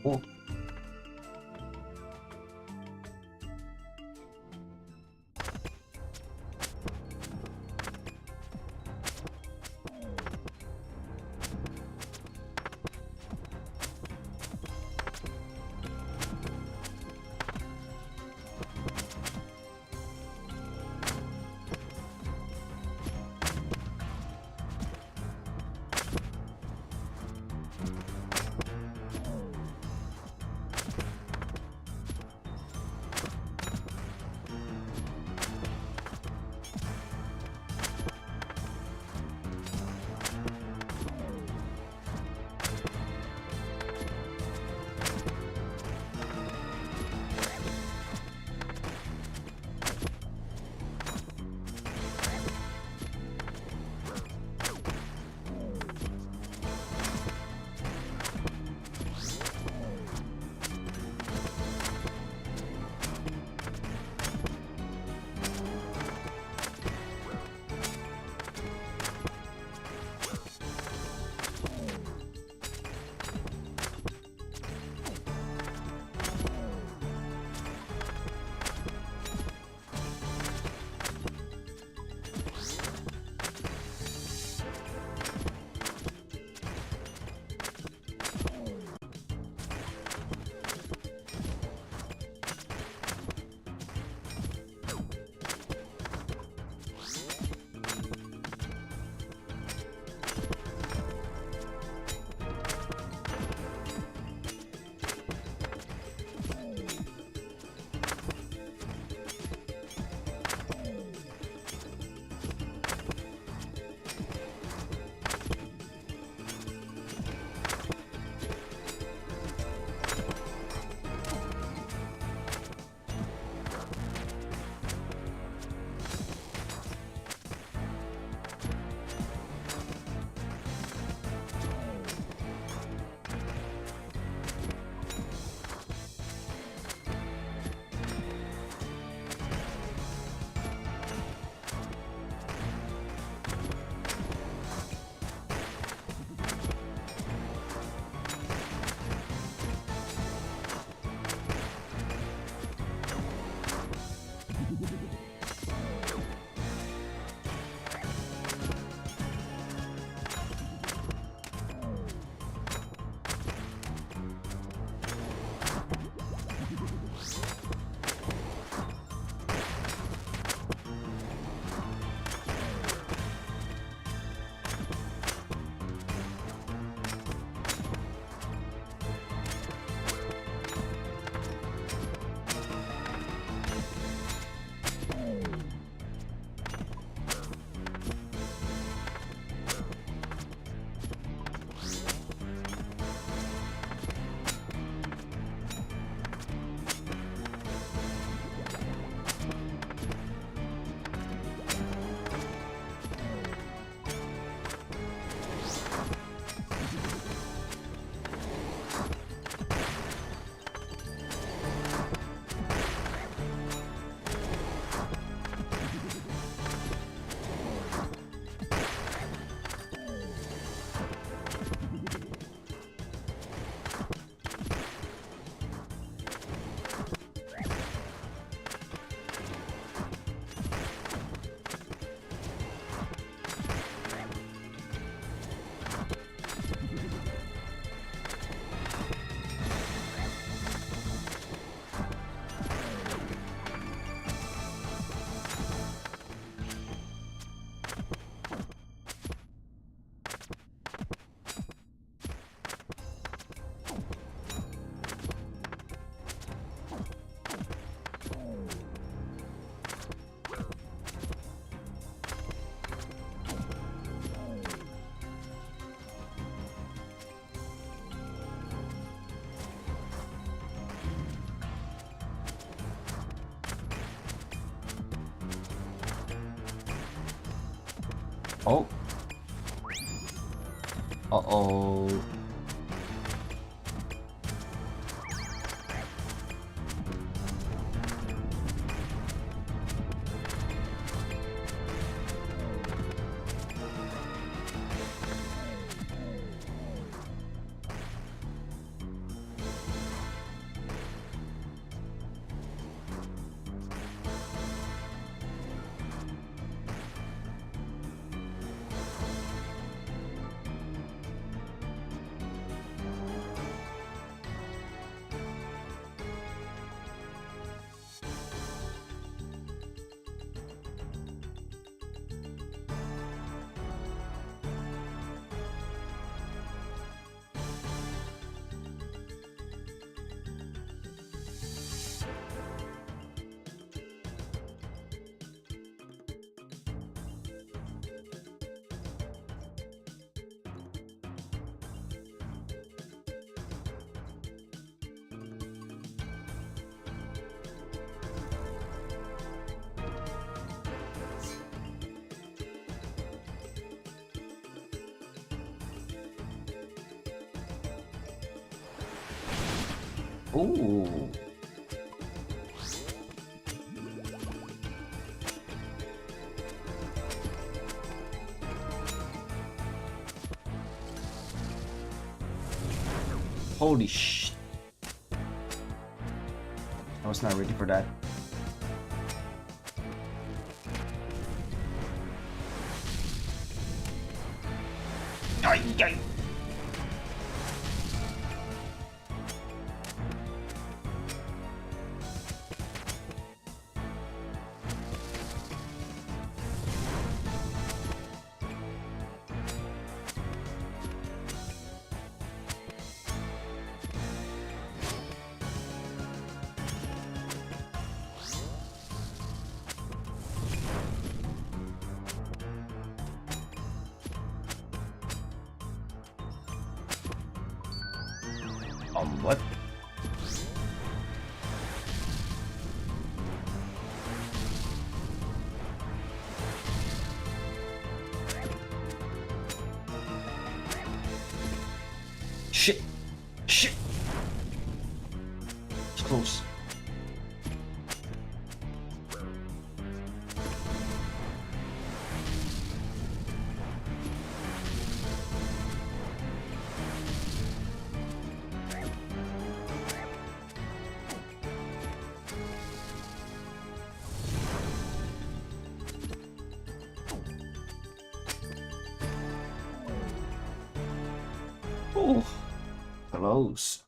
Oh. Oh. Uh-oh. Ooh. Holy sh! I was not ready for that. Ay, ay. What? Shit! Shit! It's close. Oh, close.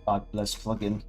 God bless plugin.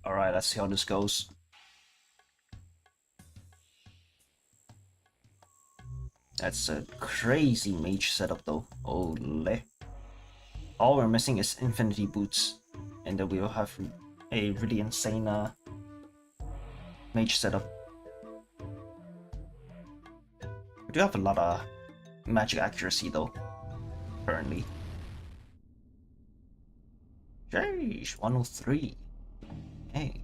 Alright, let's see how this goes. That's a crazy mage setup though. Ole. All we're missing is infinity boots. And then we'll have a really insane mage setup. We do have a lot of magic accuracy though, currently. Jeez, 103. Hey.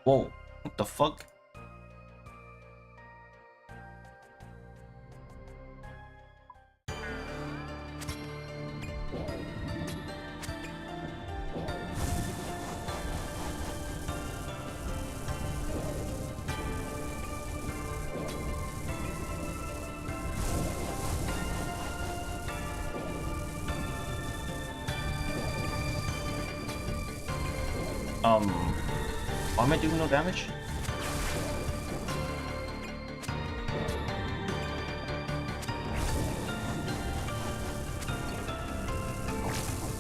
Whoa, what the fuck? Why am I doing no damage?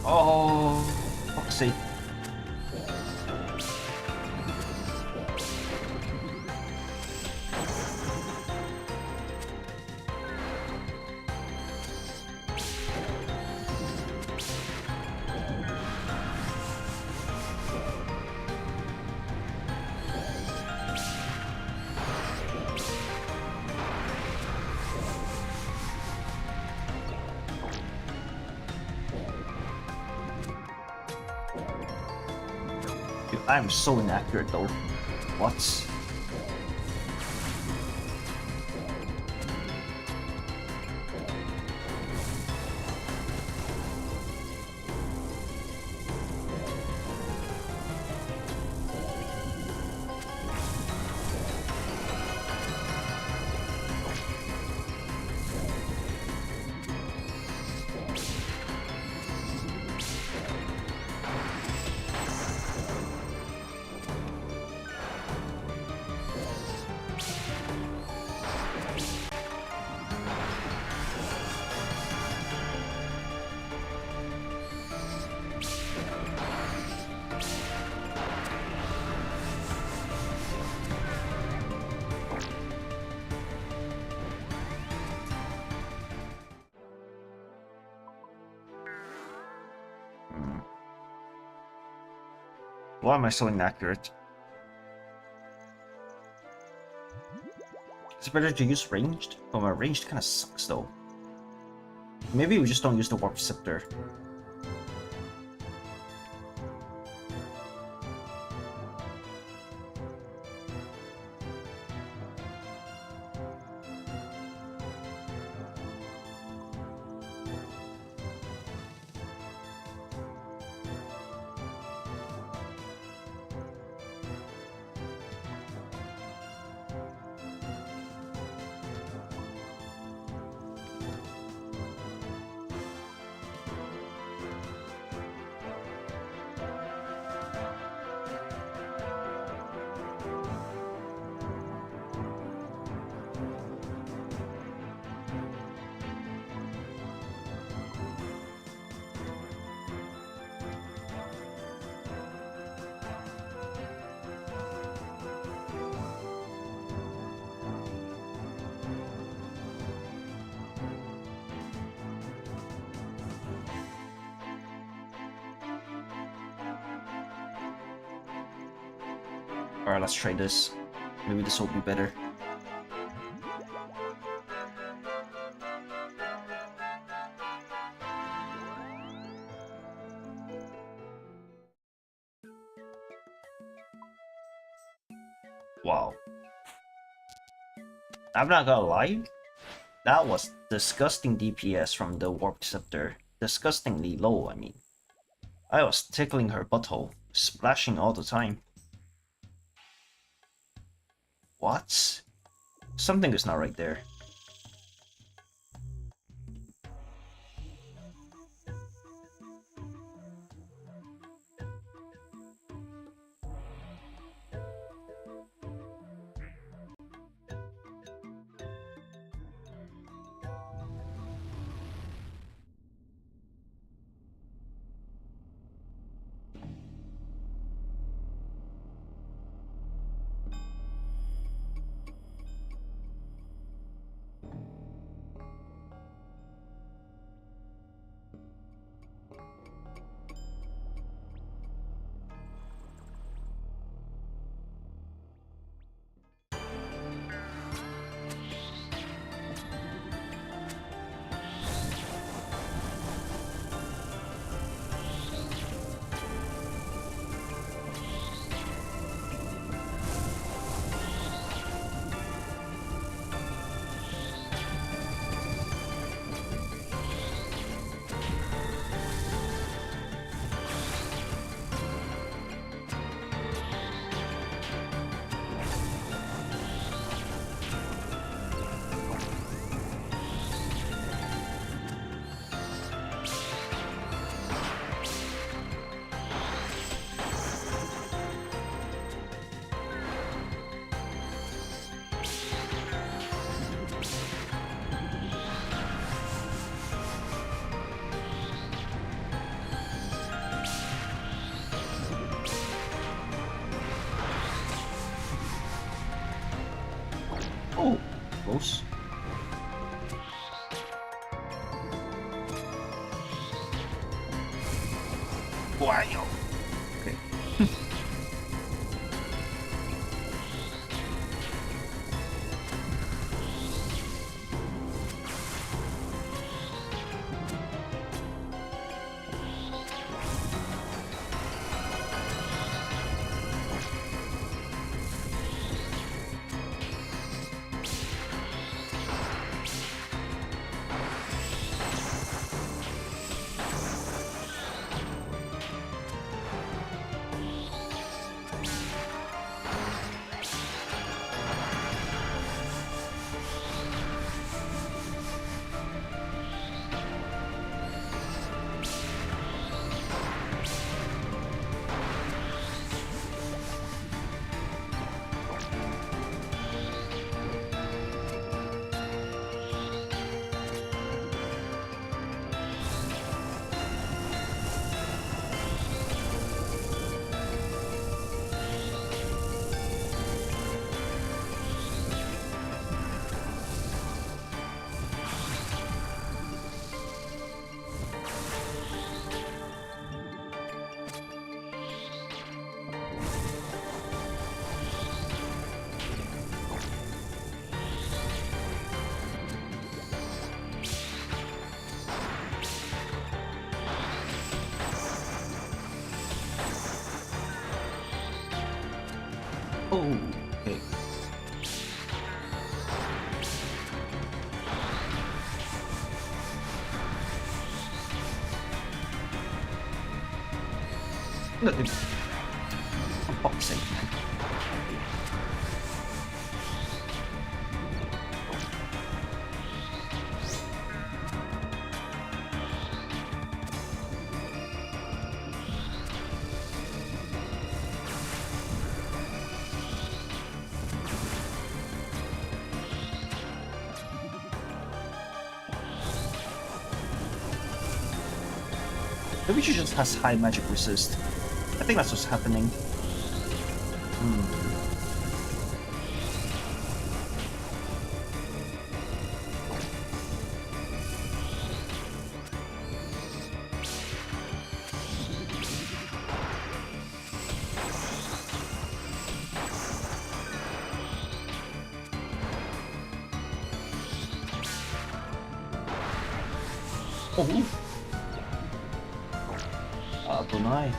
Oh, fuck's sake. Dude, I'm so inaccurate though. What? Why am I so inaccurate? Is it better to use ranged? Oh, my ranged kind of sucks though. Maybe we just don't use the warp scepter. Alright, let's try this. Maybe this will be better. Wow. I'm not gonna lie, that was disgusting DPS from the Warp Scepter. Disgustingly low, I mean. I was tickling her butthole, splashing all the time. What? Something is not right there. Okay. Oh, okay. Look, for fuck's sake, man. Maybe she just has high magic resist. I think that's what's happening. Oh! Tunay.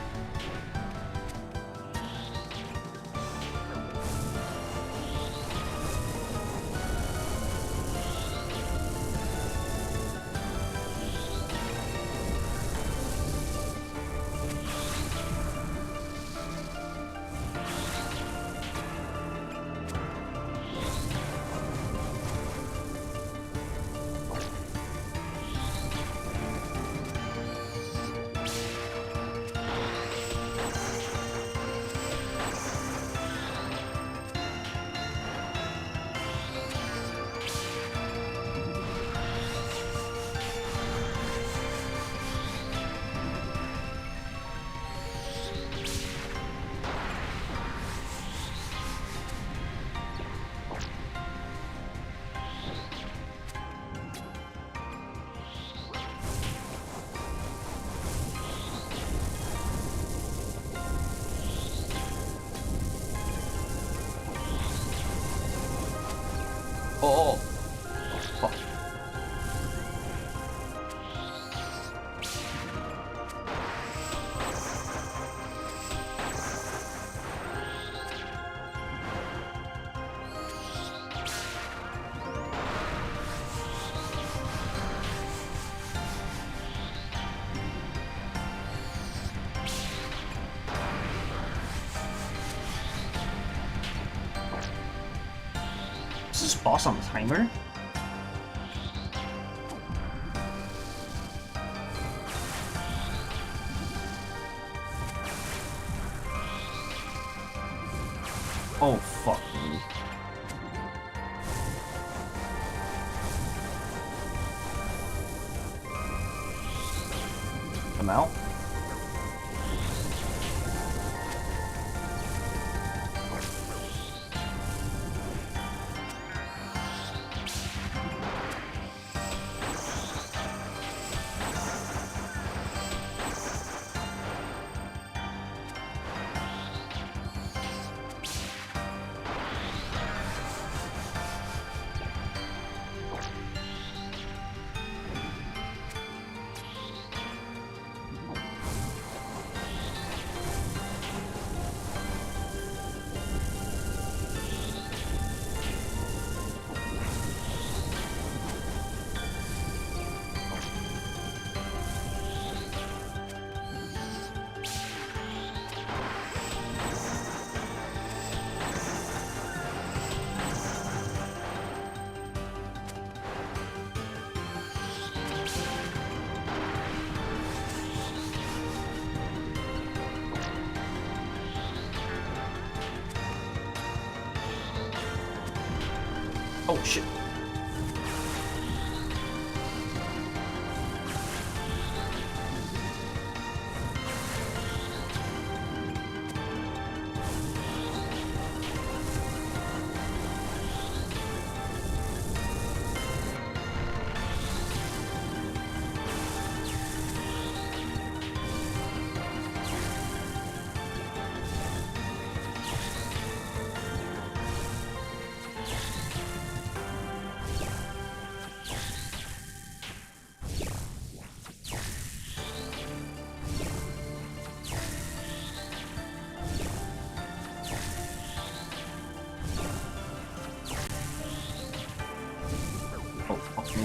Oh, fuck. Is this boss on the timer? Oh, fuck me. Come out. Oh shit. Oh, fuck me.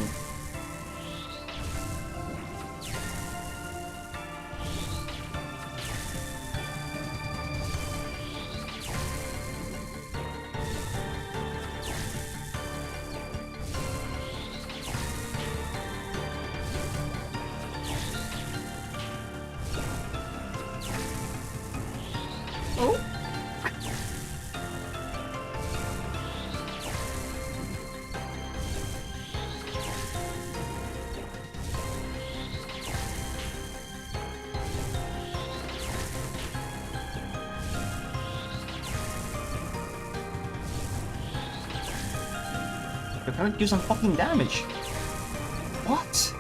Oh. They're trying to do some fucking damage. What?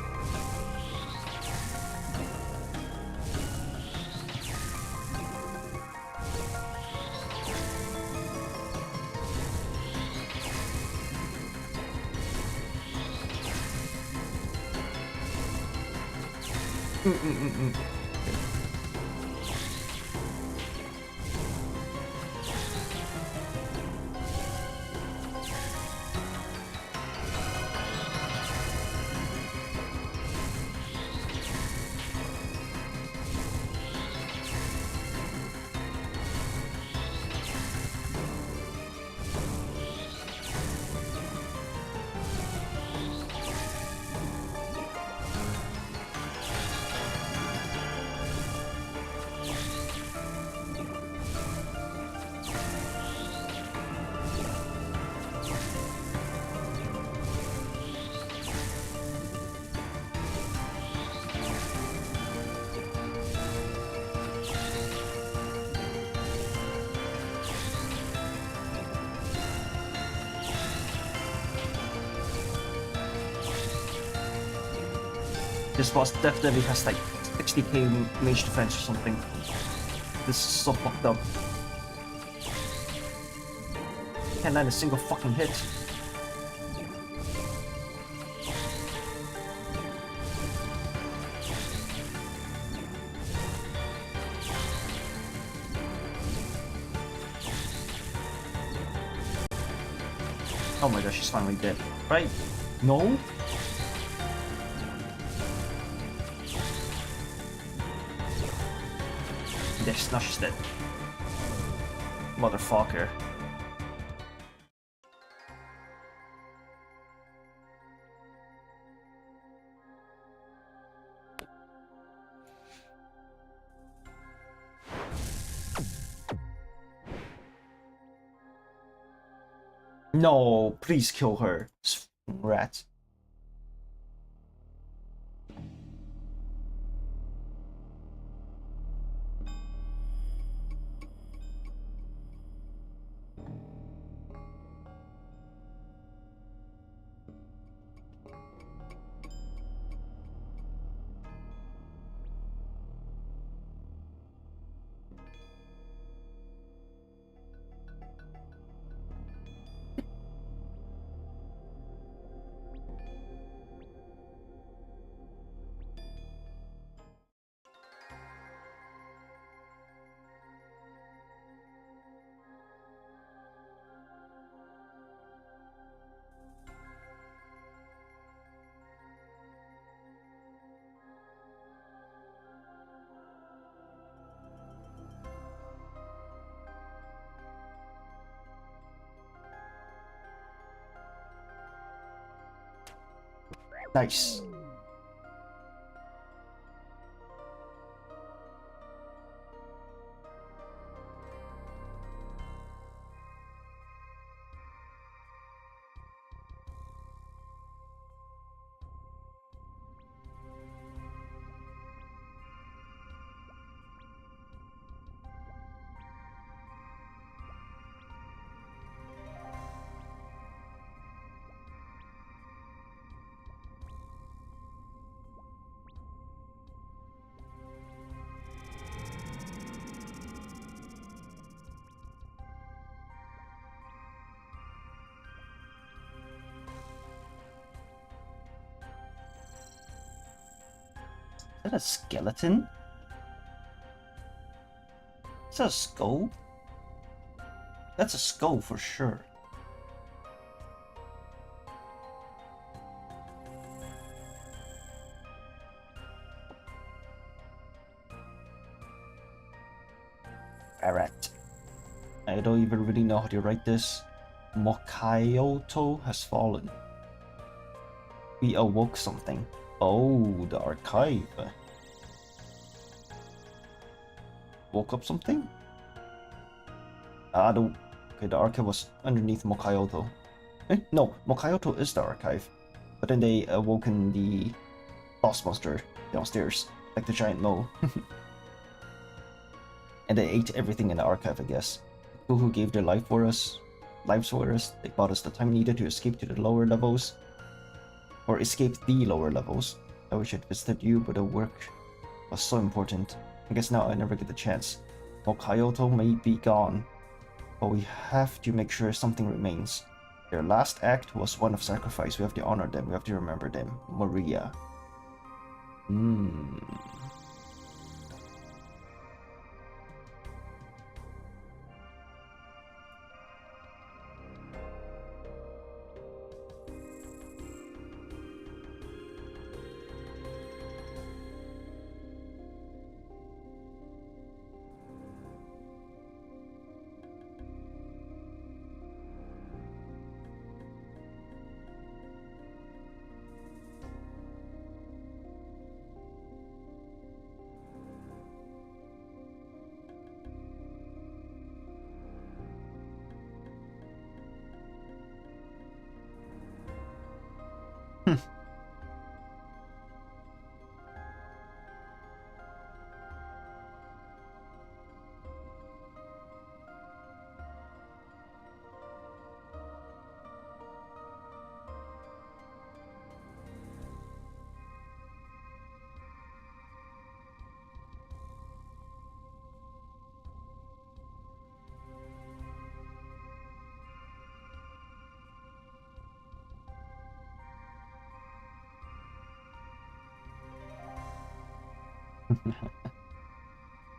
This boss definitely has like 60k mage defense or something. This is so fucked up. Can't land a single fucking hit. Oh my gosh, she's finally dead. Right? No? Yes, now she's dead. Motherfucker. No, please kill her. This rat. Nice. that a skeleton? Is that a skull? That's a skull for sure. Alright. I don't even really know how to write this. Mokayoto has fallen. We awoke something. Oh, the archive. Woke up something? Okay, the archive was underneath Mokayoto. No, Mokayoto is the archive. But then they awoken the boss monster downstairs, like the giant mole. And they ate everything in the archive, I guess. People who gave their lives for us, they bought us the time needed to escape to the lower levels. Or escape the lower levels. I wish I'd visited you, but the work was so important. I guess now I never get the chance. Mokayoto may be gone, but we have to make sure something remains. Their last act was one of sacrifice. We have to honor them. We have to remember them. Maria.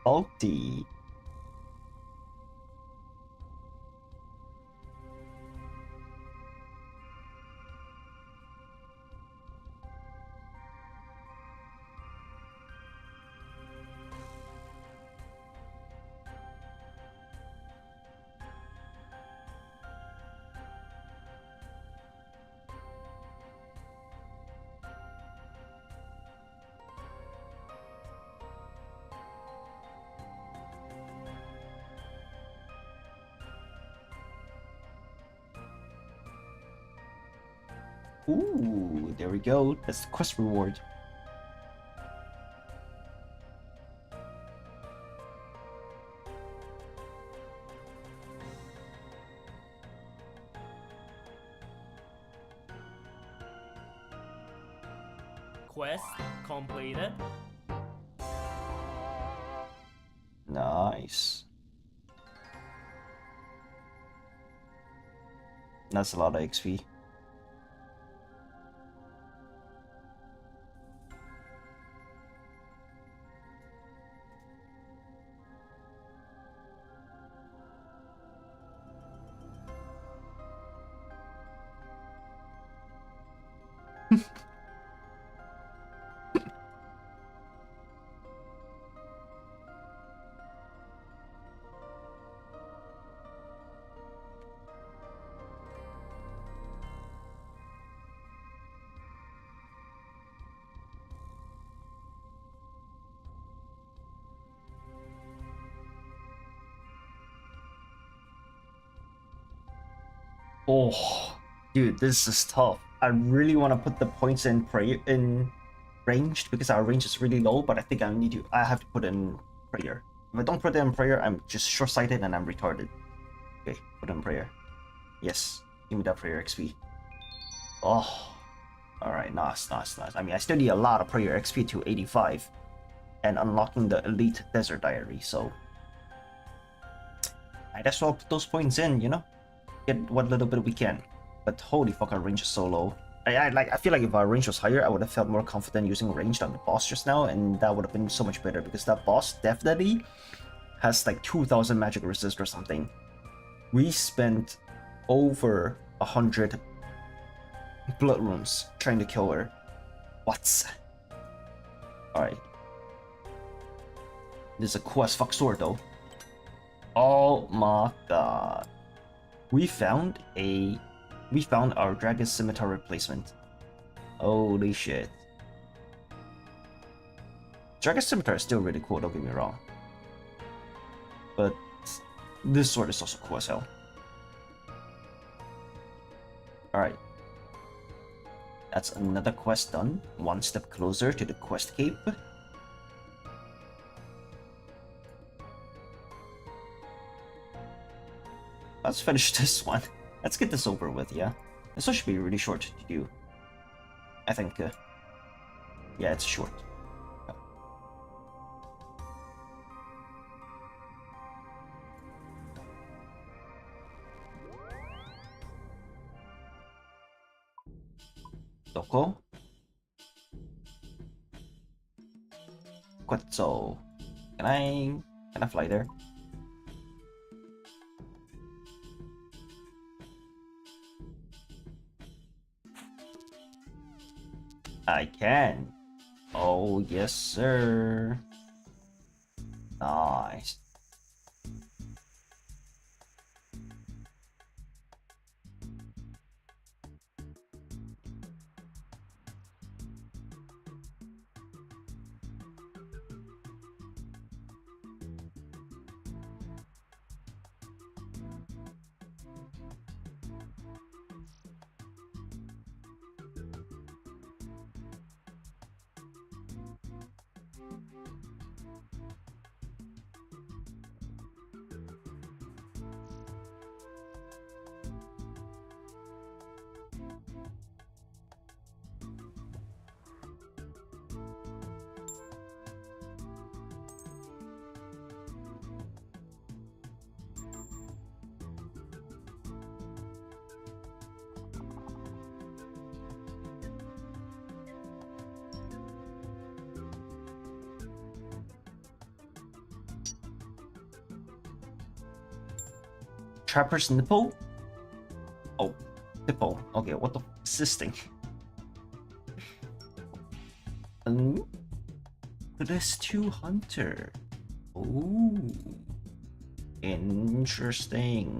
Salty. Ooh, there we go. That's the quest reward. Quest completed. Nice. That's a lot of XP. Oh, dude, this is tough. I really want to put the points in ranged because our range is really low, but I think I have to put in prayer. If I don't put it in prayer, I'm just short-sighted and I'm retarded. Okay, put in prayer. Yes, give me that prayer XP. Oh, alright, nice. I mean, I still need a lot of prayer XP to 85 and unlocking the elite desert diary, so might as well put those points in, you know? Get what little bit we can. But holy fuck, our range is so low. I feel like if our range was higher, I would have felt more confident using range on the boss just now, and that would have been so much better because that boss definitely has like 2,000 magic resist or something. We spent over 100 blood runes trying to kill her. What? Alright. There's a quest. Fuck sword though. Oh my god. We found our dragon scimitar replacement. Holy shit. Dragon scimitar is still really cool, don't get me wrong. But this sword is also cool as hell. Alright. That's another quest done. One step closer to the quest cape. Let's finish this one. Let's get this over with, yeah? This one should be really short to do. I think, yeah, it's short. Doko? Quetzal. Can I fly there? I can. Oh, yes, sir. Nice. Trapper's nipple? Oh, nipple. Okay, what the f is this thing? This two hunter. Ooh. Interesting.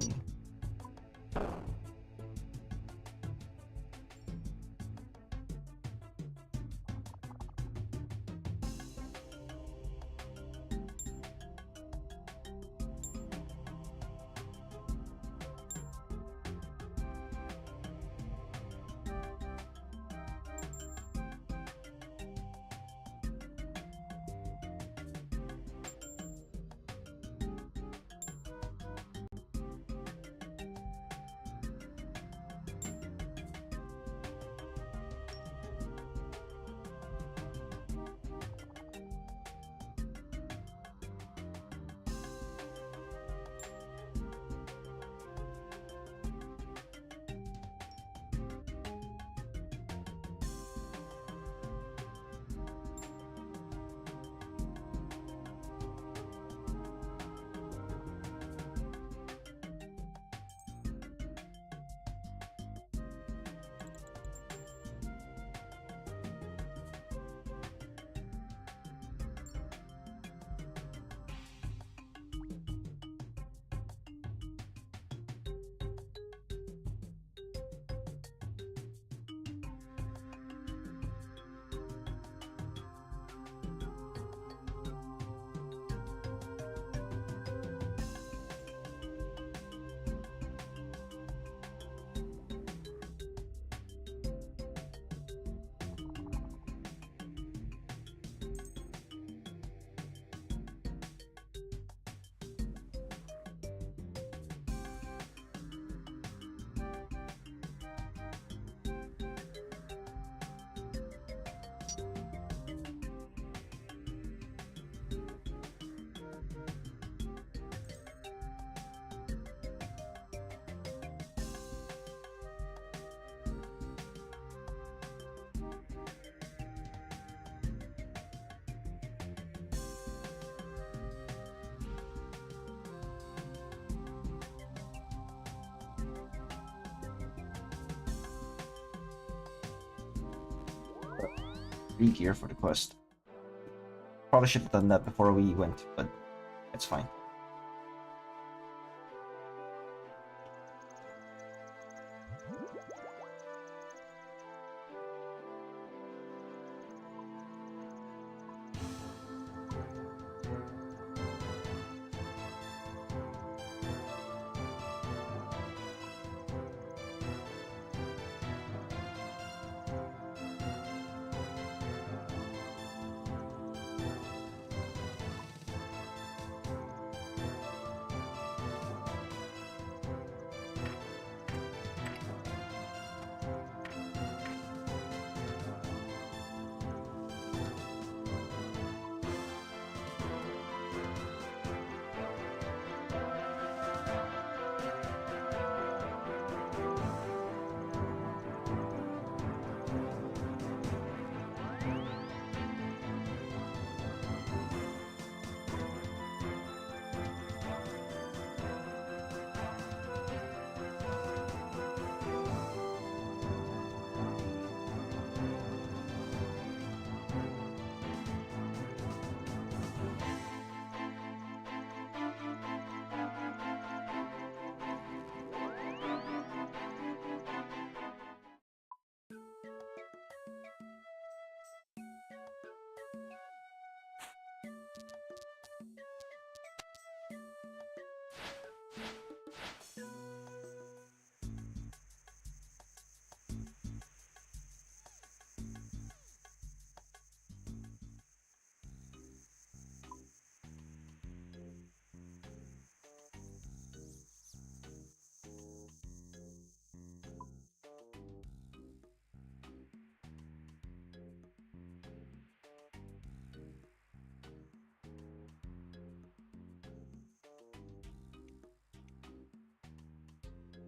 3 gear for the quest. Probably should have done that before we went, but it's fine.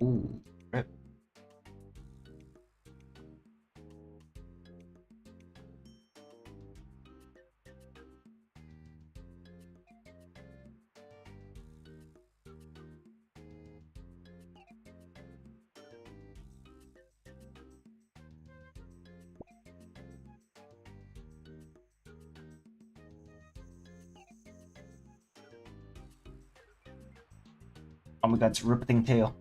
Ooh, rip. Oh my god, it's ripping tail.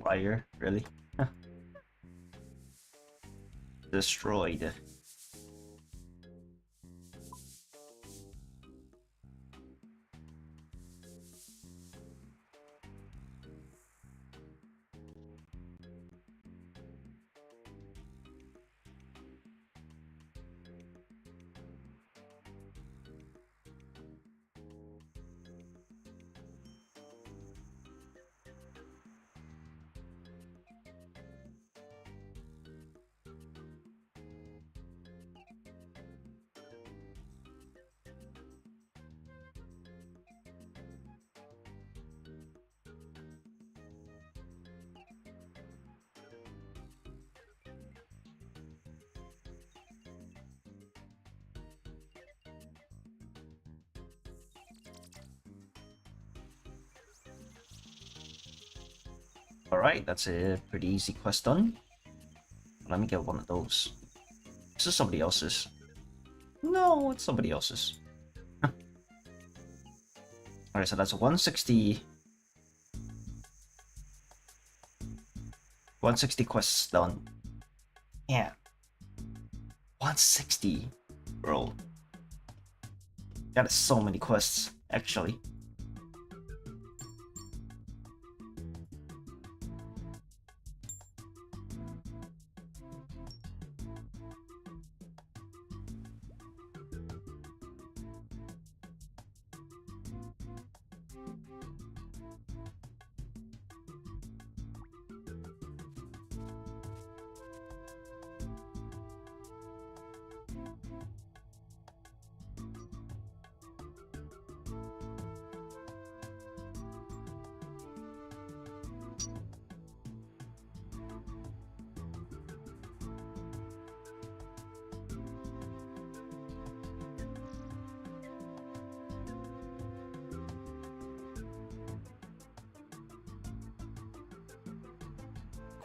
Liar, really? Destroyed. Alright, that's a pretty easy quest done. Let me get one of those. This is somebody else's. No, it's somebody else's. Alright, so that's 160. 160 quests done. Yeah. 160. Bro. That is so many quests, actually.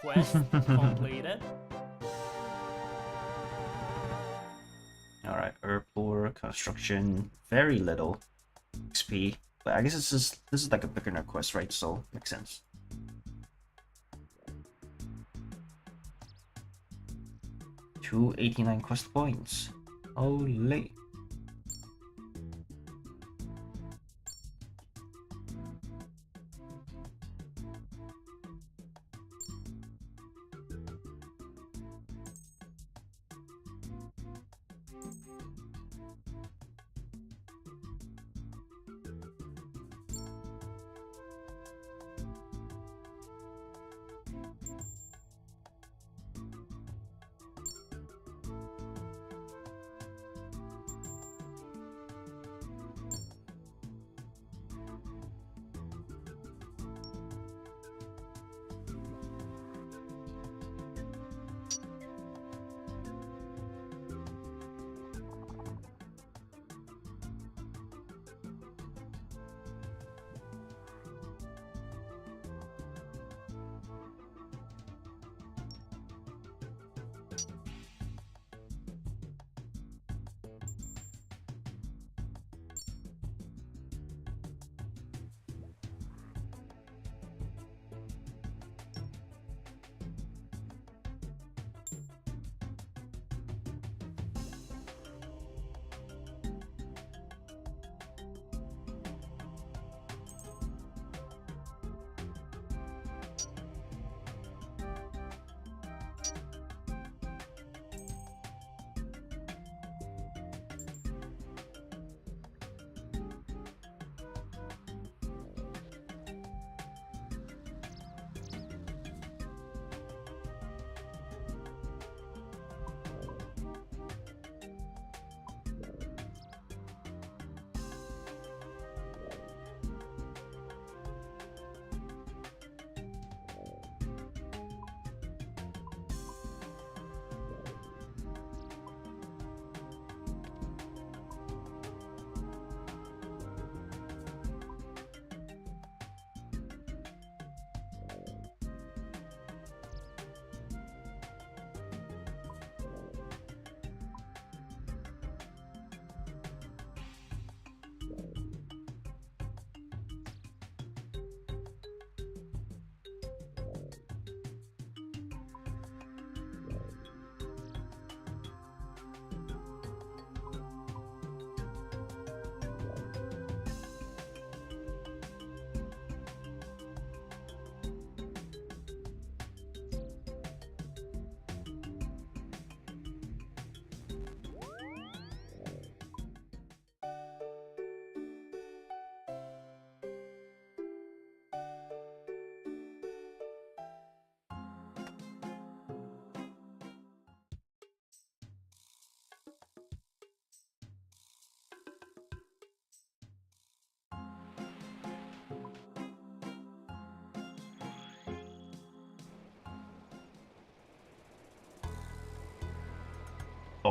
Quest completed. Alright, herb lore, construction, very little XP. But I guess this is like a beginner quest, right? So makes sense. Two 89 quest points. Holy.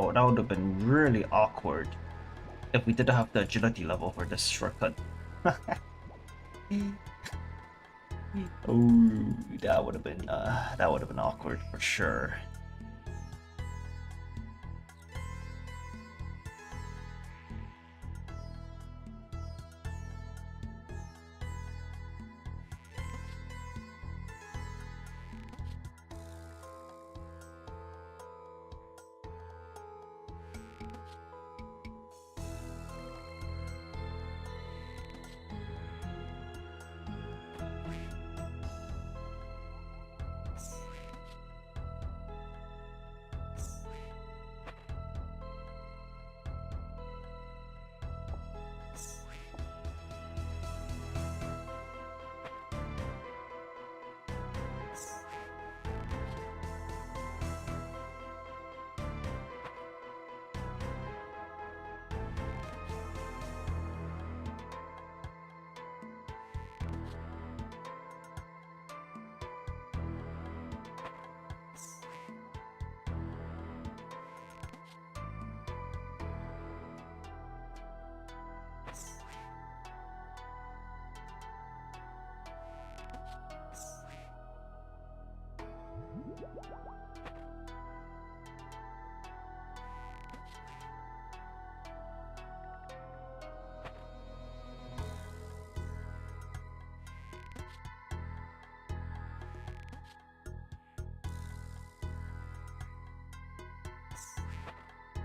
Oh, that would have been really awkward if we didn't have the agility level for this shortcut. Oh, that would have been awkward for sure.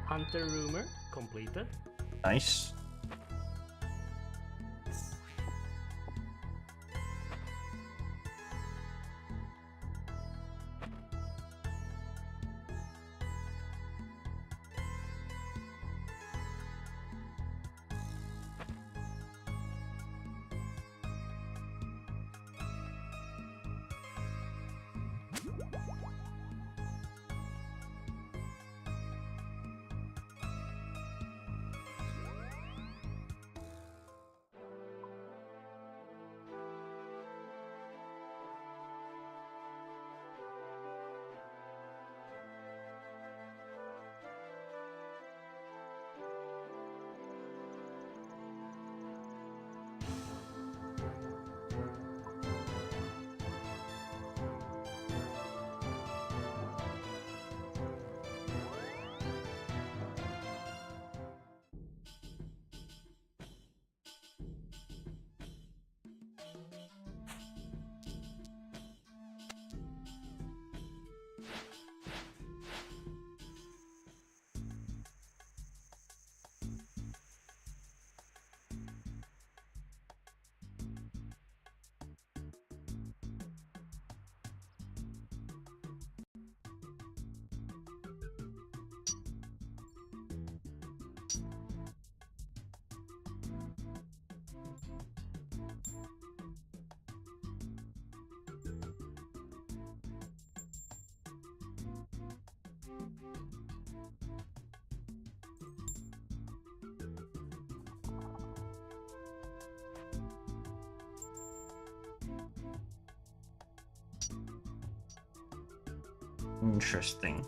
Hunter rumor completed. Nice. Interesting.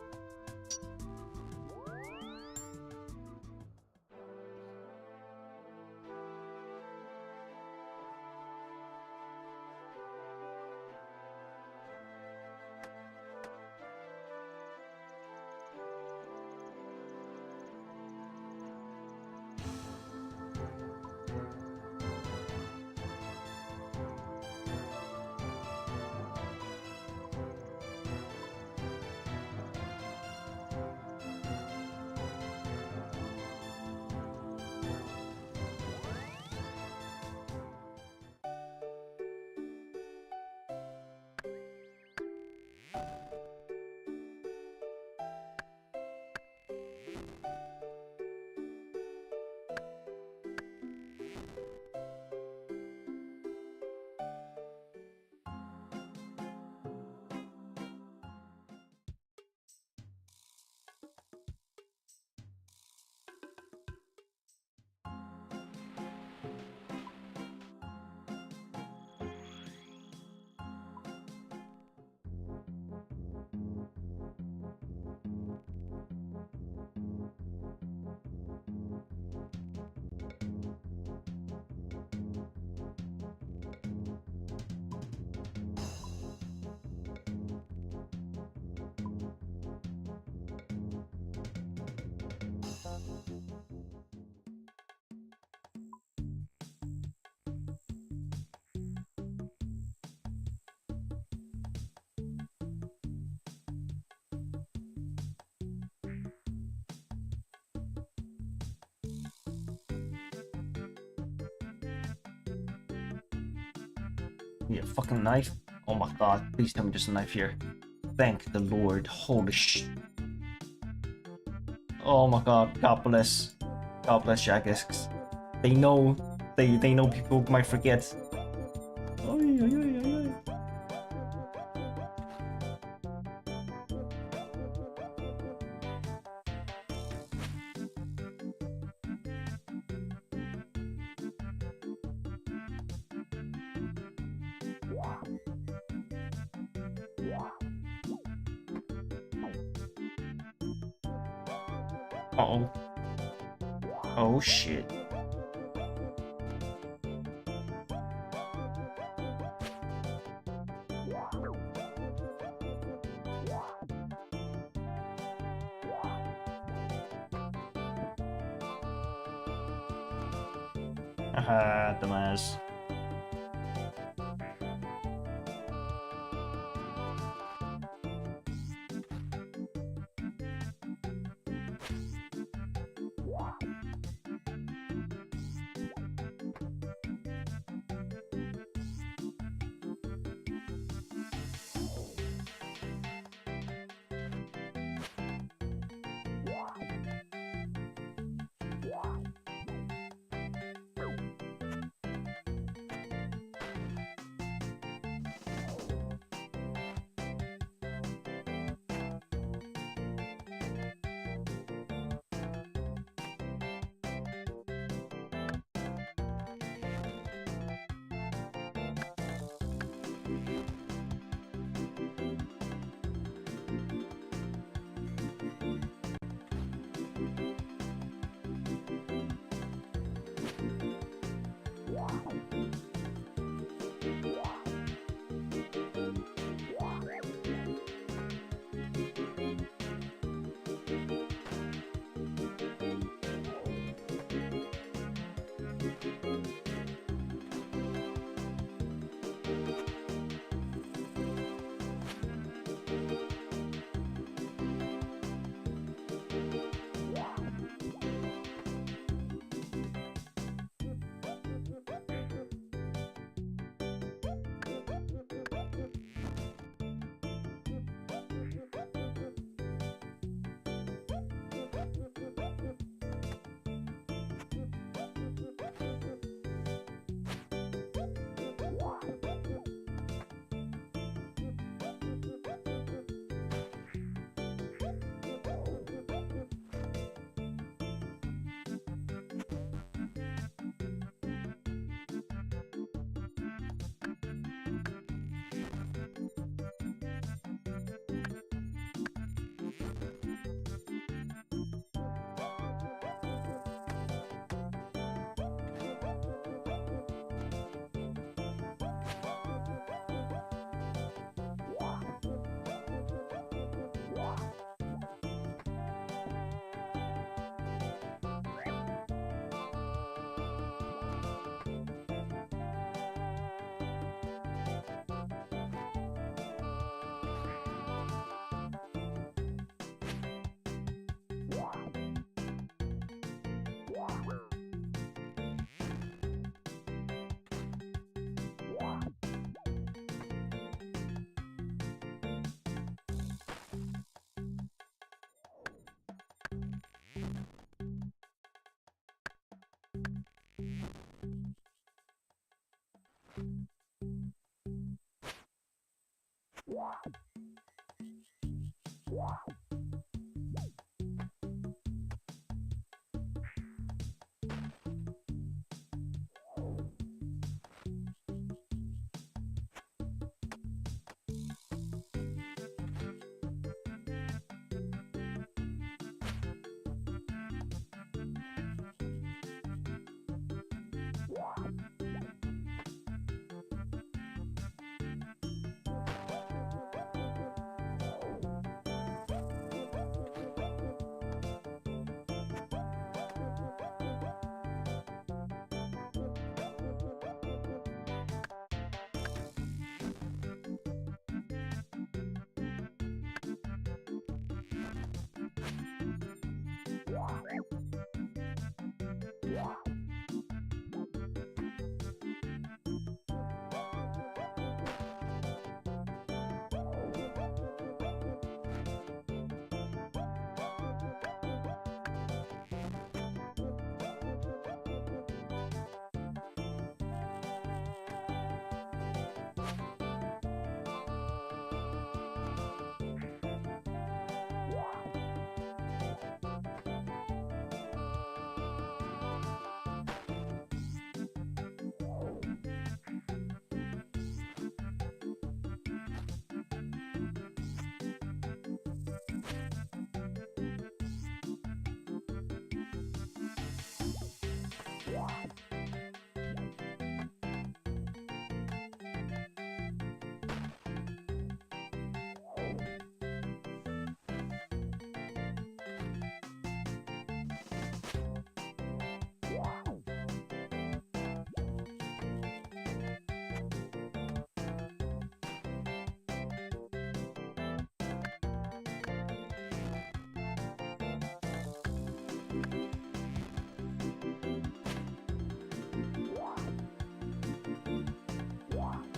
Yeah, fucking knife. Oh my god, please tell me there's a knife here. Thank the Lord. Holy sh. Oh my god, God bless. God bless Jagex. They know they know people might forget. Oy, oy, oy, oy, oy. Uh-oh. Oh shit. Haha, dumbass.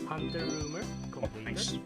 Hunter rumor completed. Nice.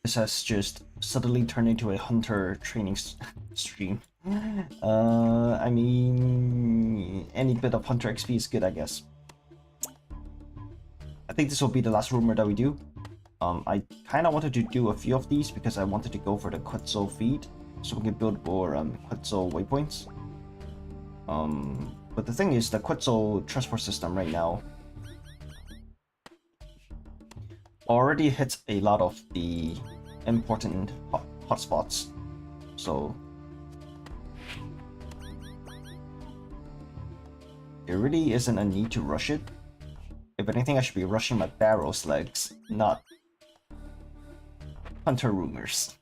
This has just suddenly turned into a hunter training stream. I mean, any bit of hunter XP is good, I guess. I think this will be the last rumor that we do. I kind of wanted to do a few of these because I wanted to go for the Quetzal feed, so we can build more Quetzal waypoints. But the thing is, the Quetzal transport system right now already hits a lot of the important hotspots, so there really isn't a need to rush it. If anything, I should be rushing my Barrows legs, not hunter rumors.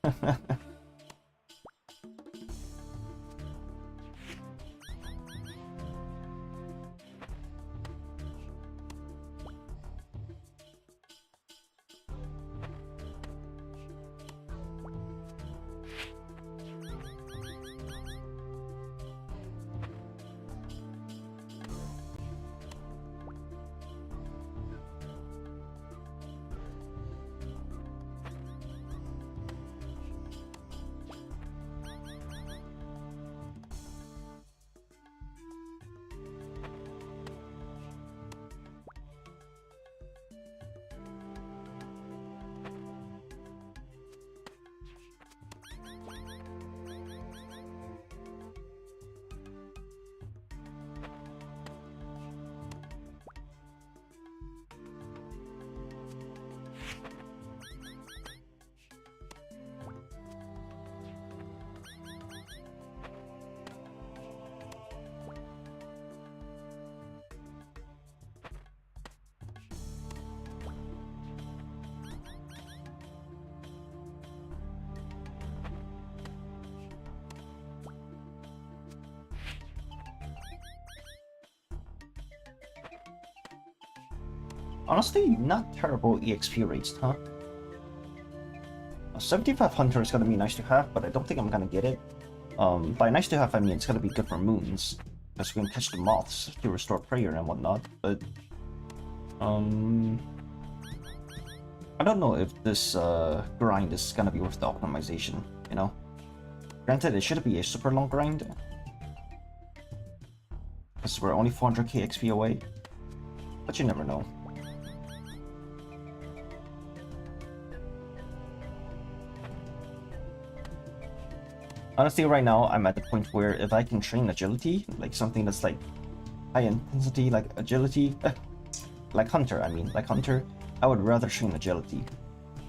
Honestly, not terrible EXP rates, huh? 75 Hunter is gonna be nice to have, but I don't think I'm gonna get it. By nice to have, I mean it's gonna be good for moons, because we can catch the moths to restore prayer and whatnot, but... I don't know if this grind is gonna be worth the optimization, you know? Granted, it should be a super long grind, because we're only 400k XP away, but you never know. Honestly, right now, I'm at the point where if I can train agility, like something that's like high intensity, like agility, like Hunter, I would rather train agility,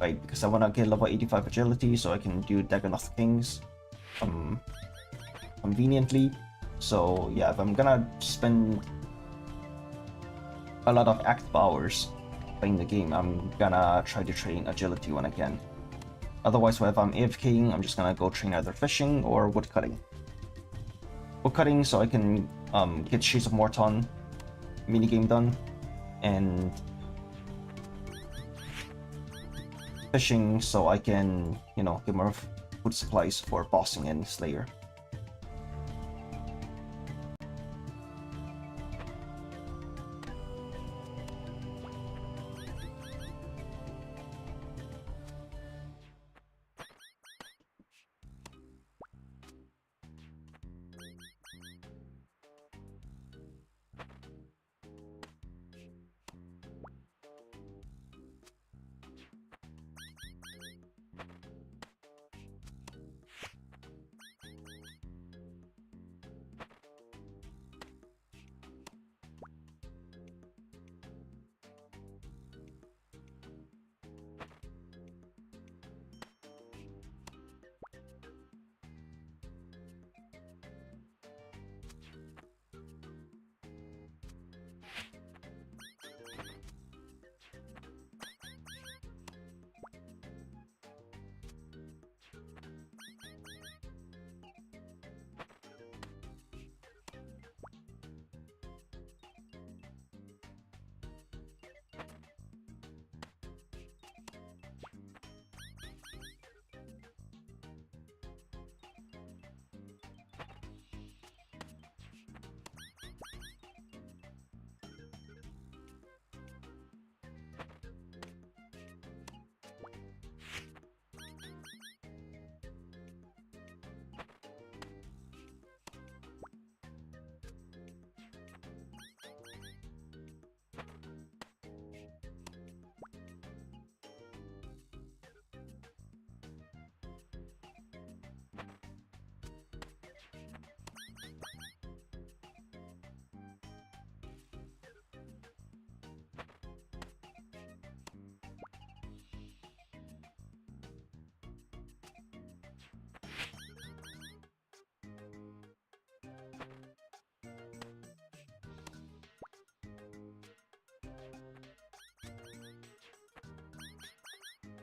right? Because I want to get level 85 agility so I can do Dagonoth Kings conveniently. So yeah, if I'm gonna spend a lot of active hours playing the game, I'm gonna try to train agility when I can. Otherwise, if I'm AFKing, I'm just gonna go train either fishing or woodcutting. Woodcutting so I can get Shades of Morton minigame done, and fishing so I can, you know, get more food supplies for bossing and Slayer.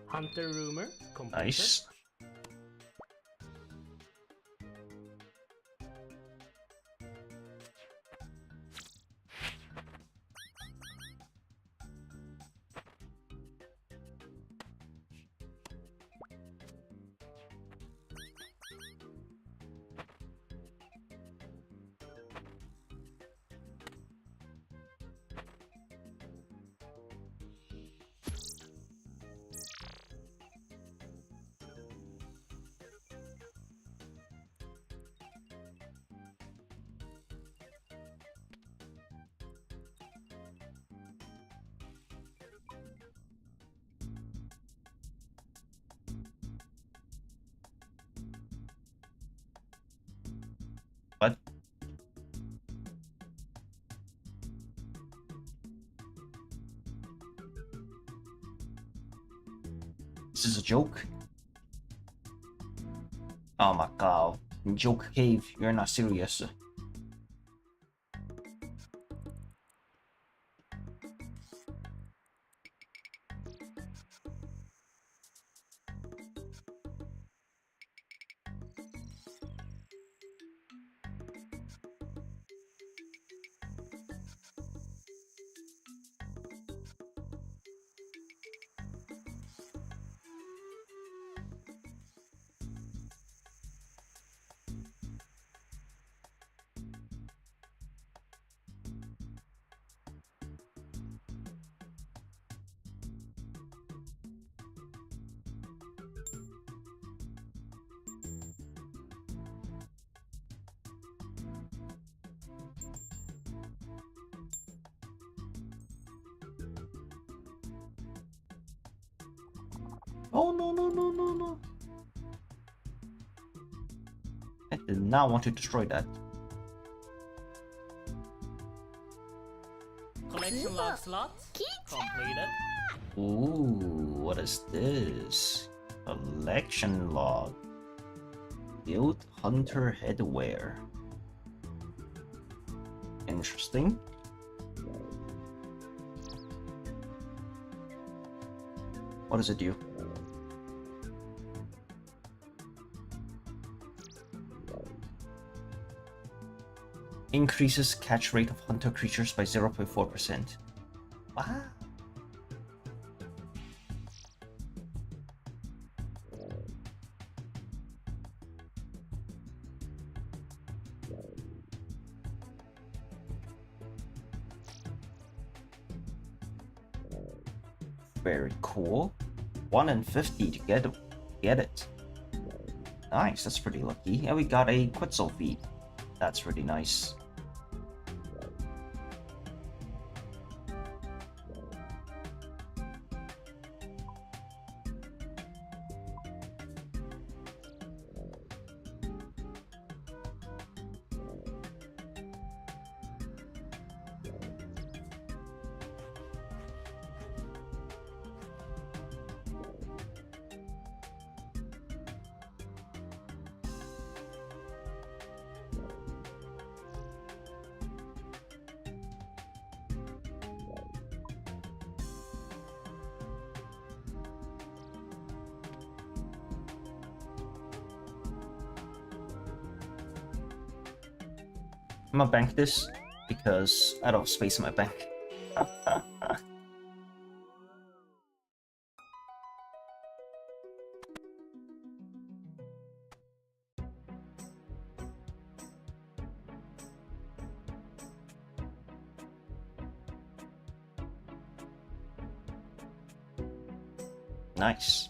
Hunter rumor completed. Nice. What? This is a joke? Oh my god. Joke cave, you're not serious. Oh no no no no no! I did not want to destroy that. Collection log slot completed. Ooh, what is this? Collection log. Build hunter headwear. Interesting. What does it do? Increases catch rate of hunter creatures by 0.4%. Wow. Very cool. 1 in 50 to get it. Nice, that's pretty lucky. And we got a Quetzal feed. That's really nice. I'm gonna bank this because I don't have space in my bank. Nice.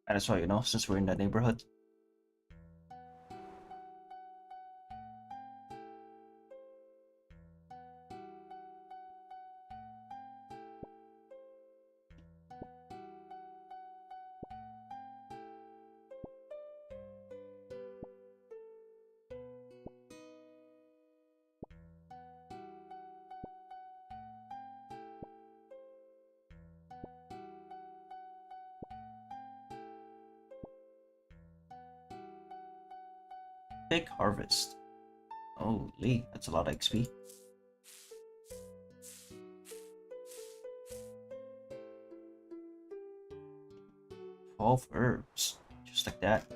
And that's why, you know, since we're in that neighborhood. Big harvest. Holy, that's a lot of XP. Twelve herbs, just like that.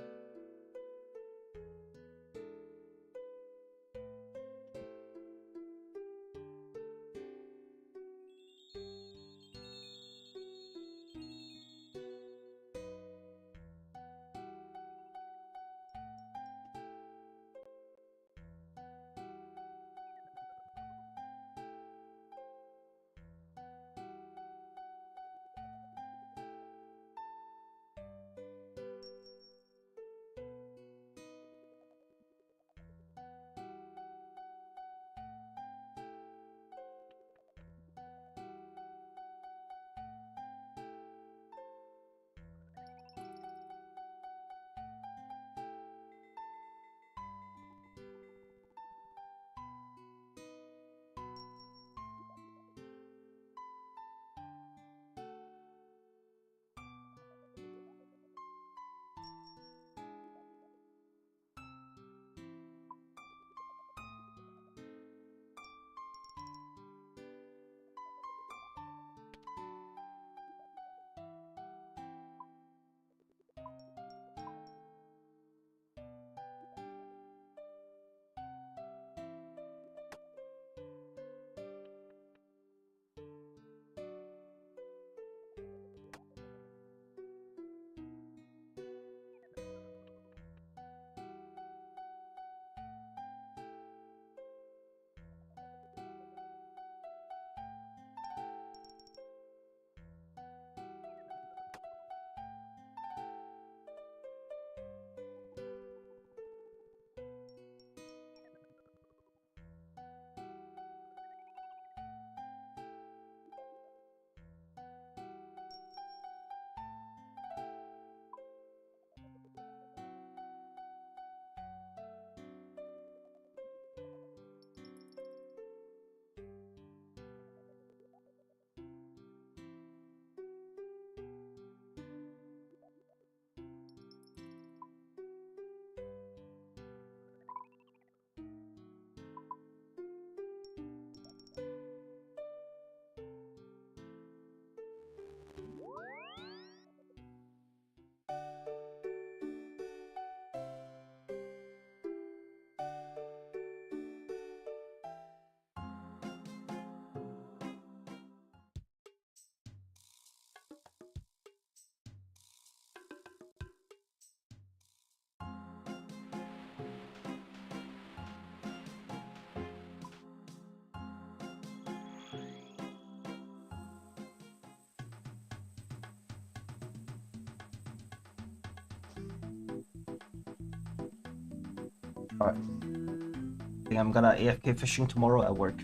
Alright. I think I'm gonna AFK fishing tomorrow at work.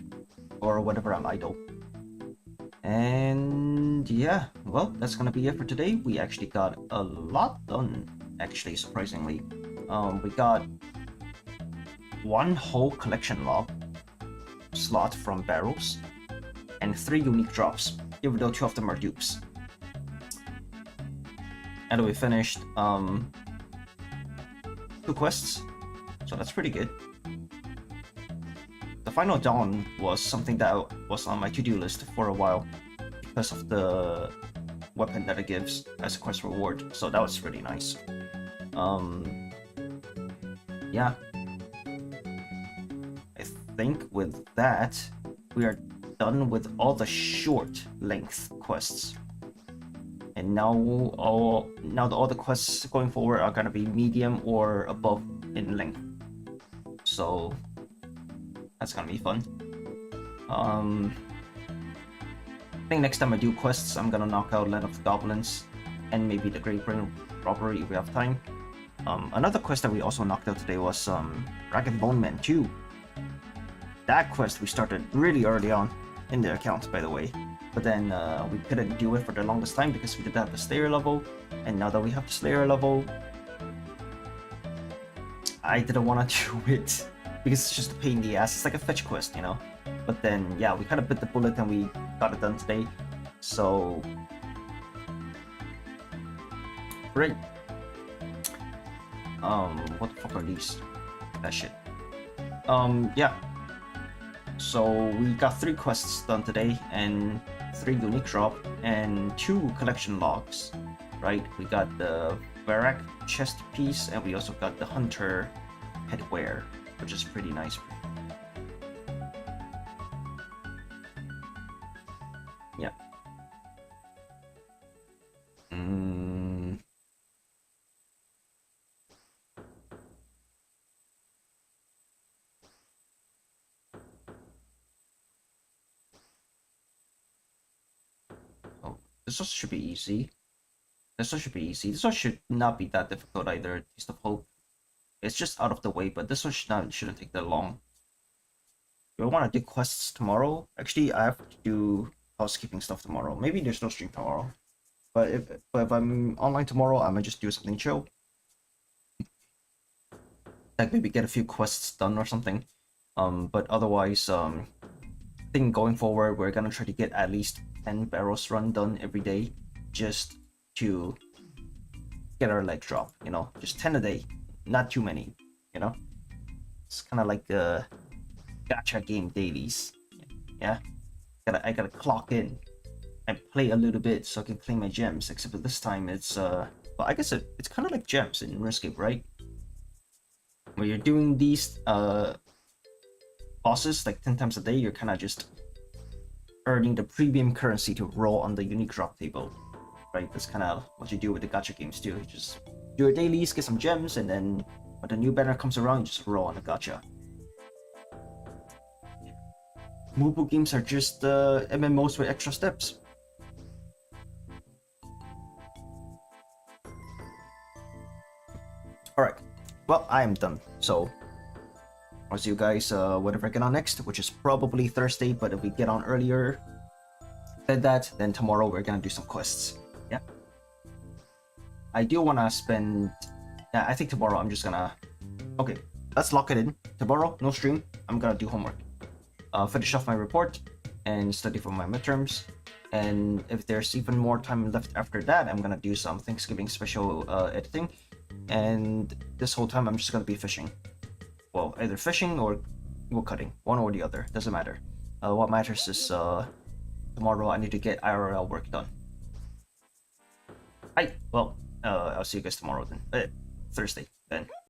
Or whenever I'm idle. And yeah, well, that's gonna be it for today. We actually got a lot done, actually, surprisingly. We got one whole collection log slot from Barrows and 3 unique drops, even though 2 of them are dupes. And we finished 2 quests, so that's pretty good. The final dawn was something that was on my to-do list for a while because of the weapon that it gives as a quest reward, so that was really nice. Yeah. I think with that, we are done with all the short length quests. And now all the quests going forward are gonna be medium or above in length. So that's gonna be fun. I think next time I do quests, I'm gonna knock out Land of the Goblins and maybe the Great Brain Robbery if we have time. Another quest that we also knocked out today was Ragged Bone Man 2. That quest we started really early on in the account, by the way. But then we couldn't do it for the longest time because we didn't have the Slayer level. And now that we have the Slayer level, I didn't want to do it because it's just a pain in the ass. It's like a fetch quest, you know? But then, yeah, we kind of bit the bullet and we got it done today. So, great. What the fuck are these? That shit. Yeah. So we got 3 quests done today and 3 unique drop and 2 collection logs, right? We got the Varrock chest piece and we also got the Hunter headwear, which is pretty nice. Yeah. Oh, this one should be easy. This one should be easy. This one should not be that difficult either. Taste of Hope. It's just out of the way, but this one shouldn't take that long. Do I want to do quests tomorrow? Actually, I have to do housekeeping stuff tomorrow. Maybe there's no stream tomorrow. But if I'm online tomorrow, I might just do something chill. Like maybe get a few quests done or something. But otherwise, I think going forward, we're gonna try to get at least 10 Barrows run done every day, just to get our leg drop, you know, just 10 a day, not too many, you know. It's kind of like the gacha game dailies, yeah. I gotta clock in and play a little bit so I can claim my gems. Except that this time it's well, I guess it's kind of like gems in RuneScape, right? Where you're doing these bosses like 10 times a day, you're kind of just earning the premium currency to roll on the unique drop table, right? That's kind of what you do with the gacha games too. You just do your dailies, get some gems, and then when the new banner comes around, you just roll on the gacha. Mobile games are just MMOs with extra steps. Alright, well, I am done. So, I'll see you guys whenever I get on next, which is probably Thursday, but if we get on earlier than that, then tomorrow we're gonna do some quests. Yeah. I do wanna spend... Yeah, I think tomorrow I'm just gonna... Okay, let's lock it in. Tomorrow, no stream, I'm gonna do homework. Finish off my report and study for my midterms. And if there's even more time left after that, I'm gonna do some Thanksgiving special editing. And this whole time I'm just gonna be fishing. Well, either fishing or wood cutting, one or the other, doesn't matter. What matters is tomorrow I need to get IRL work done. Well, I'll see you guys tomorrow then. Thursday then.